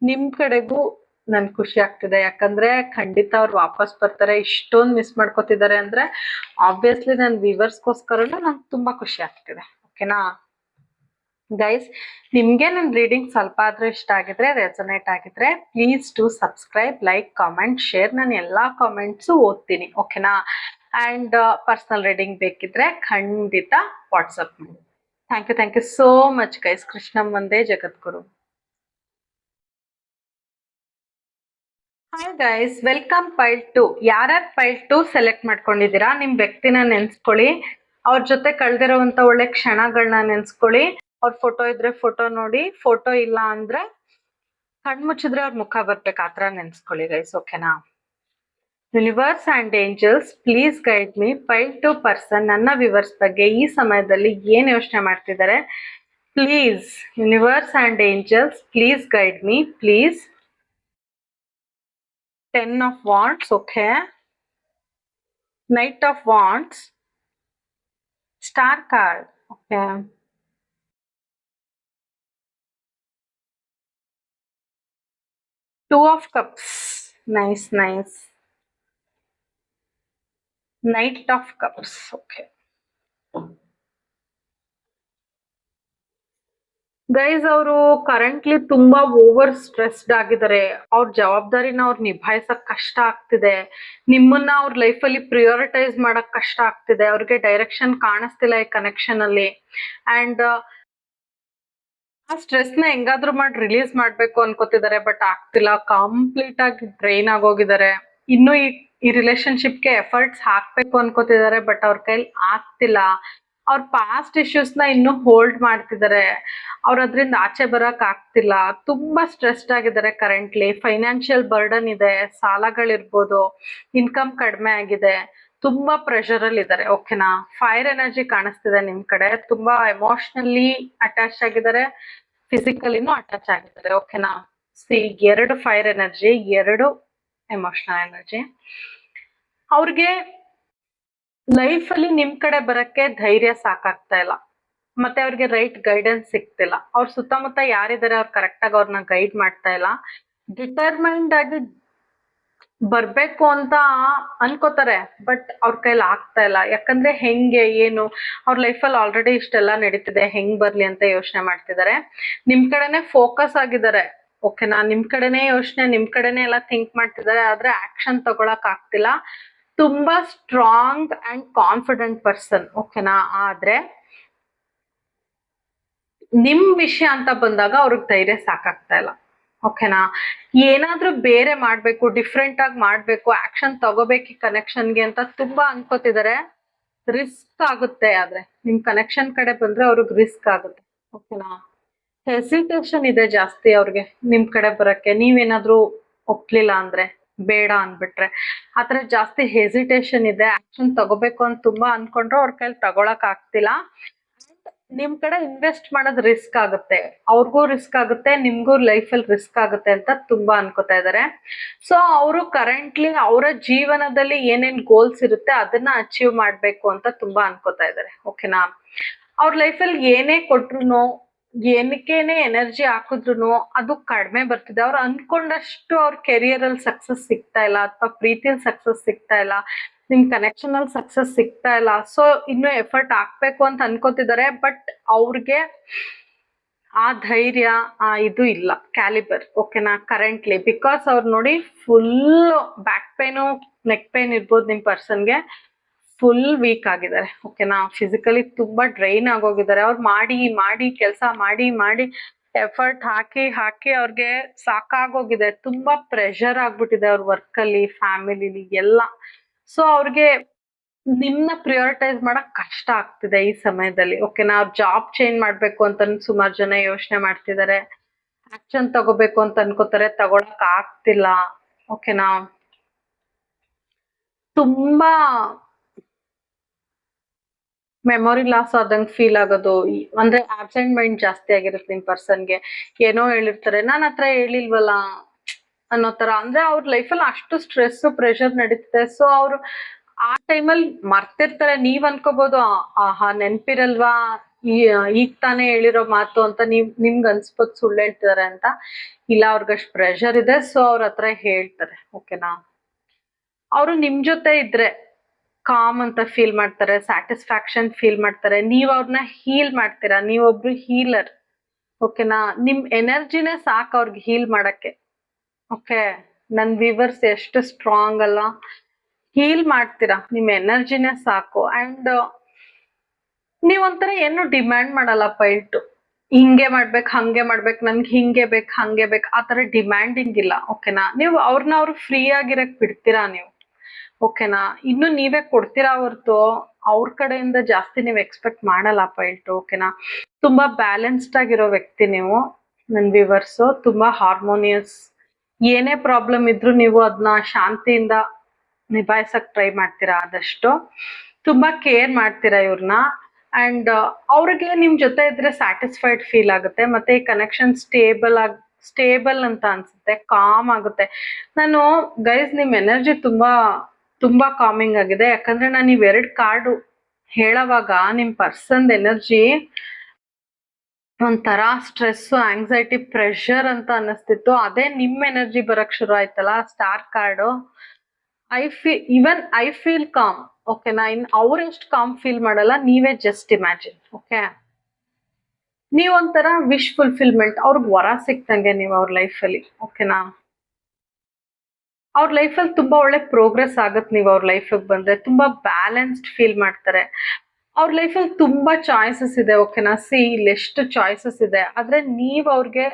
ನಿಮ್ ಕಡೆಗೂ ನನ್ ಖುಷಿ ಆಗ್ತಿದೆ, ಯಾಕಂದ್ರೆ ಖಂಡಿತ ಅವ್ರು ವಾಪಸ್ ಬರ್ತಾರೆ. ಇಷ್ಟೊಂದು ಮಿಸ್ ಮಾಡ್ಕೋತಿದ್ದಾರೆ ಅಂದ್ರೆ ಆಬ್ವಿಯಸ್ಲಿ ನನ್ನ ವ್ಯೂವರ್ಸ್ಗೋಸ್ಕರನು ನಂಗೆ ತುಂಬಾ ಖುಷಿ ಆಗ್ತಿದೆ. ಓಕೆನಾ ಗೈಸ್, ನಿಮ್ಗೆ ನನ್ನ ರೀಡಿಂಗ್ ಸ್ವಲ್ಪ ಆದ್ರೂ ಇಷ್ಟ ಆಗಿದ್ರೆ, ರೆಸೊನೇಟ್ ಆಗಿದ್ರೆ please to subscribe, like, comment, share. ನಾನು ಎಲ್ಲಾ ಕಾಮೆಂಟ್ಸು ಓದ್ತೀನಿ. ಓಕೆನಾ, ಅಂಡ್ ಪರ್ಸನಲ್ ರೀಡಿಂಗ್ ಬೇಕಿದ್ರೆ ಖಂಡಿತ ವಾಟ್ಸಪ್ ಮಾಡಿ. Thank you so much guys. ಕೃಷ್ಣಂ ವಂದೇ ಜಗದ್ಗುರು. Hi guys, welcome pile 2. ಯಾರ್ಯಾರು ಫೈಲ್ 2 ಸೆಲೆಕ್ಟ್ ಮಾಡ್ಕೊಂಡಿದ್ದೀರಾ, ನಿಮ್ ವ್ಯಕ್ತಿನ ನೆನ್ಸ್ಕೊಳ್ಳಿ, ಅವ್ರ ಜೊತೆ ಕಳ್ದಿರೋಂತ ಒಳ್ಳೆ ಕ್ಷಣಗಳನ್ನ ನೆನ್ಸ್ಕೊಳ್ಳಿ. ಅವ್ರ ಫೋಟೋ ಇದ್ರೆ ಫೋಟೋ ನೋಡಿ, ಫೋಟೋ ಇಲ್ಲ ಅಂದ್ರೆ ಕಣ್ಮುಚ್ಚಿದ್ರೆ ಅವ್ರ ಮುಖ ಬರ್ಬೇಕು, ಆತರ ನೆನ್ಸ್ಕೊಳ್ಳಿ ಗೈಸ್. ಓಕೆನಾ, universe and angels please guide me pile two person ನನ್ನ ವಿವರ್ಸ್ ಬಗ್ಗೆ ಈ ಸಮಯದಲ್ಲಿ ಏನು ಯೋಚನೆ ಮಾಡ್ತಿದ್ದಾರೆ. Please universe and angels please guide me please. 10 of Wands, okay. Knight of Wands, Star card, okay. Two of Cups, nice. Knight of Cups, okay. Guys ಅವರು currently ತುಂಬಾ over stressed ಆಗಿದ್ದಾರೆ. ಅವ್ರ ಜವಾಬ್ದಾರಿನ ಅವ್ರು ನಿಭಾಯಿಸಕ್ ಕಷ್ಟ ಆಗ್ತಿದೆ. ನಿಮ್ಮನ್ನ ಅವ್ರ ಲೈಫಲ್ಲಿ ಪ್ರಿಯೋರಿಟೈಸ್ ಮಾಡಕ್ ಕಷ್ಟ ಆಗ್ತಿದೆ. ಅವ್ರಿಗೆ ಡೈರೆಕ್ಷನ್ ಕಾಣಿಸ್ತಿಲ್ಲ ಈ ಕನೆಕ್ಷನ್ ಅಲ್ಲಿ. ಅಂಡ್ ಆ ಸ್ಟ್ರೆಸ್ ನ ಹೆಂಗಾದ್ರೂ ಮಾಡಿ ರಿಲೀಸ್ ಮಾಡ್ಬೇಕು ಅನ್ಕೋತಿದ್ದಾರೆ, ಬಟ್ ಆಗ್ತಿಲ್ಲ. ಕಂಪ್ಲೀಟ್ ಆಗಿ ಡ್ರೈನ್ ಆಗೋಗಿದ್ದಾರೆ. ಇನ್ನು ಈ ರಿಲೇಶನ್ಶಿಪ್ಗೆ ಎಫರ್ಟ್ಸ್ ಹಾಕ್ಬೇಕು ಅನ್ಕೋತಿದ್ದಾರೆ, ಬಟ್ ಅವ್ರ ಕೈಲಿ ಆಗ್ತಿಲ್ಲ. ಅವ್ರ ಪಾಸ್ಟ್ ಇಶ್ಯೂಸ್ ನ ಇನ್ನೂ ಹೋಲ್ಡ್ ಮಾಡ್ತಿದ್ದಾರೆ. ಅವ್ರ ಅದ್ರಿಂದ ಆಚೆ ಬರಕ್ ಆಗ್ತಿಲ್ಲ. ತುಂಬಾ ಸ್ಟ್ರೆಸ್ಡ್ ಆಗಿದ್ದಾರೆ ಕರೆಂಟ್ಲಿ. ಫೈನಾನ್ಷಿಯಲ್ ಬರ್ಡನ್ ಇದೆ, ಸಾಲಗಳಿರ್ಬೋದು, ಇನ್ಕಮ್ ಕಡಿಮೆ ಆಗಿದೆ, ತುಂಬಾ ಪ್ರೆಷರ್ ಅಲ್ಲಿ ಇದ್ದಾರೆ. ಓಕೆನಾ. ಫೈರ್ ಎನರ್ಜಿ ಕಾಣಿಸ್ತಿದೆ ನಿಮ್ ಕಡೆ. ತುಂಬಾ ಎಮೋಷನಲಿ ಅಟ್ಯಾಚ್ ಆಗಿದ್ದಾರೆ, ಫಿಸಿಕಲಿನೂ ಅಟ್ಯಾಚ್ ಆಗಿದ್ದಾರೆ. ಓಕೆನಾ. C, 2 fire energy, 2 emotional energy. ಅವ್ರಿಗೆ ಲೈಫ್ ಅಲ್ಲಿ ನಿಮ್ ಕಡೆ ಬರಕ್ಕೆ ಧೈರ್ಯ ಸಾಕಾಗ್ತಾ ಇಲ್ಲ, ಮತ್ತೆ ಅವ್ರಿಗೆ ರೈಟ್ ಗೈಡೆನ್ಸ್ ಸಿಗ್ತಿಲ್ಲ. ಅವ್ರ ಸುತ್ತಮುತ್ತ ಯಾರಿದ್ದಾರೆ ಅವ್ರು ಕರೆಕ್ಟ್ ಆಗಿ ಅವ್ರನ್ನ ಗೈಡ್ ಮಾಡ್ತಾ ಇಲ್ಲ. ಡಿಟರ್ಮೈನ್ಡ್ ಆಗಿ ಬರ್ಬೇಕು ಅಂತ ಅನ್ಕೋತಾರೆ, ಬಟ್ ಅವ್ರ ಕೈಲಿ ಆಗ್ತಾ ಇಲ್ಲ. ಯಾಕಂದ್ರೆ ಹೆಂಗೆ ಏನು ಅವ್ರ ಲೈಫಲ್ಲಿ ಆಲ್ರೆಡಿ ಇಷ್ಟೆಲ್ಲ ನಡೀತಿದೆ, ಹೆಂಗ್ ಬರ್ಲಿ ಅಂತ ಯೋಚನೆ ಮಾಡ್ತಿದ್ದಾರೆ. ನಿಮ್ ಕಡೆನೆ ಫೋಕಸ್ ಆಗಿದ್ದಾರೆ. ಓಕೆನಾ. ನಿಮ್ ಕಡೆನೆ ಯೋಚನೆ, ನಿಮ್ ಕಡೆನೆ ಎಲ್ಲ ಥಿಂಕ್ ಮಾಡ್ತಿದ್ದಾರೆ, ಆದ್ರೆ ಆಕ್ಷನ್ ತಗೊಳಕ್ ಆಗ್ತಿಲ್ಲ. ತುಂಬಾ ಸ್ಟ್ರಾಂಗ್ ಅಂಡ್ ಕಾನ್ಫಿಡೆಂಟ್ ಪರ್ಸನ್. ಓಕೆನಾ. ಆದ್ರೆ ನಿಮ್ ವಿಷಯ ಅಂತ ಬಂದಾಗ ಅವ್ರಿಗೆ ಧೈರ್ಯ ಸಾಕಾಗ್ತಾ ಇಲ್ಲ. ಓಕೆನಾ. ಏನಾದ್ರೂ ಬೇರೆ ಮಾಡ್ಬೇಕು, ಡಿಫ್ರೆಂಟ್ ಆಗಿ ಮಾಡ್ಬೇಕು, ಆಕ್ಷನ್ ತಗೋಬೇಕು ಈ ಕನೆಕ್ಷನ್ಗೆ ಅಂತ ತುಂಬಾ ಅನ್ಕೋತಿದ್ದಾರೆ. ರಿಸ್ಕ್ ಆಗುತ್ತೆ. ಆದ್ರೆ ನಿಮ್ ಕನೆಕ್ಷನ್ ಕಡೆ ಬಂದ್ರೆ ಅವ್ರಿಗೆ ರಿಸ್ಕ್ ಆಗುತ್ತೆ. ಓಕೆನಾ. ಹೆಸಿಟೇಷನ್ ಇದೆ ಜಾಸ್ತಿ ಅವ್ರಿಗೆ ನಿಮ್ ಕಡೆ ಬರಕ್ಕೆ. ನೀವೇನಾದ್ರೂ ಒಪ್ಲಿಲ್ಲ ಅಂದ್ರೆ, ಬೇಡ ಅನ್ಬಿಟ್ರೆ, ಆತರ ಜಾಸ್ತಿ ಹೆಸಿಟೇಷನ್ ಇದೆ. ಆಕ್ಷನ್ ತಗೋಬೇಕು ಅಂತ ತುಂಬಾ ಅನ್ಕೊಂಡ್ರು ಅವ್ರ ಕೈಲಿ ತಗೊಳಕ್ ಆಗ್ತಿಲ್ಲ. ನಿಮ್ ಕಡೆ ಇನ್ವೆಸ್ಟ್ ಮಾಡೋದ್ ರಿಸ್ಕ್ ಆಗುತ್ತೆ, ಅವ್ರಿಗೂ ರಿಸ್ಕ್ ಆಗುತ್ತೆ, ನಿಮ್ಗೂ ಲೈಫಲ್ಲಿ ರಿಸ್ಕ್ ಆಗುತ್ತೆ ಅಂತ ತುಂಬಾ ಅನ್ಕೋತಾ ಇದಾರೆ. ಸೊ ಅವರು ಕರೆಂಟ್ಲಿ ಅವರ ಜೀವನದಲ್ಲಿ ಏನೇನ್ ಗೋಲ್ಸ್ ಇರುತ್ತೆ ಅದನ್ನ ಅಚೀವ್ ಮಾಡ್ಬೇಕು ಅಂತ ತುಂಬಾ ಅನ್ಕೋತಾ ಇದಾರೆ. ಓಕೆನಾ. ಅವ್ರ ಲೈಫಲ್ಲಿ ಏನೇ ಕೊಟ್ರು, ಏನಕ್ಕೇನೆ ಎನರ್ಜಿ ಹಾಕಿದ್ರು ಅದು ಕಡಿಮೆ ಬರ್ತಿದೆ. ಅವ್ರು ಅನ್ಕೊಂಡಷ್ಟು ಅವ್ರ ಕೆರಿಯರ್ ಅಲ್ಲಿ ಸಕ್ಸಸ್ ಸಿಗ್ತಾ ಇಲ್ಲ, ಅಥವಾ ಪ್ರೀತಿಯಲ್ಲಿ ಸಕ್ಸಸ್ ಸಿಗ್ತಾ ಇಲ್ಲ, ನಿಮ್ ಕನೆಕ್ಷನ್ ಅಲ್ಲಿ ಸಕ್ಸಸ್ ಸಿಗ್ತಾ ಇಲ್ಲ. ಸೊ ಇನ್ನು ಎಫರ್ಟ್ ಹಾಕ್ಬೇಕು ಅಂತ ಅನ್ಕೋತಿದ್ದಾರೆ, ಬಟ್ ಅವ್ರಿಗೆ ಆ ಧೈರ್ಯ ಇದು ಇಲ್ಲ, ಕ್ಯಾಲಿಬರ್. ಓಕೆನಾ. ಕರೆಂಟ್ಲಿ ಬಿಕಾಸ್ ಅವ್ರು ನೋಡಿ full back pain, neck pain ಇರ್ಬೋದು ನಿಮ್ ಪರ್ಸನ್ಗೆ. ಫುಲ್ ವೀಕ್ ಆಗಿದ್ದಾರೆ. ಓಕೆನಾ. ಫಿಸಿಕಲಿ ತುಂಬಾ ಡ್ರೈನ್ ಆಗೋಗಿದ್ದಾರೆ. ಅವ್ರು ಮಾಡಿ ಕೆಲಸ ಮಾಡಿ ಎಫರ್ಟ್ ಹಾಕಿ ಅವ್ರಿಗೆ ಸಾಕಾಗೋಗಿದೆ. ತುಂಬಾ ಪ್ರೆಷರ್ ಆಗ್ಬಿಟ್ಟಿದೆ ಅವ್ರ ವರ್ಕ್ ಅಲ್ಲಿ, ಫ್ಯಾಮಿಲಿಲಿ ಎಲ್ಲ. ಸೊ ಅವ್ರಿಗೆ ನಿಮ್ನ ಪ್ರಿಯೋರಿಟೈಸ್ ಮಾಡಕ್ ಕಷ್ಟ ಆಗ್ತಿದೆ ಈ ಸಮಯದಲ್ಲಿ. ಓಕೆನಾ. ಅವ್ರ ಜಾಬ್ ಚೇಂಜ್ ಮಾಡ್ಬೇಕು ಅಂತ ಸುಮಾರು ಜನ ಯೋಚನೆ ಮಾಡ್ತಿದ್ದಾರೆ. ಆಕ್ಷನ್ ತಗೋಬೇಕು ಅಂತ ಅನ್ಕೋತಾರೆ, ತಗೊಳಕ್ ಆಗ್ತಿಲ್ಲ. ಓಕೆನಾ. ತುಂಬಾ ಮೆಮೊರಿ ಲಾಸ್ ಆದಂಗ್ ಫೀಲ್ ಆಗೋದು, ಅಂದ್ರೆ ಆಬ್ಸೆಂಟ್ ಮೈಂಡ್ ಜಾಸ್ತಿ ಆಗಿರುತ್ತೆ ನಿಮ್ ಪರ್ಸನ್ಗೆ. ಏನೋ ಹೇಳಿರ್ತಾರೆ, ನಾನ್ ಹತ್ರ ಹೇಳಿಲ್ವಲ್ಲ ಅನ್ನೋ ತರ. ಅಂದ್ರೆ ಅವ್ರ ಲೈಫಲ್ಲಿ ಅಷ್ಟು ಸ್ಟ್ರೆಸ್, ಪ್ರೆಷರ್ ನಡೀತಿದೆ. ಸೊ ಅವ್ರು ಆ ಟೈಮಲ್ಲಿ ಮರ್ತಿರ್ತಾರೆ. ನೀವ್ ಅನ್ಕೋಬಹುದು, ಆಹಾ ನೆನ್ಪಿರಲ್ವಾ, ಈಗ ತಾನೇ ಹೇಳಿರೋ ಮಾತು ಅಂತ ನಿಮ್ಗೆ ಅನ್ಸ್ಬೋದು ಸುಳ್ಳು ಹೇಳ್ತಿದಾರೆ ಅಂತ. ಇಲ್ಲ, ಅವ್ರಿಗಷ್ಟು ಪ್ರೆಷರ್ ಇದೆ. ಸೊ ಅವ್ರ ಹತ್ರ ಹೇಳ್ತಾರೆ. ಓಕೆನಾ. ಅವರು ನಿಮ್ ಜೊತೆ ಇದ್ರೆ ಕಾಮ್ ಅಂತ ಫೀಲ್ ಮಾಡ್ತಾರೆ, ಸ್ಯಾಟಿಸ್ಫ್ಯಾಕ್ಷನ್ ಫೀಲ್ ಮಾಡ್ತಾರೆ. ನೀವ್ ಅವ್ರನ್ನ ಹೀಲ್ ಮಾಡ್ತೀರಾ, ನೀವೊಬ್ರು ಹೀಲರ್. ಓಕೆನಾ. ನಿಮ್ ಎನರ್ಜಿನೇ ಸಾಕು ಅವ್ರಿಗೆ ಹೀಲ್ ಮಾಡಕ್ಕೆ. ಓಕೆ. ನನ್ ವಿವರ್ಸ್ ಎಷ್ಟು ಸ್ಟ್ರಾಂಗ್ ಅಲ್ಲ, ಹೀಲ್ ಮಾಡ್ತೀರಾ, ನಿಮ್ ಎನರ್ಜಿನೇ ಸಾಕು. ಅಂಡ್ ನೀವೊಂಥರ ಏನು ಡಿಮ್ಯಾಂಡ್ ಮಾಡಲ್ಲಪ್ಪ. ಹಿಂಗೆ ಮಾಡ್ಬೇಕು, ಹಂಗೆ ಮಾಡ್ಬೇಕು, ನನ್ಗೆ ಹಿಂಗೆ ಬೇಕು, ಹಂಗೆ ಬೇಕು, ಆ ತರ ಡಿಮ್ಯಾಂಡಿಂಗ್ ಇಲ್ಲ. ಓಕೆನಾ. ನೀವು ಅವ್ರನ್ನ ಅವ್ರು ಫ್ರೀ ಆಗಿರಕ್ ಬಿಡ್ತೀರಾ ನೀವು. ಓಕೆನಾ. ಇನ್ನು ನೀವೇ ಕೊಡ್ತೀರಾ ಹೊರ್ತು ಅವ್ರ ಕಡೆಯಿಂದ ಜಾಸ್ತಿ ನೀವು ಎಕ್ಸ್ಪೆಕ್ಟ್ ಮಾಡಲ್ಲಪ್ಪ. ಓಕೆನಾ. ತುಂಬಾ ಬ್ಯಾಲೆನ್ಸ್ಡ್ ಆಗಿರೋ ವ್ಯಕ್ತಿ ನೀವು ನನ್ ವ್ಯೂವರ್ಸ್. ತುಂಬಾ ಹಾರ್ಮೋನಿಯಸ್. ಏನೇ ಪ್ರಾಬ್ಲಮ್ ಇದ್ರು ನೀವು ಅದನ್ನ ಶಾಂತಿಯಿಂದ ನಿಭಾಯಿಸಕ್ ಟ್ರೈ ಮಾಡ್ತೀರಾ ಆದಷ್ಟು. ತುಂಬಾ ಕೇರ್ ಮಾಡ್ತೀರಾ ಇವ್ರನ್ನ. ಅಂಡ್ ಅವ್ರಿಗೆ ನಿಮ್ ಜೊತೆ ಇದ್ರೆ ಸ್ಯಾಟಿಸ್ಫೈಡ್ ಫೀಲ್ ಆಗುತ್ತೆ. ಮತ್ತೆ ಈ ಕನೆಕ್ಷನ್ ಸ್ಟೇಬಲ್ ಅಂತ ಅನ್ಸುತ್ತೆ, ಕಾಮ್ ಆಗುತ್ತೆ. ನಾನು ಗೈಸ್ ನಿಮ್ ಎನರ್ಜಿ ತುಂಬಾ ತುಂಬಾ ಕಾಮಿಂಗ್ ಆಗಿದೆ. ಯಾಕಂದ್ರೆ ನಾನು ಇವೆರಡು ಕಾರ್ಡ್ ಹೇಳೋವಾಗ ನಿಮ್ ಪರ್ಸನ್ ಎನರ್ಜಿ ಒಂಥರ ಸ್ಟ್ರೆಸ್, ಆಂಗ್ಸೈಟಿ, ಪ್ರೆಷರ್ ಅಂತ ಅನ್ನಿಸ್ತಿತ್ತು. ಅದೇ ನಿಮ್ ಎನರ್ಜಿ ಬರಕ್ ಶುರು ಆಯ್ತಲ್ಲ, star card. I feel calm. ಓಕೆನಾ? ಇನ್ ಅವ್ರು ಎಷ್ಟು ಕಾಮ್ ಫೀಲ್ ಮಾಡಲ್ಲ, ನೀವೇ ಜಸ್ಟ್ ಇಮ್ಯಾಜಿನ್. ಓಕೆ, ನೀವೊಂಥರ ವಿಶ್ ಫುಲ್ಫಿಲ್ಮೆಂಟ್, ಅವ್ರಿಗೆ ವರ ಸಿಕ್ತಂಗೆ ನೀವು ಅವ್ರ ಲೈಫಲ್ಲಿ. ಓಕೆನಾ? ಅವ್ರ ಲೈಫಲ್ಲಿ ತುಂಬಾ ಒಳ್ಳೆ ಪ್ರೋಗ್ರೆಸ್ ಆಗತ್ತೆ. ನೀವು ಅವ್ರ ಲೈಫಿಗೆ ಬಂದ್ರೆ ತುಂಬಾ ಬ್ಯಾಲೆನ್ಸ್ಡ್ ಫೀಲ್ ಮಾಡ್ತಾರೆ. ಅವ್ರ ಲೈಫಲ್ಲಿ ತುಂಬಾ ಚಾಯ್ಸಸ್ ಇದೆ. ಓಕೆನಾ? ಇಲ್ಲಿ ಎಷ್ಟು ಚಾಯ್ಸಸ್ ಇದೆ, ಆದ್ರೆ ನೀವ್ ಅವ್ರಿಗೆ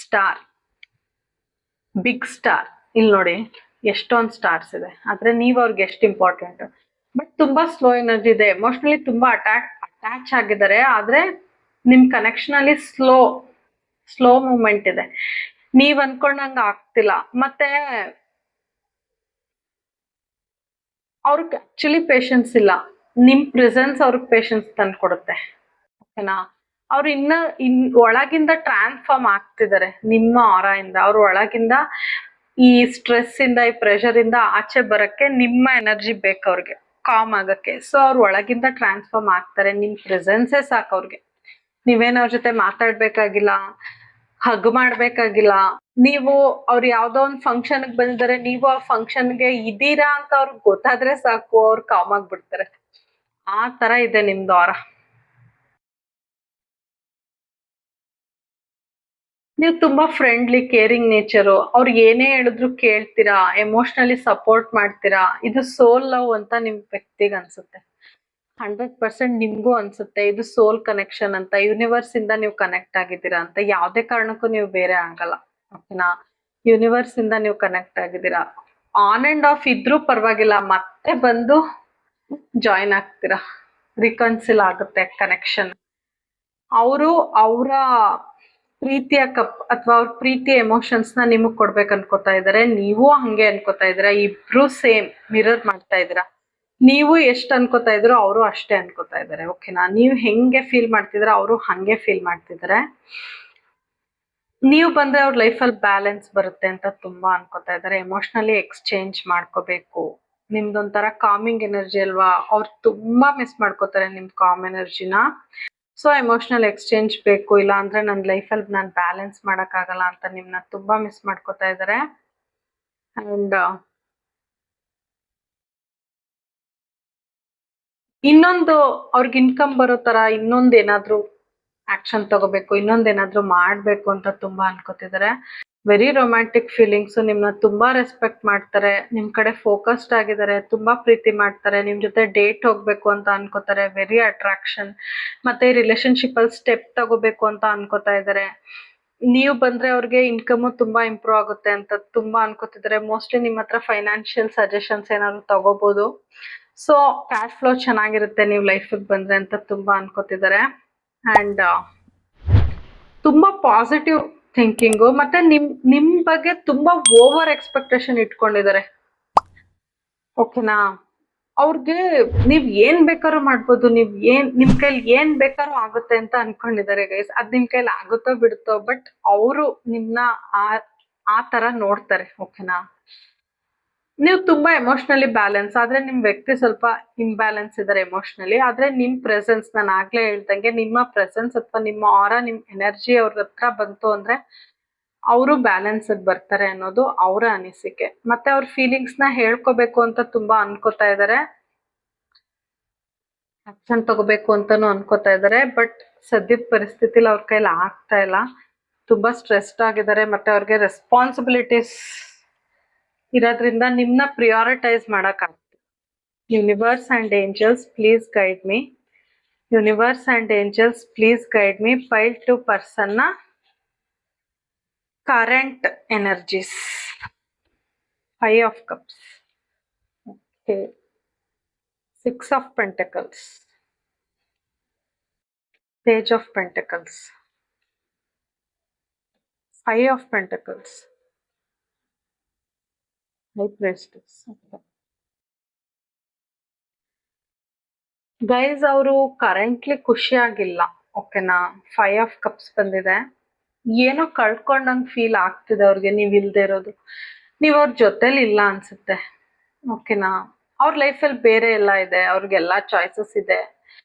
ಸ್ಟಾರ್, ಬಿಗ್ ಸ್ಟಾರ್. ಇಲ್ಲಿ ನೋಡಿ ಎಷ್ಟೊಂದು ಸ್ಟಾರ್ಸ್ ಇದೆ, ಆದ್ರೆ ನೀವ್ ಅವ್ರಿಗೆ ಎಷ್ಟು ಇಂಪಾರ್ಟೆಂಟ್. ಬಟ್ ತುಂಬಾ ಸ್ಲೋ ಎನರ್ಜಿ ಇದೆ, ಎಮೋಷನಲಿ ತುಂಬಾ ಅಟ್ಯಾಚ್ ಆಗಿದ್ದಾರೆ. ಆದ್ರೆ ನಿಮ್ ಕನೆಕ್ಷನ್ ಅಲ್ಲಿ ಸ್ಲೋ ಮೂವ್ಮೆಂಟ್ ಇದೆ. ನೀವ್ ಅನ್ಕೊಂಡಂಗ ಆಗ್ತಿಲ್ಲ. ಮತ್ತೆ ಅವ್ರಿಗೆ ಆಕ್ಚುಲಿ ಪೇಷನ್ಸ್ ಇಲ್ಲ. ನಿಮ್ ಪ್ರೆಸೆನ್ಸ್ ಅವ್ರಿಗೆ ಪೇಷನ್ಸ್ ತಂದ್ಕೊಡುತ್ತೆ. ಓಕೆನಾ? ಅವ್ರು ಒಳಗಿಂದ ಟ್ರಾನ್ಸ್ಫಾರ್ಮ್ ಆಗ್ತಿದ್ದಾರೆ ನಿಮ್ಮ ಆರಾಯಿಂದ. ಅವ್ರ ಒಳಗಿಂದ ಈ ಸ್ಟ್ರೆಸ್ ಇಂದ, ಈ ಪ್ರೆಷರ್ ಇಂದ ಆಚೆ ಬರಕ್ಕೆ ನಿಮ್ಮ ಎನರ್ಜಿ ಬೇಕು ಅವ್ರಿಗೆ, ಕಾಮ್ ಆಗಕ್ಕೆ. ಸೊ ಅವ್ರ ಒಳಗಿಂದ ಟ್ರಾನ್ಸ್ಫಾರ್ಮ್ ಆಗ್ತಾರೆ. ನಿಮ್ ಪ್ರೆಸೆನ್ಸೇ ಸಾಕು ಅವ್ರಿಗೆ. ನೀವೇನ್ ಅವ್ರ ಜೊತೆ ಮಾತಾಡ್ಬೇಕಾಗಿಲ್ಲ, ಹಗ್ ಮಾಡ್ಬೇಕಾಗಿಲ್ಲ. ನೀವು ಅವ್ರು ಯಾವ್ದೋ ಒಂದು ಫಂಕ್ಷನ್ಗೆ ಬಂದಿದ್ದಾರೆ, ನೀವು ಆ ಫಂಕ್ಷನ್ಗೆ ಇದೀರಾ ಅಂತ ಅವ್ರಿಗೆ ಗೊತ್ತಾದ್ರೆ ಸಾಕು, ಅವ್ರು ಕಾಮ್ ಆಗ್ಬಿಡ್ತಾರೆ. ಆ ತರ ಇದೆ ನಿಮ್ದು ಆರ. ನೀವು ತುಂಬಾ ಫ್ರೆಂಡ್ಲಿ, ಕೇರಿಂಗ್ ನೇಚರು. ಅವ್ರಿಗೆ ಏನೇ ಹೇಳಿದ್ರು ಕೇಳ್ತೀರಾ, ಎಮೋಷನಲಿ ಸಪೋರ್ಟ್ ಮಾಡ್ತೀರಾ. ಇದು ಸೋಲ್ ಲವ್ ಅಂತ ನಿಮ್ ವ್ಯಕ್ತಿಗೆ ಅನ್ಸುತ್ತೆ. 100% ನಿಮ್ಗೂ ಅನ್ಸುತ್ತೆ ಇದು ಸೋಲ್ ಕನೆಕ್ಷನ್ ಅಂತ. ಯೂನಿವರ್ಸ್ ಇಂದ ನೀವು ಕನೆಕ್ಟ್ ಆಗಿದ್ದೀರಾ ಅಂತ. ಯಾವ್ದೇ ಕಾರಣಕ್ಕೂ ನೀವು ಬೇರೆ ಆಗಲ್ಲ. ಓಕೆನಾ? ಯೂನಿವರ್ಸ್ ಇಂದ ನೀವು ಕನೆಕ್ಟ್ ಆಗಿದ್ದೀರಾ. ಆನ್ ಅಂಡ್ ಆಫ್ ಇದ್ರೂ ಪರವಾಗಿಲ್ಲ, ಮತ್ತೆ ಬಂದು ಜಾಯಿನ್ ಆಗ್ತೀರಾ. ರಿಕನ್ಸಿಲ್ ಆಗುತ್ತೆ ಕನೆಕ್ಷನ್. ಅವರು ಅವರ ಪ್ರೀತಿಯ ಕಪ್ ಅಥವಾ ಅವ್ರ ಪ್ರೀತಿಯ ಎಮೋಷನ್ಸ್ ನ ನಿಮಗ್ ಕೊಡ್ಬೇಕು ಅನ್ಕೋತಾ ಇದಾರೆ. ನೀವು ಹಂಗೆ ಅನ್ಕೋತಾ ಇದ್ದೀರಾ. ಇಬ್ರು ಸೇಮ್ ಮಿರರ್ ಮಾಡ್ತಾ ಇದ್ದೀರಾ. ನೀವು ಎಷ್ಟು ಅನ್ಕೋತಾ ಇದ್ರೋ ಅವರು ಅಷ್ಟೇ ಅನ್ಕೋತಾ ಇದ್ದಾರೆ. ಓಕೆನಾ? ನೀವು ಹೆಂಗೆ ಫೀಲ್ ಮಾಡ್ತಿದ್ರ ಅವರು ಹಂಗೆ ಫೀಲ್ ಮಾಡ್ತಿದ್ದಾರೆ. ನೀವು ಬಂದ್ರೆ ಅವ್ರ ಲೈಫಲ್ಲಿ ಬ್ಯಾಲೆನ್ಸ್ ಬರುತ್ತೆ ಅಂತ ತುಂಬಾ ಅನ್ಕೋತಾ ಇದ್ದಾರೆ. ಎಮೋಷನಲಿ ಎಕ್ಸ್ಚೇಂಜ್ ಮಾಡ್ಕೋಬೇಕು. ನಿಮ್ದೊಂಥರ ಕಾಮಿಂಗ್ ಎನರ್ಜಿ ಅಲ್ವಾ, ಅವ್ರು ತುಂಬಾ ಮಿಸ್ ಮಾಡ್ಕೋತಾರೆ ನಿಮ್ ಕಾಮ್ ಎನರ್ಜಿನ. ಸೊ ಎಮೋಷನಲ್ ಎಕ್ಸ್ಚೇಂಜ್ ಬೇಕು, ಇಲ್ಲ ಅಂದ್ರೆ ನನ್ನ ಲೈಫಲ್ಲಿ ನಾನು ಬ್ಯಾಲೆನ್ಸ್ ಆಗಲ್ಲ ಅಂತ ನಿಮ್ನ ತುಂಬಾ ಮಿಸ್ ಮಾಡ್ಕೋತಾ ಇದ್ದಾರೆ. ಅಂಡ್ ಇನ್ನೊಂದು ಅವ್ರಿಗೆ ಇನ್ಕಮ್ ಬರೋ ತರ ಇನ್ನೊಂದ್ ಏನಾದ್ರು ಆಕ್ಷನ್ ತಗೋಬೇಕು, ಇನ್ನೊಂದೇನಾದ್ರೂ ಮಾಡ್ಬೇಕು ಅಂತ ತುಂಬಾ ಅನ್ಕೋತಿದ್ದಾರೆ. Very romantic feelings. ನಿಮ್ನ ತುಂಬಾ ರೆಸ್ಪೆಕ್ಟ್ ಮಾಡ್ತಾರೆ, ನಿಮ್ ಕಡೆ ಫೋಕಸ್ಡ್ ಆಗಿದ್ದಾರೆ, ತುಂಬಾ ಪ್ರೀತಿ ಮಾಡ್ತಾರೆ, ನಿಮ್ ಜೊತೆ ಡೇಟ್ ಹೋಗ್ಬೇಕು ಅಂತ ಅನ್ಕೋತಾರೆ. Very attraction. ಮತ್ತೆ ರಿಲೇಶನ್ಶಿಪ್ ಅಲ್ಲಿ ಸ್ಟೆಪ್ ತಗೋಬೇಕು ಅಂತ ಅನ್ಕೋತಾ ಇದ್ದಾರೆ. ನೀವು ಬಂದ್ರೆ ಅವ್ರಿಗೆ ಇನ್ಕಮ್ ತುಂಬಾ ಇಂಪ್ರೂವ್ ಆಗುತ್ತೆ ಅಂತ ತುಂಬಾ ಅನ್ಕೋತಿದ್ದಾರೆ. ಮೋಸ್ಟ್ಲಿ ನಿಮ್ ಹತ್ರ ಫೈನಾನ್ಷಿಯಲ್ ಸಜೆಷನ್ಸ್ ಏನಾದ್ರು ತಗೋಬಹುದು. ಸೊ ಕ್ಯಾಶ್ ಫ್ಲೋ ಚೆನ್ನಾಗಿರುತ್ತೆ ನೀವು ಲೈಫಿಗೆ ಬಂದ್ರೆ ಅಂತ ತುಂಬಾ ಅನ್ಕೋತಿದ್ದಾರೆ. ಅಂಡ್ ತುಂಬಾ ಪಾಸಿಟಿವ್ ಥಿಂಕಿಂಗು. ಮತ್ತೆ ನಿಮ್ ಬಗ್ಗೆ ತುಂಬಾ ಓವರ್ ಎಕ್ಸ್ಪೆಕ್ಟೇಷನ್ ಇಟ್ಕೊಂಡಿದ್ದಾರೆ. ಓಕೆನಾ? ಅವ್ರಿಗೆ ನೀವ್ ಏನ್ ಬೇಕಾದ್ರೂ ಮಾಡ್ಬೋದು, ನಿಮ್ ಕೈಲಿ ಏನ್ ಬೇಕಾದ್ರೂ ಆಗುತ್ತೆ ಅಂತ ಅನ್ಕೊಂಡಿದ್ದಾರೆ ಗೈಸ್. ಅದ್ ನಿಮ್ ಕೈಲಿ ಆಗುತ್ತೋ ಬಿಡುತ್ತೋ, ಬಟ್ ಅವರು ನಿಮ್ನ ಆ ತರ ನೋಡ್ತಾರೆ. ಓಕೆನಾ? ನೀವು ತುಂಬಾ ಎಮೋಷನಲಿ ಬ್ಯಾಲೆನ್ಸ್, ಆದ್ರೆ ನಿಮ್ ವ್ಯಕ್ತಿ ಸ್ವಲ್ಪ ಇಂಬ್ಯಾಲೆನ್ಸ್ ಇದಾರೆ ಎಮೋಷನಲಿ. ಆದ್ರೆ ನಿಮ್ ಪ್ರೆಸೆನ್ಸ್, ನಾನು ಆಗ್ಲೇ ಹೇಳ್ದಂಗೆ, ನಿಮ್ಮ ಪ್ರೆಸೆನ್ಸ್ ಅಥವಾ ನಿಮ್ಮ ಆರ, ನಿಮ್ ಎನರ್ಜಿ ಅವ್ರ ಹತ್ರ ಬಂತು ಅಂದ್ರೆ ಅವರು ಬ್ಯಾಲೆನ್ಸ್ ಬರ್ತಾರೆ ಅನ್ನೋದು ಅವರ ಅನಿಸಿಕೆ. ಮತ್ತೆ ಅವ್ರ ಫೀಲಿಂಗ್ಸ್ ನ ಹೇಳ್ಕೋಬೇಕು ಅಂತ ತುಂಬಾ ಅನ್ಕೋತಾ ಇದ್ದಾರೆ, ಆಕ್ಷನ್ ತಗೋಬೇಕು ಅಂತಾನು ಅನ್ಕೋತಾ ಇದ್ದಾರೆ. ಬಟ್ ಸದ್ಯದ ಪರಿಸ್ಥಿತಿಲಿ ಅವ್ರ ಕೈಲಿ ಆಗ್ತಾ ಇಲ್ಲ. ತುಂಬಾ ಸ್ಟ್ರೆಸ್ಡ್ ಆಗಿದ್ದಾರೆ. ಮತ್ತೆ ಅವ್ರಿಗೆ ರೆಸ್ಪಾನ್ಸಿಬಿಲಿಟೀಸ್ ಇರೋದ್ರಿಂದ ನಿಮ್ನ ಪ್ರಿಯಾರಿಟೈಸ್ ಮಾಡಕ್ಕಾಗ್ತದೆ. Universe and angels please guide me. Universe and angels please guide me. Pile two person ನ current energies. 5 of cups. Okay. 6 of pentacles. Page of pentacles. 5 of pentacles. High priestess. Guys ಅವರು currently ಖುಷಿಯಾಗಿಲ್ಲ. ಓಕೆನಾ, 5 of cups ಬಂದಿದೆ. ಏನೋ ಕಳ್ಕೊಂಡಂಗ್ feel ಆಗ್ತಿದೆ ಅವ್ರಿಗೆ, ನೀವ್ ಇಲ್ದೇ ಇರೋದು. ನೀವ್ ಅವ್ರ ಜೊತೆಲಿ ಇಲ್ಲ ಅನ್ಸುತ್ತೆ. ಓಕೆನಾ, ಅವ್ರ ಲೈಫಲ್ಲಿ ಬೇರೆ ಎಲ್ಲ ಇದೆ, ಅವ್ರಿಗೆಲ್ಲ ಚಾಯ್ಸಸ್ ಇದೆ.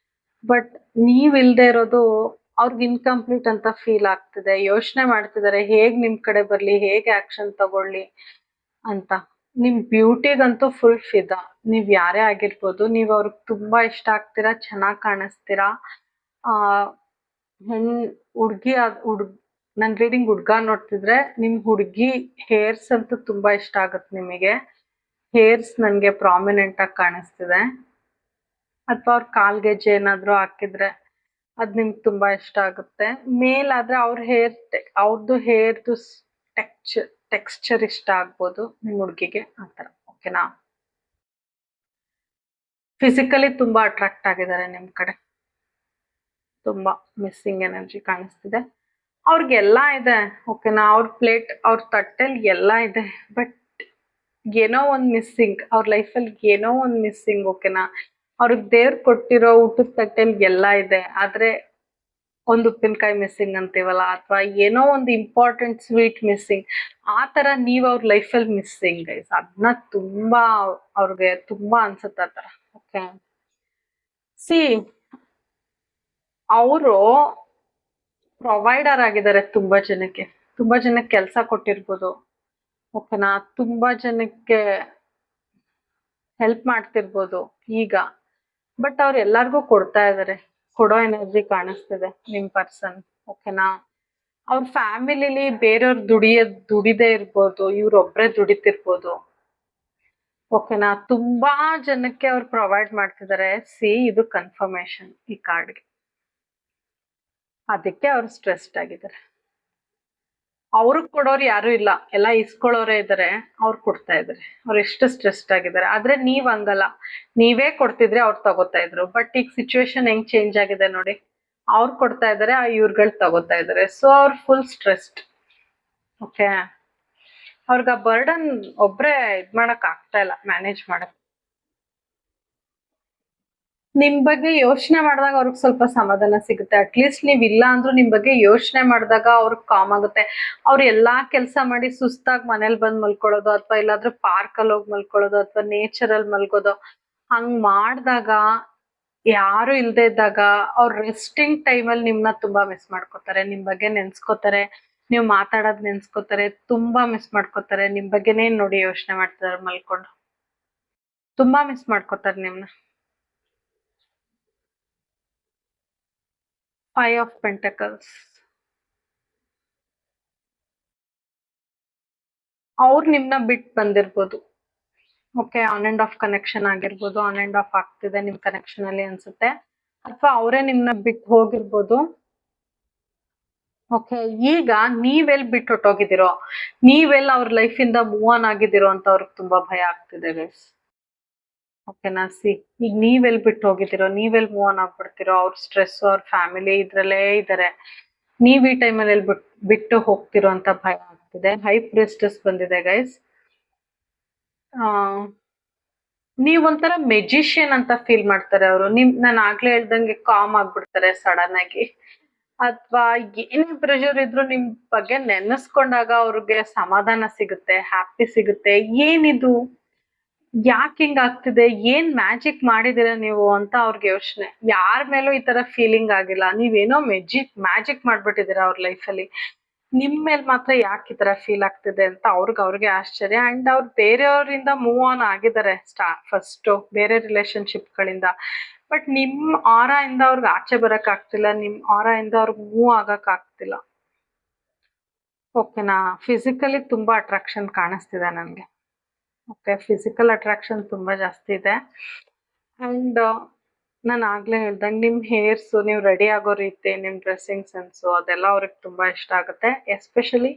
ಬಟ್ ನೀವ್ ಇಲ್ದೇ ಇರೋದು ಅವ್ರಿಗೆ ಇನ್ಕಂಪ್ಲೀಟ್ ಅಂತ ಫೀಲ್ ಆಗ್ತಿದೆ. ಯೋಚನೆ ಮಾಡ್ತಿದ್ದಾರೆ ಹೇಗ್ ನಿಮ್ ಕಡೆ ಬರ್ಲಿ, ಹೇಗೆ ಆಕ್ಷನ್ ತಗೊಳ್ಳಿ ಅಂತ. ನಿಮ್ ಬ್ಯೂಟಿಗಂತೂ ಫುಲ್ ಫಿದಾ. ನೀವ್ ಯಾರೇ ಆಗಿರ್ಬೋದು, ನೀವ್ ಅವ್ರಿಗೆ ತುಂಬಾ ಇಷ್ಟ ಆಗ್ತೀರಾ, ಚೆನ್ನಾಗ್ ಕಾಣಿಸ್ತೀರಾ. ಆ ಹೆಣ್ ಹುಡ್ಗಿ ನನ್ ರೀಡಿಂಗ್ ಹುಡ್ಗ ನೋಡ್ತಿದ್ರೆ ನಿಮ್ ಹುಡ್ಗಿ ಹೇರ್ಸ್ ಅಂತೂ ತುಂಬಾ ಇಷ್ಟ ಆಗತ್ತೆ ನಿಮಗೆ. ಹೇರ್ಸ್ ನನ್ಗೆ ಪ್ರಾಮಿನೆಂಟ್ ಆಗಿ ಕಾಣಿಸ್ತಿದೆ. ಅಥವಾ ಅವ್ರ ಕಾಲ್ಗೆಜ್ಜೆ ಏನಾದ್ರು ಹಾಕಿದ್ರೆ ಅದ್ ನಿಮ್ಗೆ ತುಂಬಾ ಇಷ್ಟ ಆಗುತ್ತೆ. ಮೇಲ್ ಆದ್ರೆ ಅವ್ರದ್ದು ಹೇರ್ದು ಟೆಕ್ಸ್ಚರ್ ಇಷ್ಟ ಆಗ್ಬೋದು ನಿಮ್ ಹುಡ್ಗಿಗೆ, ಆತರ. ಓಕೆನಾ, ಫಿಸಿಕಲಿ ತುಂಬಾ ಅಟ್ರಾಕ್ಟ್ ಆಗಿದ್ದಾರೆ ನಿಮ್ ಕಡೆ. ತುಂಬಾ ಮಿಸ್ಸಿಂಗ್ ಎನರ್ಜಿ ಕಾಣಿಸ್ತಿದೆ. ಅವ್ರಿಗೆಲ್ಲ ಇದೆ. ಓಕೆನಾ, ಅವ್ರ ತಟ್ಟೆಲ್ ಎಲ್ಲ ಇದೆ. ಬಟ್ ಏನೋ ಒಂದ್ ಮಿಸ್ಸಿಂಗ್, ಅವ್ರ ಲೈಫಲ್ಲಿ ಏನೋ ಒಂದ್ ಮಿಸ್ಸಿಂಗ್. ಓಕೆನಾ, ಅವ್ರಿಗೆ ದೇವ್ರು ಕೊಟ್ಟಿರೋ ಊಟದ ತಟ್ಟೆಲ್ ಎಲ್ಲ ಇದೆ, ಆದ್ರೆ ಒಂದು ಉಪ್ಪಿನಕಾಯಿ ಮಿಸ್ಸಿಂಗ್ ಅಂತೀವಲ್ಲ, ಅಥವಾ ಏನೋ ಒಂದು ಇಂಪಾರ್ಟೆಂಟ್ ಸ್ವೀಟ್ ಮಿಸ್ಸಿಂಗ್. ಆ ತರ ನೀವ್ ಅವ್ರ ಲೈಫಲ್ಲಿ ಮಿಸ್ಸಿಂಗ್ ಗೈಸ್. ಅದನ್ನ ತುಂಬಾ ಅವ್ರಿಗೆ ತುಂಬಾ ಅನ್ಸುತ್ತೆ ಆ ತರ. ಓಕೆ, ಸಿ ಅವರು ಪ್ರೊವೈಡರ್ ಆಗಿದ್ದಾರೆ ತುಂಬಾ ಜನಕ್ಕೆ ಕೆಲಸ ಕೊಟ್ಟಿರ್ಬೋದು. ಓಕೆನಾ, ತುಂಬಾ ಜನಕ್ಕೆ ಹೆಲ್ಪ್ ಮಾಡ್ತಿರ್ಬೋದು ಈಗ. ಬಟ್ ಅವ್ರು ಎಲ್ಲಾರ್ಗೂ ಕೊಡ್ತಾ ಇದಾರೆ, ಕೊಡೋ ಎನರ್ಜಿ ಕಾಣಿಸ್ತಿದೆ ನಿಮ್ ಪರ್ಸನ್. ಓಕೆನಾ, ಅವ್ರ ಫ್ಯಾಮಿಲಿಲಿ ಬೇರೆಯವ್ರು ದುಡಿದೇ ಇರ್ಬೋದು, ಇವ್ರೊಬ್ರೇ ದುಡಿತಿರ್ಬೋದು. ಓಕೆನಾ, ತುಂಬಾ ಜನಕ್ಕೆ ಅವ್ರು ಪ್ರೊವೈಡ್ ಮಾಡ್ತಿದ್ದಾರೆ. ಇದು ಕನ್ಫರ್ಮೇಶನ್ ಈ ಕಾರ್ಡ್ಗೆ. ಅದಕ್ಕೆ ಅವ್ರು ಸ್ಟ್ರೆಸ್ಡ್ ಆಗಿದ್ದಾರೆ. ಅವ್ರಿಗೆ ಕೊಡೋರು ಯಾರು ಇಲ್ಲ, ಎಲ್ಲ ಇಸ್ಕೊಳ್ಳೋರೇ ಇದಾರೆ, ಅವ್ರು ಕೊಡ್ತಾ ಇದಾರೆ. ಅವ್ರು ಎಷ್ಟು ಸ್ಟ್ರೆಸ್ಡ್ ಆಗಿದ್ದಾರೆ. ಆದ್ರೆ ನೀವ್ ಹಂಗಲ್ಲ, ನೀವೇ ಕೊಡ್ತಿದ್ರೆ ಅವ್ರು ತಗೋತಾ ಇದ್ರು. ಬಟ್ ಈಗ ಸಿಚುವೇಶನ್ ಹೆಂಗ್ ಚೇಂಜ್ ಆಗಿದೆ ನೋಡಿ, ಅವ್ರು ಕೊಡ್ತಾ ಇದಾರೆ, ಇವ್ರುಗಳು ತಗೋತಾ ಇದಾರೆ. ಸೊ ಅವ್ರು ಫುಲ್ ಸ್ಟ್ರೆಸ್ಡ್. ಓಕೆ, ಅವ್ರಿಗೆ ಆ ಬರ್ಡನ್ ಒಬ್ರೇ ಇದ್ ಮಾಡಕ್ ಆಗ್ತಾ ಇಲ್ಲ, ಮ್ಯಾನೇಜ್ ಮಾಡಕ್. ನಿಮ್ ಬಗ್ಗೆ ಯೋಚನೆ ಮಾಡಿದಾಗ ಅವ್ರಿಗೆ ಸ್ವಲ್ಪ ಸಮಾಧಾನ ಸಿಗುತ್ತೆ. ಅಟ್ಲೀಸ್ಟ್ ನೀವ್ ಇಲ್ಲ ಅಂದ್ರೂ ನಿಮ್ ಬಗ್ಗೆ ಯೋಚನೆ ಮಾಡಿದಾಗ ಅವ್ರಿಗೆ ಕಾಮ್ ಆಗುತ್ತೆ. ಅವ್ರು ಎಲ್ಲಾ ಕೆಲಸ ಮಾಡಿ ಸುಸ್ತಾಗಿ ಮನೇಲಿ ಬಂದ್ ಮಲ್ಕೊಳ್ಳೋದು, ಅಥವಾ ಎಲ್ಲಾದ್ರೂ ಪಾರ್ಕ್ ಅಲ್ಲಿ ಹೋಗಿ ಮಲ್ಕೊಳ್ಳೋದು, ಅಥವಾ ನೇಚರ್ ಅಲ್ಲಿ ಮಲ್ಗೋದು, ಹಂಗ್ ಮಾಡಿದಾಗ, ಯಾರು ಇಲ್ದೇ ಇದ್ದಾಗ ಅವ್ರ ರೆಸ್ಟಿಂಗ್ ಟೈಮಲ್ಲಿ ನಿಮ್ನ ತುಂಬಾ ಮಿಸ್ ಮಾಡ್ಕೋತಾರೆ. ನಿಮ್ ಬಗ್ಗೆ ನೆನ್ಸ್ಕೋತಾರೆ, ನೀವ್ ಮಾತಾಡೋದ್ ನೆನ್ಸ್ಕೋತಾರೆ, ತುಂಬಾ ಮಿಸ್ ಮಾಡ್ಕೋತಾರೆ. ನಿಮ್ ಬಗ್ಗೆನೇ ನೋಡಿ ಯೋಚನೆ ಮಾಡ್ತಿದಾರೆ ಮಲ್ಕೊಂಡು. ತುಂಬಾ ಮಿಸ್ ಮಾಡ್ಕೋತಾರೆ ನಿಮ್ನ. 5 ಆಫ್ ಪೆಂಟಕಲ್ಸ್. ಅವ್ರು ನಿಮ್ನ ಬಿಟ್ಟು ಬಂದಿರ್ಬೋದು. Okay, on and off connection ಆಗಿರ್ಬೋದು, ಆನ್ ಅಂಡ್ ಆಫ್ ಆಗ್ತಿದೆ ನಿಮ್ ಕನೆಕ್ಷನ್ ಅಲ್ಲಿ ಅನ್ಸುತ್ತೆ. ಅಥವಾ ಅವರೇ ನಿಮ್ನ ಬಿಟ್ಟು ಹೋಗಿರ್ಬೋದು. ಓಕೆ, ಈಗ ನೀವೆಲ್ ಬಿಟ್ಟು ಹೊಟ್ಟೋಗಿದ್ದೀರೋ, ನೀವೆಲ್ಲ ಅವ್ರ ಲೈಫ್ ಇಂದ ಮೂವ್ ಆನ್ ಆಗಿದ್ದೀರೋ ಅಂತ ಅವ್ರಿಗೆ ತುಂಬಾ ಭಯ ಆಗ್ತಿದೆ ಗೈಸ್. ಓಕೆನಾ, ಈಗ ನೀವೆಲ್ ಬಿಟ್ಟು ಹೋಗಿದ್ದೀರೋ, ನೀವೆಲ್ ಮೂವ್ ಆನ್ ಆಗ್ಬಿಡ್ತಿರೋ, ಅವ್ರ ಸ್ಟ್ರೆಸ್, ಅವ್ರ ಫ್ಯಾಮಿಲಿ ಇದ್ರಲ್ಲೇ ಇದಾರೆ. ನೀವ್ ಈ ಟೈಮಲ್ಲಿ ಬಿಟ್ಟು ಹೋಗ್ತಿರೋ ಅಂತ ಭಯ ಆಗ್ತಿದೆ. ಹೈ ಪ್ರಿಸ್ಟೆಸ್ ಬಂದಿದೆ ಗೈಸ್. ನೀವ್ ಒಂಥರ ಮೆಜಿಷಿಯನ್ ಅಂತ ಫೀಲ್ ಮಾಡ್ತಾರೆ ಅವರು. ನಾನು ಆಗ್ಲೇ ಹೇಳ್ದಂಗೆ ಕಾಮ್ ಆಗ್ಬಿಡ್ತಾರೆ ಸಡನ್ ಆಗಿ. ಅಥವಾ ಏನೇ ಪ್ರೆಷರ್ ಇದ್ರು ನಿಮ್ ಬಗ್ಗೆ ನೆನೆಸ್ಕೊಂಡಾಗ ಅವ್ರಿಗೆ ಸಮಾಧಾನ ಸಿಗುತ್ತೆ, ಹ್ಯಾಪಿ ಸಿಗುತ್ತೆ. ಏನಿದು, ಯಾಕೆ ಹಿಂಗ್ ಆಗ್ತಿದೆ, ಏನ್ ಮ್ಯಾಜಿಕ್ ಮಾಡಿದಿರ ನೀವು ಅಂತ ಅವ್ರಿಗೆ ಯೋಚನೆ. ಯಾರ ಮೇಲೂ ಈ ತರ ಫೀಲಿಂಗ್ ಆಗಿಲ್ಲ. ನೀವೇನೋ ಮ್ಯಾಜಿಕ್ ಮಾಡ್ಬಿಟ್ಟಿದೀರ ಅವ್ರ ಲೈಫಲ್ಲಿ. ನಿಮ್ ಮೇಲ್ ಮಾತ್ರ ಯಾಕೆ ಈ ತರ ಫೀಲ್ ಆಗ್ತಿದೆ ಅಂತ ಅವ್ರಿಗೆ ಆಶ್ಚರ್ಯ. ಅಂಡ್ ಅವ್ರು ಬೇರೆಯವರಿಂದ ಮೂವ್ ಆನ್ ಆಗಿದ್ದಾರೆ ಫಸ್ಟ್ ಬೇರೆ ರಿಲೇಶನ್ಶಿಪ್ ಗಳಿಂದ. ಬಟ್ ನಿಮ್ ಆರ ಇಂದ ಅವ್ರಿಗೆ ಆಚೆ ಬರಕ್ ಆಗ್ತಿಲ್ಲ, ನಿಮ್ ಆರ ಇಂದ ಅವ್ರಿಗೆ ಮೂವ್ ಆಗಕ್ ಆಗ್ತಿಲ್ಲ. ಓಕೆನಾ, ಫಿಸಿಕಲಿ ತುಂಬಾ ಅಟ್ರಾಕ್ಷನ್ ಕಾಣಿಸ್ತಿದೆ ನನ್ಗೆ. ಓಕೆ, ಫಿಸಿಕಲ್ ಅಟ್ರಾಕ್ಷನ್ ತುಂಬಾ ಜಾಸ್ತಿ ಇದೆ. ಅಂಡ್ ನಾನು ಆಗ್ಲೇ ಹೇಳ್ದಂಗೆ ನಿಮ್ ಹೇರ್ಸ್, ನೀವು ರೆಡಿ ಆಗೋ ರೀತಿ, ನಿಮ್ ಡ್ರೆಸ್ಸಿಂಗ್ ಸೆನ್ಸು, ಅದೆಲ್ಲ ಅವ್ರಿಗೆ ತುಂಬಾ ಇಷ್ಟ ಆಗುತ್ತೆ. ಎಸ್ಪೆಷಲಿ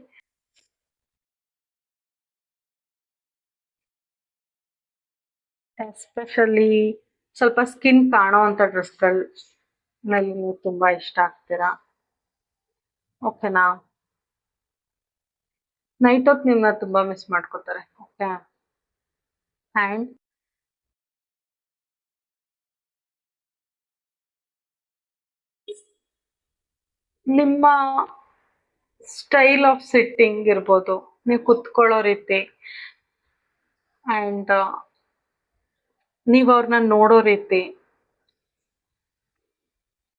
ಸ್ವಲ್ಪ ಸ್ಕಿನ್ ಕಾಣೋ ಅಂತ ಡ್ರೆಸ್ಗಳಲ್ಲಿ ನೀವು ತುಂಬಾ ಇಷ್ಟ ಆಗ್ತೀರಾ. ಓಕೆನಾ, ನೈಟ್ ಹೊತ್ತು ನಿಮ್ನ ತುಂಬಾ ಮಿಸ್ ಮಾಡ್ಕೋತಾರೆ. ಓಕೆ, ಅಂಡ್ ನಿಮ್ಮ ಸ್ಟೈಲ್ ಆಫ್ ಸಿಟ್ಟಿಂಗ್ ಇರ್ಬೋದು, ನೀವು ಕುತ್ಕೊಳ್ಳೋ ರೀತಿ ಅಂಡ್ ನೀವ್ ಅವ್ರನ್ನ ನೋಡೋ ರೀತಿ,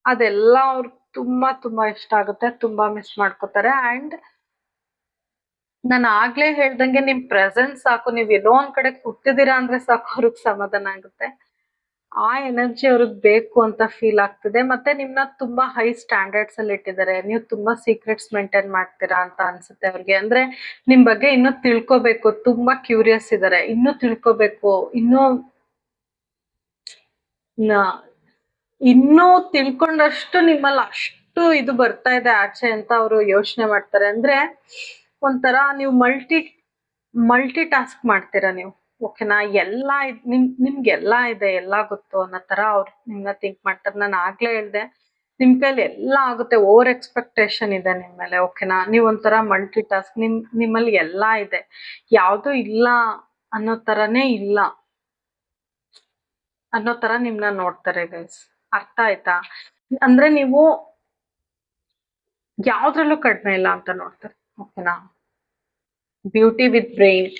ಅದೆಲ್ಲ ಅವ್ರು ತುಂಬಾ ತುಂಬಾ ಇಷ್ಟ ಆಗುತ್ತೆ, ತುಂಬಾ ಮಿಸ್ ಮಾಡ್ಕೋತಾರೆ. ಅಂಡ್ ನಾನು ಆಗ್ಲೇ ಹೇಳ್ದಂಗೆ ನಿಮ್ ಪ್ರೆಸೆನ್ಸ್ ಸಾಕು, ನೀವ್ ಎಲ್ಲೋ ಒಂದ್ ಕಡೆ ಕೂತಿದ್ದೀರಾ ಅಂದ್ರೆ ಸಾಕು ಅವ್ರಿಗೆ ಸಮಾಧಾನ ಆಗುತ್ತೆ. ಆ ಎನರ್ಜಿ ಅವ್ರಿಗೆ ಬೇಕು ಅಂತ ಫೀಲ್ ಆಗ್ತಿದೆ. ಮತ್ತೆ ನಿಮ್ನ ತುಂಬಾ ಹೈ ಸ್ಟ್ಯಾಂಡರ್ಡ್ಸ್ ಅಲ್ಲಿ ಇಟ್ಟಿದ್ದಾರೆ, ನೀವು ತುಂಬಾ ಸೀಕ್ರೆಟ್ಸ್ ಮೇಂಟೈನ್ ಮಾಡ್ತೀರಾ ಅಂತ ಅನ್ಸುತ್ತೆ ಅವ್ರಿಗೆ. ಅಂದ್ರೆ ನಿಮ್ ಬಗ್ಗೆ ಇನ್ನೂ ತಿಳ್ಕೊಬೇಕು, ತುಂಬಾ ಕ್ಯೂರಿಯಸ್ ಇದಾರೆ, ಇನ್ನೂ ತಿಳ್ಕೊಬೇಕು, ಇನ್ನೂ ತಿಳ್ಕೊಂಡಷ್ಟು ನಿಮ್ಮಲ್ಲಿ ಅಷ್ಟು ಇದು ಬರ್ತಾ ಇದೆ ಆಚೆ ಅಂತ ಅವರು ಯೋಚನೆ ಮಾಡ್ತಾರೆ. ಅಂದ್ರೆ ಒಂಥರ ನೀವು ಮಲ್ಟಿ ಟಾಸ್ಕ್ ಮಾಡ್ತೀರಾ ನೀವು, ಓಕೆನಾ. ಎಲ್ಲ ನಿಮ್ಗೆಲ್ಲ ಇದೆ, ಎಲ್ಲ ಗೊತ್ತು ಅನ್ನೋ ತರ ಅವ್ರು ನಿಮ್ನ ಥಿಂಕ್ ಮಾಡ್ತಾರೆ. ನಾನು ಆಗ್ಲೇ ಹೇಳ್ದೆ, ನಿಮ್ ಕೈಲಿ ಎಲ್ಲ ಆಗುತ್ತೆ, ಓವರ್ ಎಕ್ಸ್ಪೆಕ್ಟೇಷನ್ ಇದೆ ನಿಮ್ ಮೇಲೆ, ಓಕೆನಾ. ನೀವ್ ಒಂಥರ ಮಲ್ಟಿ ಟಾಸ್ಕ್, ನಿಮ್ಮಲ್ಲಿ ಎಲ್ಲ ಇದೆ, ಯಾವ್ದು ಇಲ್ಲ ಅನ್ನೋ ತರನೇ ಇಲ್ಲ ಅನ್ನೋ ತರ ನಿಮ್ನ ನೋಡ್ತಾರೆ ಗೈಸ್. ಅರ್ಥ ಆಯ್ತಾ? ಅಂದ್ರೆ ನೀವು ಯಾವ್ದ್ರಲ್ಲೂ ಕಡಿಮೆ ಇಲ್ಲ ಅಂತ ನೋಡ್ತಾರೆ, ಓಕೆನಾ. Beauty with brain.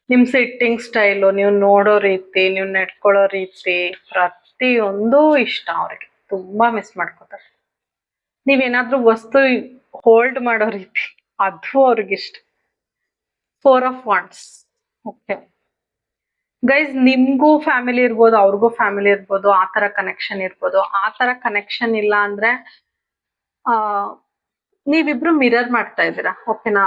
ನಿಮ್ ಸಿಟ್ಟಿಂಗ್ ಸ್ಟೈಲು, ನೀವು ನೋಡೋ ರೀತಿ, ನೀವು ನಡ್ಕೊಳ್ಳೋ ರೀತಿ, ಪ್ರತಿಯೊಂದು ಇಷ್ಟ ಅವ್ರಿಗೆ, ತುಂಬಾ ಮಿಸ್ ಮಾಡ್ಕೋತಾರೆ. ನೀವೇನಾದ್ರೂ ವಸ್ತು ಹೋಲ್ಡ್ ಮಾಡೋ ರೀತಿ, ಅದು ಅವ್ರಿಗಿಷ್ಟ. 4 ಆಫ್ ವಾಂಡ್ಸ್. ಓಕೆ ಗೈಸ್, ನಿಮ್ಗೂ ಫ್ಯಾಮಿಲಿ ಇರ್ಬೋದು, ಅವ್ರಿಗೂ ಫ್ಯಾಮಿಲಿ ಇರ್ಬೋದು, ಆ ತರ ಕನೆಕ್ಷನ್ ಇರ್ಬೋದು. ಆ ತರ ಕನೆಕ್ಷನ್ ಇಲ್ಲ ಅಂದ್ರೆ ಆ ನೀವಿಬ್ರು ಮಿರರ್ ಮಾಡ್ತಾ ಇದ್ದೀರಾ, ಓಕೆನಾ.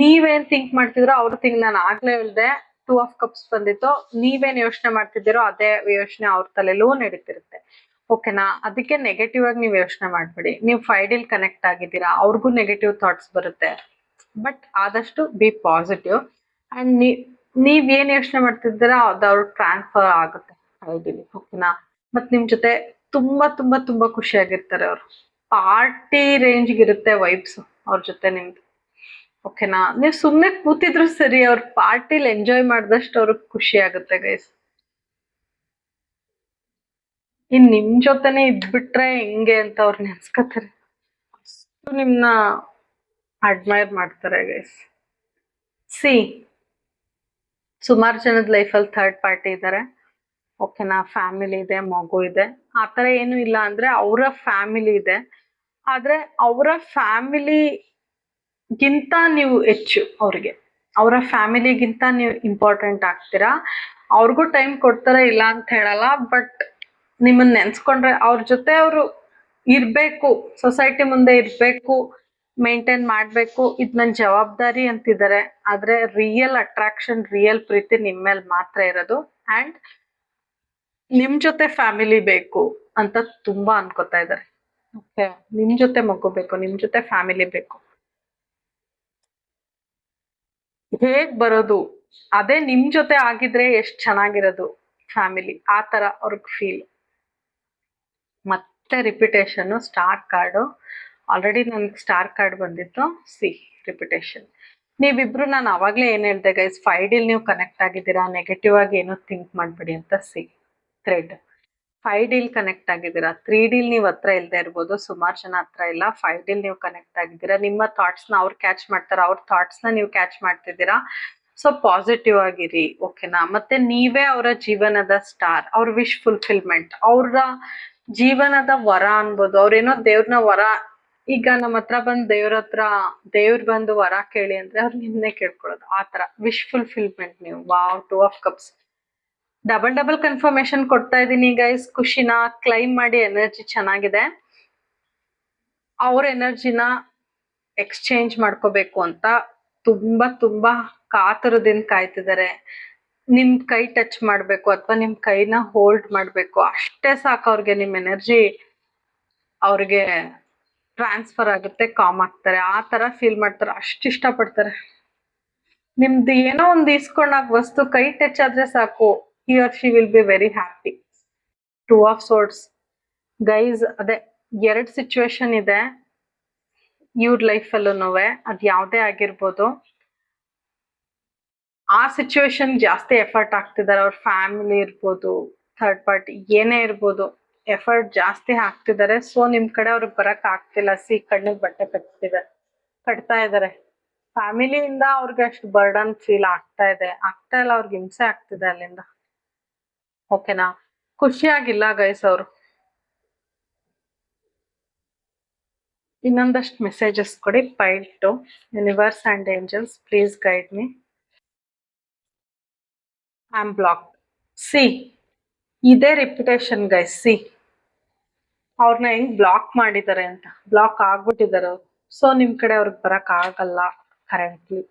ನೀವೇನ್ ಥಿಂಕ್ ಮಾಡ್ತಿದ್ರೋ ಅವ್ರು ಥಿಂಕ್, ನಾನು ಆಗ್ಲೇ ಹೇಳ್ದೆ 2 ಆಫ್ ಕಪ್ಸ್ ಬಂದಿತ್ತು, ನೀವೇನ್ ಯೋಚನೆ ಮಾಡ್ತಿದ್ದೀರೋ ಅದೇ ಯೋಚನೆ ಅವ್ರ ತಲೆಲೂ ನಡೀತಿರುತ್ತೆ, ಓಕೆನಾ. ಅದಕ್ಕೆ ನೆಗೆಟಿವ್ ಆಗಿ ನೀವು ಯೋಚನೆ ಮಾಡ್ಬೇಡಿ. ನೀವು 5D ಕನೆಕ್ಟ್ ಆಗಿದ್ದೀರಾ, ಅವ್ರಿಗೂ ನೆಗೆಟಿವ್ ಥಾಟ್ಸ್ ಬರುತ್ತೆ. ಬಟ್ ಆದಷ್ಟು ಬಿ ಪಾಸಿಟಿವ್. ಅಂಡ್ ನೀವ್ ಏನ್ ಯೋಚನೆ ಮಾಡ್ತಿದ್ದೀರಾ ಅದು ಅವ್ರು ಟ್ರಾನ್ಸ್ಫರ್ ಆಗುತ್ತೆ 5D, ಓಕೆನಾ. ಮತ್ ನಿಮ್ ಜೊತೆ ತುಂಬಾ ತುಂಬಾ ತುಂಬಾ ಖುಷಿಯಾಗಿರ್ತಾರೆ ಅವ್ರು. ಪಾರ್ಟಿ ರೇಂಜ್ ಇರುತ್ತೆ ವೈಬ್ಸ್ ಅವ್ರ ಜೊತೆ ನಿಮ್ದು, ಓಕೆನಾ. ನೀವ್ ಸುಮ್ನೆ ಕೂತಿದ್ರು ಸರಿ, ಅವ್ರ ಪಾರ್ಟಿಲಿ ಎಂಜಾಯ್ ಮಾಡಿದಷ್ಟು ಅವ್ರಿಗೆ ಖುಷಿ ಆಗುತ್ತೆ ಗೈಸ್. ನಿಮ್ ಜೊತೆನೆ ಇದ್ಬಿಟ್ರೆ ಹೆಂಗೆ ಅಂತ ಅವ್ರು ನೆನ್ಸ್ಕೊತಾರೆ, ಅಷ್ಟು ನಿಮ್ನ ಅಡ್ಮೈರ್ ಮಾಡ್ತಾರೆ ಗೈಸ್. ಸಿ, ಸುಮಾರು ಜನದ ಲೈಫಲ್ಲಿ ಥರ್ಡ್ ಪಾರ್ಟಿ ಇದ್ದಾರೆ, ಓಕೆನಾ. ಫ್ಯಾಮಿಲಿ ಇದೆ, ಮಗು ಇದೆ, ಆತರ ಏನು ಇಲ್ಲ ಅಂದ್ರೆ ಅವರ ಫ್ಯಾಮಿಲಿ ಇದೆ. ಆದ್ರೆ ಅವರ ಫ್ಯಾಮಿಲಿಗಿಂತ ನೀವು ಹೆಚ್ಚು ಅವ್ರಿಗೆ, ಅವರ ಫ್ಯಾಮಿಲಿಗಿಂತ ನೀವು ಇಂಪಾರ್ಟೆಂಟ್ ಆಗ್ತೀರಾ. ಅವ್ರಿಗೂ ಟೈಮ್ ಕೊಡ್ತಾರೆ, ಇಲ್ಲ ಅಂತ ಹೇಳಲ್ಲ. ಬಟ್ ನಿಮ್ಮನ್ನ ನೆನ್ಸ್ಕೊಂಡ್ರೆ ಅವ್ರ ಜೊತೆ ಅವರು ಇರ್ಬೇಕು, ಸೊಸೈಟಿ ಮುಂದೆ ಇರ್ಬೇಕು, ಮೇಂಟೈನ್ ಮಾಡ್ಬೇಕು, ಇದ್ ನನ್ ಜವಾಬ್ದಾರಿ ಅಂತಿದ್ದಾರೆ. ಆದ್ರೆ ರಿಯಲ್ ಅಟ್ರಾಕ್ಷನ್, ರಿಯಲ್ ಪ್ರೀತಿ ನಿಮ್ ಮೇಲೆ ಮಾತ್ರ ಇರೋದು. ಅಂಡ್ ನಿಮ್ ಜೊತೆ ಫ್ಯಾಮಿಲಿ ಬೇಕು ಅಂತ ತುಂಬಾ ಅನ್ಕೋತಾ ಇದ್ದಾರೆ, ಓಕೆ. ನಿಮ್ ಜೊತೆ ಮಗು ಬೇಕು, ನಿಮ್ ಜೊತೆ ಫ್ಯಾಮಿಲಿ ಬೇಕು. ಹೇಗ್ ಬರೋದು, ಅದೇ ನಿಮ್ ಜೊತೆ ಆಗಿದ್ರೆ ಎಷ್ಟ್ ಚೆನ್ನಾಗಿರೋದು ಫ್ಯಾಮಿಲಿ, ಆ ತರ ಅವ್ರಿಗೆ ಫೀಲ್. ಮತ್ತೆ ರಿಪಿಟೇಷನ್, ಸ್ಟಾರ್ ಕಾರ್ಡು. ಆಲ್ರೆಡಿ ನನ್ಗೆ ಸ್ಟಾರ್ ಕಾರ್ಡ್ ಬಂದಿತ್ತು. C, repetition. ನೀವಿಬ್ರು, ನಾನು ಅವಾಗ್ಲೇ ಏನ್ ಹೇಳ್ದೆ ಗೈಸ್, 5D ನೀವು ಕನೆಕ್ಟ್ ಆಗಿದ್ದೀರಾ, ನೆಗೆಟಿವ್ ಆಗಿ ಏನೋ ಥಿಂಕ್ ಮಾಡ್ಬೇಡಿ ಅಂತ. ಸಿ, ಥ್ರೆಡ್ 5D ಕನೆಕ್ಟ್ ಆಗಿದ್ದೀರಾ. 3D ನೀವು ಹತ್ರ ಇಲ್ಲದೆ ಇರ್ಬೋದು, ಸುಮಾರು ಜನ ಹತ್ರ ಇಲ್ಲ. 5D ನೀವು ಕನೆಕ್ಟ್ ಆಗಿದ್ದೀರಾ. ನಿಮ್ಮ ಥಾಟ್ಸ್ ನ ಅವ್ರು ಕ್ಯಾಚ್ ಮಾಡ್ತಾರೆ, ಅವ್ರ ಥಾಟ್ಸ್ ನ ನೀವು ಕ್ಯಾಚ್ ಮಾಡ್ತಿದ್ದೀರಾ. ಸೊ ಪಾಸಿಟಿವ್ ಆಗಿರಿ, ಓಕೆನಾ. ಮತ್ತೆ ನೀವೇ ಅವರ ಜೀವನದ ಸ್ಟಾರ್, ಅವ್ರ ವಿಶ್ ಫುಲ್ಫಿಲ್ಮೆಂಟ್, ಅವ್ರ ಜೀವನದ ವರ ಅನ್ಬೋದು. ಅವ್ರೇನೋ ದೇವ್ರನ್ನ ವರ, ಈಗ ನಮ್ಮ ಹತ್ರ ಬಂದು ದೇವ್ರ ಬಂದು ವರ ಕೇಳಿ ಅಂದ್ರೆ ಅವ್ರು ನಿನ್ನೆ ಕೇಳ್ಕೊಳ್ಳೋದು, ಆತರ ವಿಶ್ ಫುಲ್ಫಿಲ್ಮೆಂಟ್ ನೀವು. Wow, 2 of cups. Double confirmation ಕೊಡ್ತಾ ಇದೀನಿ ಗೈಸ್. ಖುಷಿನ ಕ್ಲೈಮ್ ಮಾಡಿ, ಎನರ್ಜಿ ಚೆನ್ನಾಗಿದೆ. ಅವ್ರ ಎನರ್ಜಿನ ಎಕ್ಸ್ಚೇಂಜ್ ಮಾಡ್ಕೋಬೇಕು ಅಂತ ತುಂಬಾ ತುಂಬಾ ಕಾತುರದಿಂದ ಕಾಯ್ತಿದ್ದಾರೆ. ನಿಮ್ ಕೈ ಟಚ್ ಮಾಡ್ಬೇಕು ಅಥವಾ ನಿಮ್ ಕೈನ ಹೋಲ್ಡ್ ಮಾಡ್ಬೇಕು, ಅಷ್ಟೇ ಸಾಕು ಅವ್ರಿಗೆ. ನಿಮ್ ಎನರ್ಜಿ ಅವ್ರಿಗೆ ಟ್ರಾನ್ಸ್ಫರ್ ಆಗುತ್ತೆ, ಕಾಮ್ ಆಗ್ತಾರೆ, ಆ ತರ ಫೀಲ್ ಮಾಡ್ತಾರೆ, ಅಷ್ಟು ಇಷ್ಟ ಪಡ್ತಾರೆ. ನಿಮ್ದು ಏನೋ ಒಂದು ಇಸ್ಕೊಂಡಾಗ ವಸ್ತು ಕೈ ಟಚ್ ಆದ್ರೆ ಸಾಕು, he or she will be very happy. 2 of swords guys. ಅದೇ 2 ಸಿಚುವೇಶನ್ ಇದೆ ಇವ್ರ ಲೈಫಲ್ಲೂ, ಅದ್ ಯಾವ್ದೇ ಆಗಿರ್ಬೋದು. ಆ ಸಿಚುವೇಶನ್ ಜಾಸ್ತಿ ಎಫರ್ಟ್ ಆಗ್ತಿದ್ದಾರೆ. ಅವ್ರ ಫ್ಯಾಮಿಲಿ ಇರ್ಬೋದು, ಥರ್ಡ್ ಪಾರ್ಟಿ ಏನೇ ಇರ್ಬೋದು, ಎಫರ್ಟ್ ಜಾಸ್ತಿ ಹಾಕ್ತಿದ್ದಾರೆ. ಸೊ ನಿಮ್ ಕಡೆ ಅವ್ರಿಗೆ ಬರಕ್ ಆಗ್ತಿಲ್ಲ. ಕಣ್ಣಿಗೆ ಬಟ್ಟೆ ಕಟ್ತಾ ಇದಾರೆ. ಫ್ಯಾಮಿಲಿಯಿಂದ ಅವ್ರಿಗೆ ಅಷ್ಟು ಬರ್ಡನ್ ಫೀಲ್ ಆಗ್ತಾ ಇಲ್ಲ, ಅವ್ರಿಗೆ ಹಿಂಸೆ ಆಗ್ತಿದೆ ಅಲ್ಲಿಂದ. ಓಕೆನಾ? ಖುಷಿಯಾಗಿಲ್ಲ ಗೈಸ್ ಅವರು. ಇನ್ನೊಂದಷ್ಟು ಮೆಸೇಜಸ್ ಕೊಡಿ. Pile two universe and angels, please guide me. I am block. See, ಇದೇ ರಿಪಿಟೇಷನ್ ಗೈಸ್. ಸಿ, ಅವ್ರನ್ನ ಹೆಂಗ್ ಬ್ಲಾಕ್ ಮಾಡಿದ್ದಾರೆ ಅಂತ. ಬ್ಲಾಕ್ ಆಗ್ಬಿಟ್ಟಿದ್ದಾರೆ ಅವ್ರು. ಸೊ ನಿಮ್ ಕಡೆ ಅವ್ರಿಗೆ ಬರಕ್ ಆಗಲ್ಲ ಕರೆಂಟ್ಲಿ.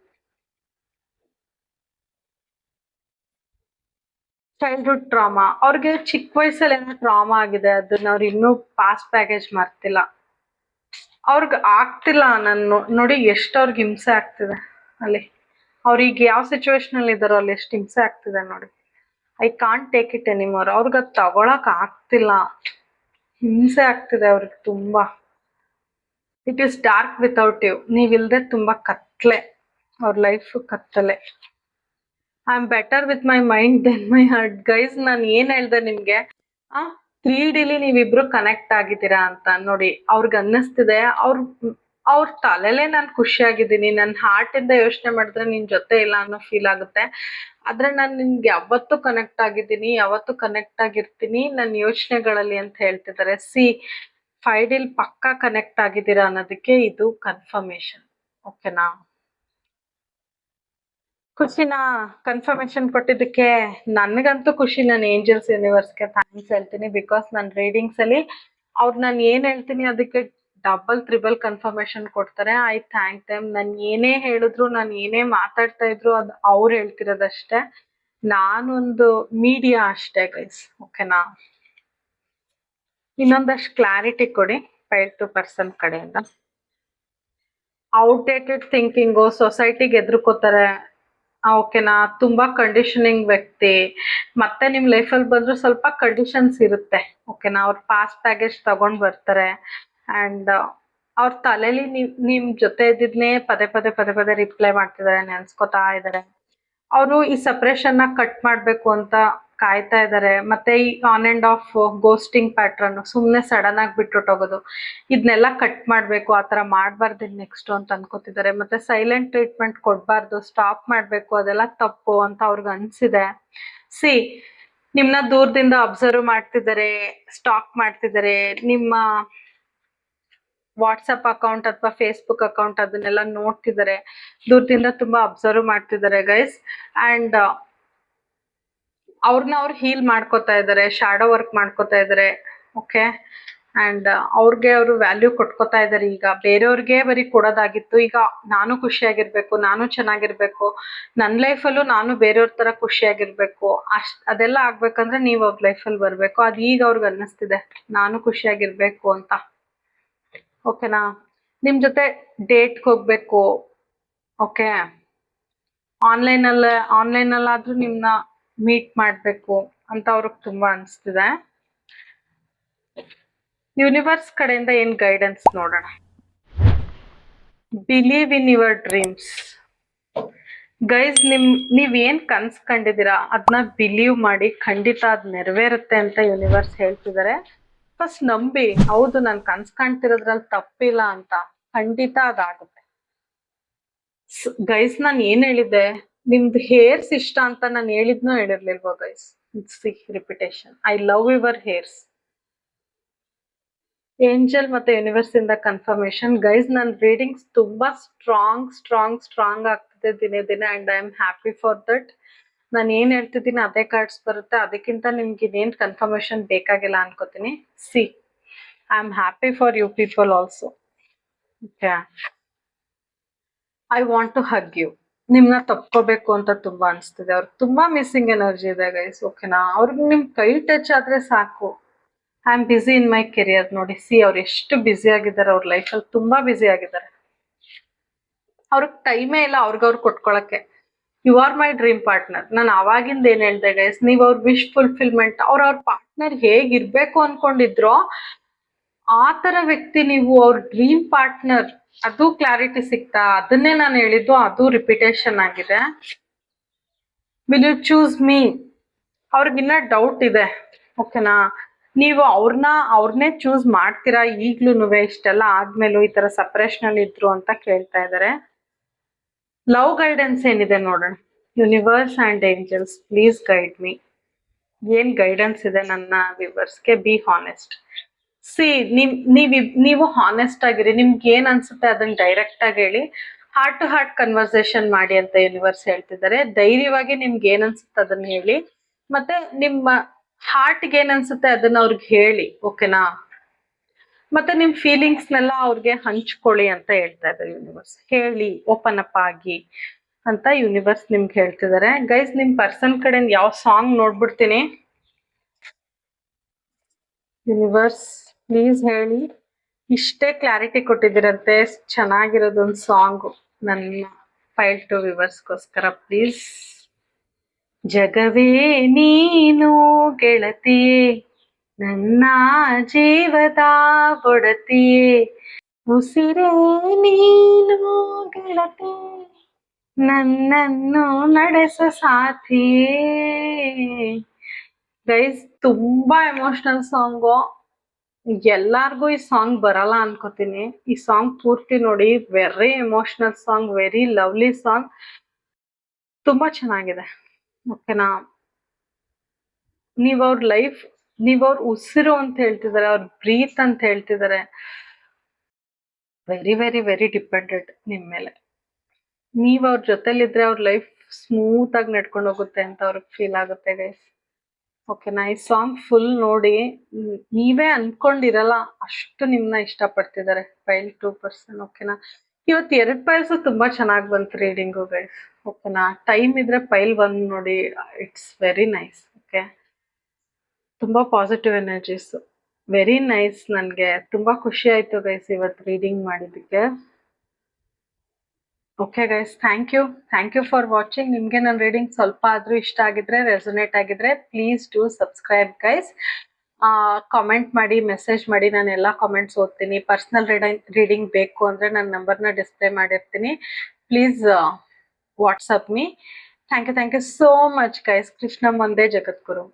ಚೈಲ್ಡ್ಹುಡ್ ಟ್ರಾಮಾ, ಅವ್ರಿಗೆ ಚಿಕ್ಕ ವಯಸ್ಸಲ್ಲಿ ಏನೋ ಟ್ರಾಮಾ ಆಗಿದೆ, ಅದನ್ನ ಅವ್ರು ಇನ್ನೂ ಪಾಸ್ಟ್ ಬ್ಯಾಗೇಜ್ ಮರ್ತಿಲ್ಲ. ಅವ್ರಿಗೆ ಆಗ್ತಿಲ್ಲ. ನಾನು ನೋಡಿ ಎಷ್ಟು ಅವ್ರಿಗೆ ಹಿಂಸೆ ಆಗ್ತಿದೆ ಅಲ್ಲಿ. ಅವ್ರಿಗೆ ಯಾವ ಸಿಚುವೇಶನ್ ಅಲ್ಲಿ ಇದಾರೋ ಅಲ್ಲಿ ಎಷ್ಟು ಹಿಂಸೆ ಆಗ್ತಿದೆ ನೋಡಿ. I can't take it anymore. ಅವ್ರಿಗೆ ಅದು ತಗೊಳಕ್ ಆಗ್ತಿಲ್ಲ, ಹಿಂಸೆ ಆಗ್ತಿದೆ ಅವ್ರಿಗೆ ತುಂಬಾ. It is dark without you. ನೀವಿಲ್ದೆ ತುಂಬಾ ಕತ್ಲೆ, ಅವ್ರ ಲೈಫ್ ಕತ್ತಲೆ. I am better with my mind than my heart. Guys, ನಾನು ಏನ್ ಹೇಳ್ದೆ ನಿಮ್ಗೆ, 3Dಲಿ ನೀವಿಬ್ರು ಕನೆಕ್ಟ್ ಆಗಿದ್ದೀರಾ ಅಂತ ನೋಡಿ. ಅವ್ರಿಗೆ ಅನ್ನಿಸ್ತಿದೆ ಅವ್ರ ತಲೆಲೇ ನಾನು ಖುಷಿಯಾಗಿದ್ದೀನಿ. ನನ್ನ ಹಾರ್ಟ್ ಇಂದ ಯೋಚನೆ ಮಾಡಿದ್ರೆ ನಿನ್ ಜೊತೆ ಇಲ್ಲ ಅನ್ನೋ ಫೀಲ್ ಆಗುತ್ತೆ. ಆದ್ರೆ ನಾನು ನಿನ್ಗೆ ಯಾವತ್ತೂ ಕನೆಕ್ಟ್ ಆಗಿದ್ದೀನಿ, ಯಾವತ್ತೂ ಕನೆಕ್ಟ್ ಆಗಿರ್ತೀನಿ ನನ್ನ ಯೋಚನೆಗಳಲ್ಲಿ ಅಂತ ಹೇಳ್ತಿದ್ದಾರೆ. 5Dಲಿ ಪಕ್ಕಾ ಕನೆಕ್ಟ್ ಆಗಿದ್ದೀರಾ ಅನ್ನೋದಕ್ಕೆ ಇದು ಕನ್ಫರ್ಮೇಶನ್. ಓಕೆನಾ? ಖುಷಿನಾ ಕನ್ಫರ್ಮೇಶನ್ ಕೊಟ್ಟಿದ್ದಕ್ಕೆ? ನನಗಂತೂ ಖುಷಿ. ನಾನು ಏಂಜಲ್ಸ್ ಯೂನಿವರ್ಸ್ಗೆ ಥ್ಯಾಂಕ್ಸ್ ಹೇಳ್ತೀನಿ. ಬಿಕಾಸ್ ನನ್ನ ರೀಡಿಂಗ್ಸ್ ಅಲ್ಲಿ ಅವ್ರು ನಾನು ಏನ್ ಹೇಳ್ತೀನಿ ಅದಕ್ಕೆ ಡಬಲ್ ತ್ರಿಬಲ್ ಕನ್ಫರ್ಮೇಶನ್ ಕೊಡ್ತಾರೆ. I thank them. ನಾನು ಏನೇ ಹೇಳಿದ್ರು, ನಾನು ಏನೇ ಮಾತಾಡ್ತಾ ಇದ್ರು ಅದು ಅವ್ರು ಹೇಳ್ತಿರೋದಷ್ಟೇ. ನಾನೊಂದು ಮೀಡಿಯಾ ಅಷ್ಟೇ ಗೈಸ್. ಓಕೆನಾ? ಇನ್ನೊಂದಷ್ಟು ಕ್ಲಾರಿಟಿ ಕೊಡಿ ಫೈಲ್ ಟು ಪರ್ಸನ್ ಕಡೆಯಿಂದ. ಔಟ್ಡೇಟೆಡ್ ಥಿಂಕಿಂಗು, ಸೊಸೈಟಿಗೆ ಎದುರ್ಕೋತಾರೆ. ಓಕೆನಾ? ತುಂಬಾ ಕಂಡೀಷನಿಂಗ್ ವ್ಯಕ್ತಿ. ಮತ್ತೆ ನಿಮ್ ಲೈಫಲ್ಲಿ ಬಂದ್ರು ಸ್ವಲ್ಪ ಕಂಡೀಷನ್ಸ್ ಇರುತ್ತೆ. ಓಕೆನಾ? ಅವ್ರ ಪಾಸ್ಟ್ ಬ್ಯಾಗೇಜ್ ತಗೊಂಡ್ ಬರ್ತಾರೆ. ಅಂಡ್ ಅವ್ರ ತಲೆಯಲ್ಲಿ ನಿಮ್ ಜೊತೆ ಇದ್ದಿದ್ನೇ ಪದೇ ಪದೇ ಪದೇ ಪದೇ ರಿಪ್ಲೈ ಮಾಡ್ತಿದ್ದಾರೆ, ನೆನ್ಸ್ಕೊತಾ ಇದಾರೆ. ಅವರು ಈ ಸಪ್ರೇಷನ್ ನ ಕಟ್ ಮಾಡ್ಬೇಕು ಅಂತ ಕಾಯ್ತಾ ಇದ್ದಾರೆ. ಮತ್ತೆ ಈ on and of ghosting pattern, ಸುಮ್ನೆ ಸಡನ್ ಆಗಿ ಬಿಟ್ಟುಟ್ಟೋಗೋದು, ಇದನ್ನೆಲ್ಲ ಕಟ್ ಮಾಡ್ಬೇಕು. ಆತರ ಮಾಡ್ಬಾರ್ದು ನೆಕ್ಸ್ಟ್ ಅಂತ ಅನ್ಕೋತಿದ್ದಾರೆ. ಮತ್ತೆ ಸೈಲೆಂಟ್ ಟ್ರೀಟ್ಮೆಂಟ್ ಕೊಡ್ಬಾರ್ದು, ಸ್ಟಾಪ್ ಮಾಡ್ಬೇಕು, ಅದೆಲ್ಲ ತಪ್ಪು ಅಂತ ಅವ್ರಿಗೆ ಅನ್ಸಿದೆ. ನಿಮ್ನ ದೂರದಿಂದ ಅಬ್ಸರ್ವ್ ಮಾಡ್ತಿದ್ದಾರೆ, ಸ್ಟಾಕ್ ಮಾಡ್ತಿದ್ದಾರೆ. ನಿಮ್ಮ ವಾಟ್ಸಪ್ ಅಕೌಂಟ್ ಅಥವಾ ಫೇಸ್ಬುಕ್ ಅಕೌಂಟ್ ಅದನ್ನೆಲ್ಲ ನೋಡ್ತಿದ್ದಾರೆ. ದೂರದಿಂದ ತುಂಬಾ ಅಬ್ಸರ್ವ್ ಮಾಡ್ತಿದ್ದಾರೆ ಗೈಸ್. ಅಂಡ್ ಅವ್ರನ್ನ ಅವ್ರು ಹೀಲ್ ಮಾಡ್ಕೋತಾ ಇದ್ದಾರೆ, ಶಾಡೋ ವರ್ಕ್ ಮಾಡ್ಕೋತಾ ಇದ್ದಾರೆ. ಓಕೆ? ಅಂಡ್ ಅವ್ರಿಗೆ ಅವರು ವ್ಯಾಲ್ಯೂ ಕೊಟ್ಕೋತಾ ಇದ್ದಾರೆ. ಈಗ ಬೇರೆಯವ್ರಿಗೆ ಬರೀ ಕೊಡೋದಾಗಿತ್ತು, ಈಗ ನಾನು ಖುಷಿಯಾಗಿರ್ಬೇಕು, ನಾನು ಚೆನ್ನಾಗಿರ್ಬೇಕು, ನನ್ನ ಲೈಫಲ್ಲೂ ನಾನು ಬೇರೆಯವ್ರ ತರ ಖುಷಿಯಾಗಿರ್ಬೇಕು. ಅದೆಲ್ಲ ಆಗ್ಬೇಕಂದ್ರೆ ನೀವು ಅವ್ರ ಲೈಫಲ್ಲಿ ಬರ್ಬೇಕು. ಅದು ಈಗ ಅವ್ರಿಗೆ ಅನ್ನಿಸ್ತಿದೆ ನಾನು ಖುಷಿಯಾಗಿರ್ಬೇಕು ಅಂತ. ಓಕೆನಾ? ನಿಮ್ ಜೊತೆ ಡೇಟ್ಗೆ ಹೋಗ್ಬೇಕು. ಓಕೆ? ಆನ್ಲೈನಲ್ಲಾದ್ರೂ ನಿಮ್ನ ಮೀಟ್ ಮಾಡ್ಬೇಕು ಅಂತ ಅವ್ರಿಗೆ ತುಂಬಾ ಅನಿಸ್ತಿದೆ. ಯೂನಿವರ್ಸ್ ಕಡೆಯಿಂದ ಏನ್ ಗೈಡೆನ್ಸ್ ನೋಡೋಣ. Believe in your dreams. Guys, ನೀವ್ ಏನ್ ಕನ್ಸ್ ಕಂಡಿದ್ದೀರಾ ಅದನ್ನ ಬಿಲೀವ್ ಮಾಡಿ, ಖಂಡಿತ ಅದ್ ನೆರವೇರುತ್ತೆ ಅಂತ ಯೂನಿವರ್ಸ್ ಹೇಳ್ತಿದ್ದಾರೆ. ಫಸ್ಟ್ ನಂಬಿ, ಹೌದು ನಾನು ಕನ್ಸ್ ಕಾಣ್ತಿರೋದ್ರಲ್ಲಿ ತಪ್ಪಿಲ್ಲ ಅಂತ. ಖಂಡಿತ ಅದಾಗುತ್ತೆ ಗೈಸ್. ನಾನು ಏನ್ ಹೇಳಿದ್ದೆ, ನಿಮ್ದು ಹೇರ್ಸ್ ಇಷ್ಟ ಅಂತ ನಾನು ಹೇಳಿದ್ನೋ ಹೇಳಿರ್ಲಿಲ್ವಾ guys? Repetition. I love your hairs. Angel ಮತ್ತೆ ಯೂನಿವರ್ಸ್ ಇಂದ ಕನ್ಫರ್ಮೇಶನ್. ಗೈಸ್, ನನ್ನ ರೀಡಿಂಗ್ಸ್ ತುಂಬಾ ಸ್ಟ್ರಾಂಗ್ ಆಗ್ತಿದೆ ದಿನೇ ದಿನ. And I am happy for that. ನಾನು ಏನ್ ಹೇಳ್ತಿದ್ದೀನಿ ಅದೇ ಕಾರ್ಡ್ಸ್ ಬರುತ್ತೆ. ಅದಕ್ಕಿಂತ ನಿಮ್ಗೆ ಇನ್ನೇನ್ ಕನ್ಫರ್ಮೇಶನ್ ಬೇಕಾಗಿಲ್ಲ ಅನ್ಕೋತೀನಿ. I am happy for you people also. Okay? I want to hug you. ನಿಮ್ನ ತಪ್ಕೋಬೇಕು ಅಂತ ತುಂಬಾ ಅನಿಸ್ತಿದೆ. ಅವ್ರಿಗೆ ತುಂಬಾ ಮಿಸ್ಸಿಂಗ್ ಎನರ್ಜಿ ಇದೆ ಗೈಸ್. ಓಕೆನಾ? ಅವ್ರಿಗೆ ನಿಮ್ ಕೈ ಟಚ್ ಆದ್ರೆ ಸಾಕು. I am busy in my career. ನೋಡಿ, ಅವ್ರು ಎಷ್ಟು ಬ್ಯುಸಿ ಆಗಿದ್ದಾರೆ, ಅವ್ರ ಲೈಫಲ್ಲಿ ತುಂಬಾ ಬ್ಯುಸಿ ಆಗಿದ್ದಾರೆ. ಅವ್ರಿಗೆ ಟೈಮೇ ಇಲ್ಲ ಅವ್ರಿಗವ್ರು ಕೊಟ್ಕೊಳಕ್ಕೆ. You are my dream partner. ನಾನು ಅವಾಗಿಂದ ಏನ್ ಹೇಳ್ದೆ ಗೈಸ್, ನೀವ್ ಅವ್ರ ವಿಶ್ ಫುಲ್ಫಿಲ್ಮೆಂಟ್, ಅವ್ರ ಪಾರ್ಟ್ನರ್ ಹೇಗಿರ್ಬೇಕು ಅನ್ಕೊಂಡಿದ್ರೋ ಆ ತರ ವ್ಯಕ್ತಿ ನೀವು. ಅವ್ರ ಡ್ರೀಮ್ ಪಾರ್ಟ್ನರ್, ಅದು ಕ್ಲಾರಿಟಿ ಸಿಗ್ತಾ? ಅದನ್ನೇ ನಾನು ಹೇಳಿದ್ದು, ಅದು ರಿಪಿಟೇಷನ್ ಆಗಿದೆ. Will you choose me? ಅವ್ರಿಗಿನ್ನ ಡೌಟ್ ಇದೆ, ಓಕೆನಾ? ನೀವು ಅವ್ರನ್ನೇ ಚೂಸ್ ಮಾಡ್ತೀರಾ ಈಗ್ಲೂ? ಇಷ್ಟೆಲ್ಲ ಆದ್ಮೇಲೂ ಈ ತರ ಸಪ್ರೇಷನ್ ಅಲ್ಲಿ ಇದ್ರು ಅಂತ ಕೇಳ್ತಾ ಇದಾರೆ. ಲವ್ ಗೈಡೆನ್ಸ್ ಏನಿದೆ ನೋಡೋಣ. Universe and angels please guide me. ಏನ್ ಗೈಡೆನ್ಸ್ ಇದೆ ನನ್ನ ವ್ಯೂವರ್ಸ್ಗೆ? Be honest. ಸಿ, ನೀವು ಹಾನೆಸ್ಟ್ ಆಗಿರಿ. ನಿಮ್ಗೆ ಏನ್ ಅನ್ಸುತ್ತೆ ಅದನ್ನ ಡೈರೆಕ್ಟ್ ಆಗಿ ಹೇಳಿ. ಹಾರ್ಟ್ ಟು ಹಾರ್ಟ್ ಕನ್ವರ್ಸೇಷನ್ ಮಾಡಿ ಅಂತ ಯೂನಿವರ್ಸ್ ಹೇಳ್ತಿದ್ದಾರೆ. ಧೈರ್ಯವಾಗಿ ನಿಮ್ಗೆ ಏನ್ ಅನ್ಸುತ್ತೆ ಅದನ್ನ ಹೇಳಿ. ಮತ್ತೆ ನಿಮ್ಮ ಹಾರ್ಟ್ಗೆ ಏನ್ ಅನ್ಸುತ್ತೆ ಅದನ್ನ ಅವ್ರಿಗೆ ಹೇಳಿ, ಓಕೆನಾ? ಮತ್ತೆ ನಿಮ್ ಫೀಲಿಂಗ್ಸ್ನೆಲ್ಲ ಅವ್ರಿಗೆ ಹಂಚ್ಕೊಳ್ಳಿ ಅಂತ ಹೇಳ್ತಾ ಇದ್ದಾರೆ ಯೂನಿವರ್ಸ್. ಹೇಳಿ, ಓಪನ್ ಅಪ್ ಆಗಿ ಅಂತ ಯೂನಿವರ್ಸ್ ನಿಮ್ಗೆ ಹೇಳ್ತಿದ್ದಾರೆ. ಗೈಸ್, ನಿಮ್ ಪರ್ಸನ್ ಕಡೆ ಯಾವ ಸಾಂಗ್ ನೋಡ್ಬಿಡ್ತೀನಿ. ಯೂನಿವರ್ಸ್ ಪ್ಲೀಸ್ ಹೇಳಿ. ಇಷ್ಟೇ ಕ್ಲಾರಿಟಿ ಕೊಟ್ಟಿದ್ದೀರಂತೆ. ಚೆನ್ನಾಗಿರೋದೊಂದು ಸಾಂಗ್ ನನ್ನ ಫೈಲ್ ಟು ವ್ಯೂವರ್ಸ್ಗೋಸ್ಕರ ಪ್ಲೀಸ್. ಜಗವೇ ನೀನು ಗೆಳತಿಯೇ, ನನ್ನ ಜೀವದ ಒಡತಿಯೇ, ಉಸಿರೇ ನೀನು ಗೆಳತಿ, ನನ್ನನ್ನು ನಡೆಸೋ ಸಾಥಿಯೇ. ಗೈಸ್, ತುಂಬಾ ಎಮೋಷನಲ್ ಸಾಂಗು. ಎಲ್ಲಾರ್ಗೂ ಈ ಸಾಂಗ್ ಬರಲ್ಲ ಅನ್ಕೋತೀನಿ. ಈ ಸಾಂಗ್ ಪೂರ್ತಿ ನೋಡಿ. Very emotional song, very lovely song, ತುಂಬಾ ಚೆನ್ನಾಗಿದೆ, ಓಕೆನಾ? ನೀವ್ ಅವ್ರ ಲೈಫ್, ನೀವ್ ಅವ್ರ ಉಸಿರು ಅಂತ ಹೇಳ್ತಿದ್ದಾರೆ, ಅವ್ರ ಬ್ರೀತ್ ಅಂತ ಹೇಳ್ತಿದ್ದಾರೆ. ವೆರಿ ವೆರಿ ವೆರಿ ಡಿಪೆಂಡೆಂಟ್ ನಿಮ್ ಮೇಲೆ. ನೀವ್ ಅವ್ರ ಜೊತೆಲಿದ್ರೆ ಅವ್ರ ಲೈಫ್ ಸ್ಮೂತ್ ಆಗಿ ನಡ್ಕೊಂಡು ಹೋಗುತ್ತೆ ಅಂತ ಅವ್ರಿಗೆ ಫೀಲ್ ಆಗುತ್ತೆ ಗೈಸ್, ಓಕೆನಾ? ಈ ಸಾಂಗ್ ಫುಲ್ ನೋಡಿ. ನೀವೇ ಅನ್ಕೊಂಡಿರಲ್ಲ ಅಷ್ಟು ನಿಮ್ನ ಇಷ್ಟ ಪಡ್ತಿದ್ದಾರೆ ಫೈಲ್ 2%, ಓಕೆನಾ? ಇವತ್ತು 2 ಪೈಲ್ಸ್ ತುಂಬಾ ಚೆನ್ನಾಗಿ ಬಂತು ರೀಡಿಂಗು ಗೈಸ್, ಓಕೆನಾ? ಟೈಮ್ ಇದ್ರೆ ಪೈಲ್ 1 ನೋಡಿ. It's very nice, okay? ತುಂಬಾ ಪಾಸಿಟಿವ್ ಎನರ್ಜೀಸ್, ವೆರಿ ನೈಸ್. ನನ್ಗೆ ತುಂಬಾ ಖುಷಿ ಆಯ್ತು ಗೈಸ್ ಇವತ್ತು ರೀಡಿಂಗ್ ಮಾಡಿದ್ದಕ್ಕೆ. Okay guys, thank you for watching. ನಿಮಗೆ ನನ್ನ ರೀಡಿಂಗ್ ಸ್ವಲ್ಪ ಆದ್ರೂ ಇಷ್ಟ ಆಗಿದ್ರೆ, ರೆಸೊನೇಟ್ ಆಗಿದ್ರೆ please do subscribe guys. Comment ಮಾಡಿ, ಮೆಸೇಜ್ ಮಾಡಿ, ನಾನು ಎಲ್ಲ ಕಾಮೆಂಟ್ಸ್ ಓದ್ತೀನಿ. ಪರ್ಸ್ನಲ್ ರೀಡಿಂಗ್ ಬೇಕು ಅಂದ್ರೆ ನನ್ನ ನಂಬರ್ನ ಡಿಸ್ಪ್ಲೇ ಮಾಡಿರ್ತೀನಿ. Please WhatsApp me. Thank you so much guys. Krishna ಒಂದೇ ಜಗದ್ಗುರು.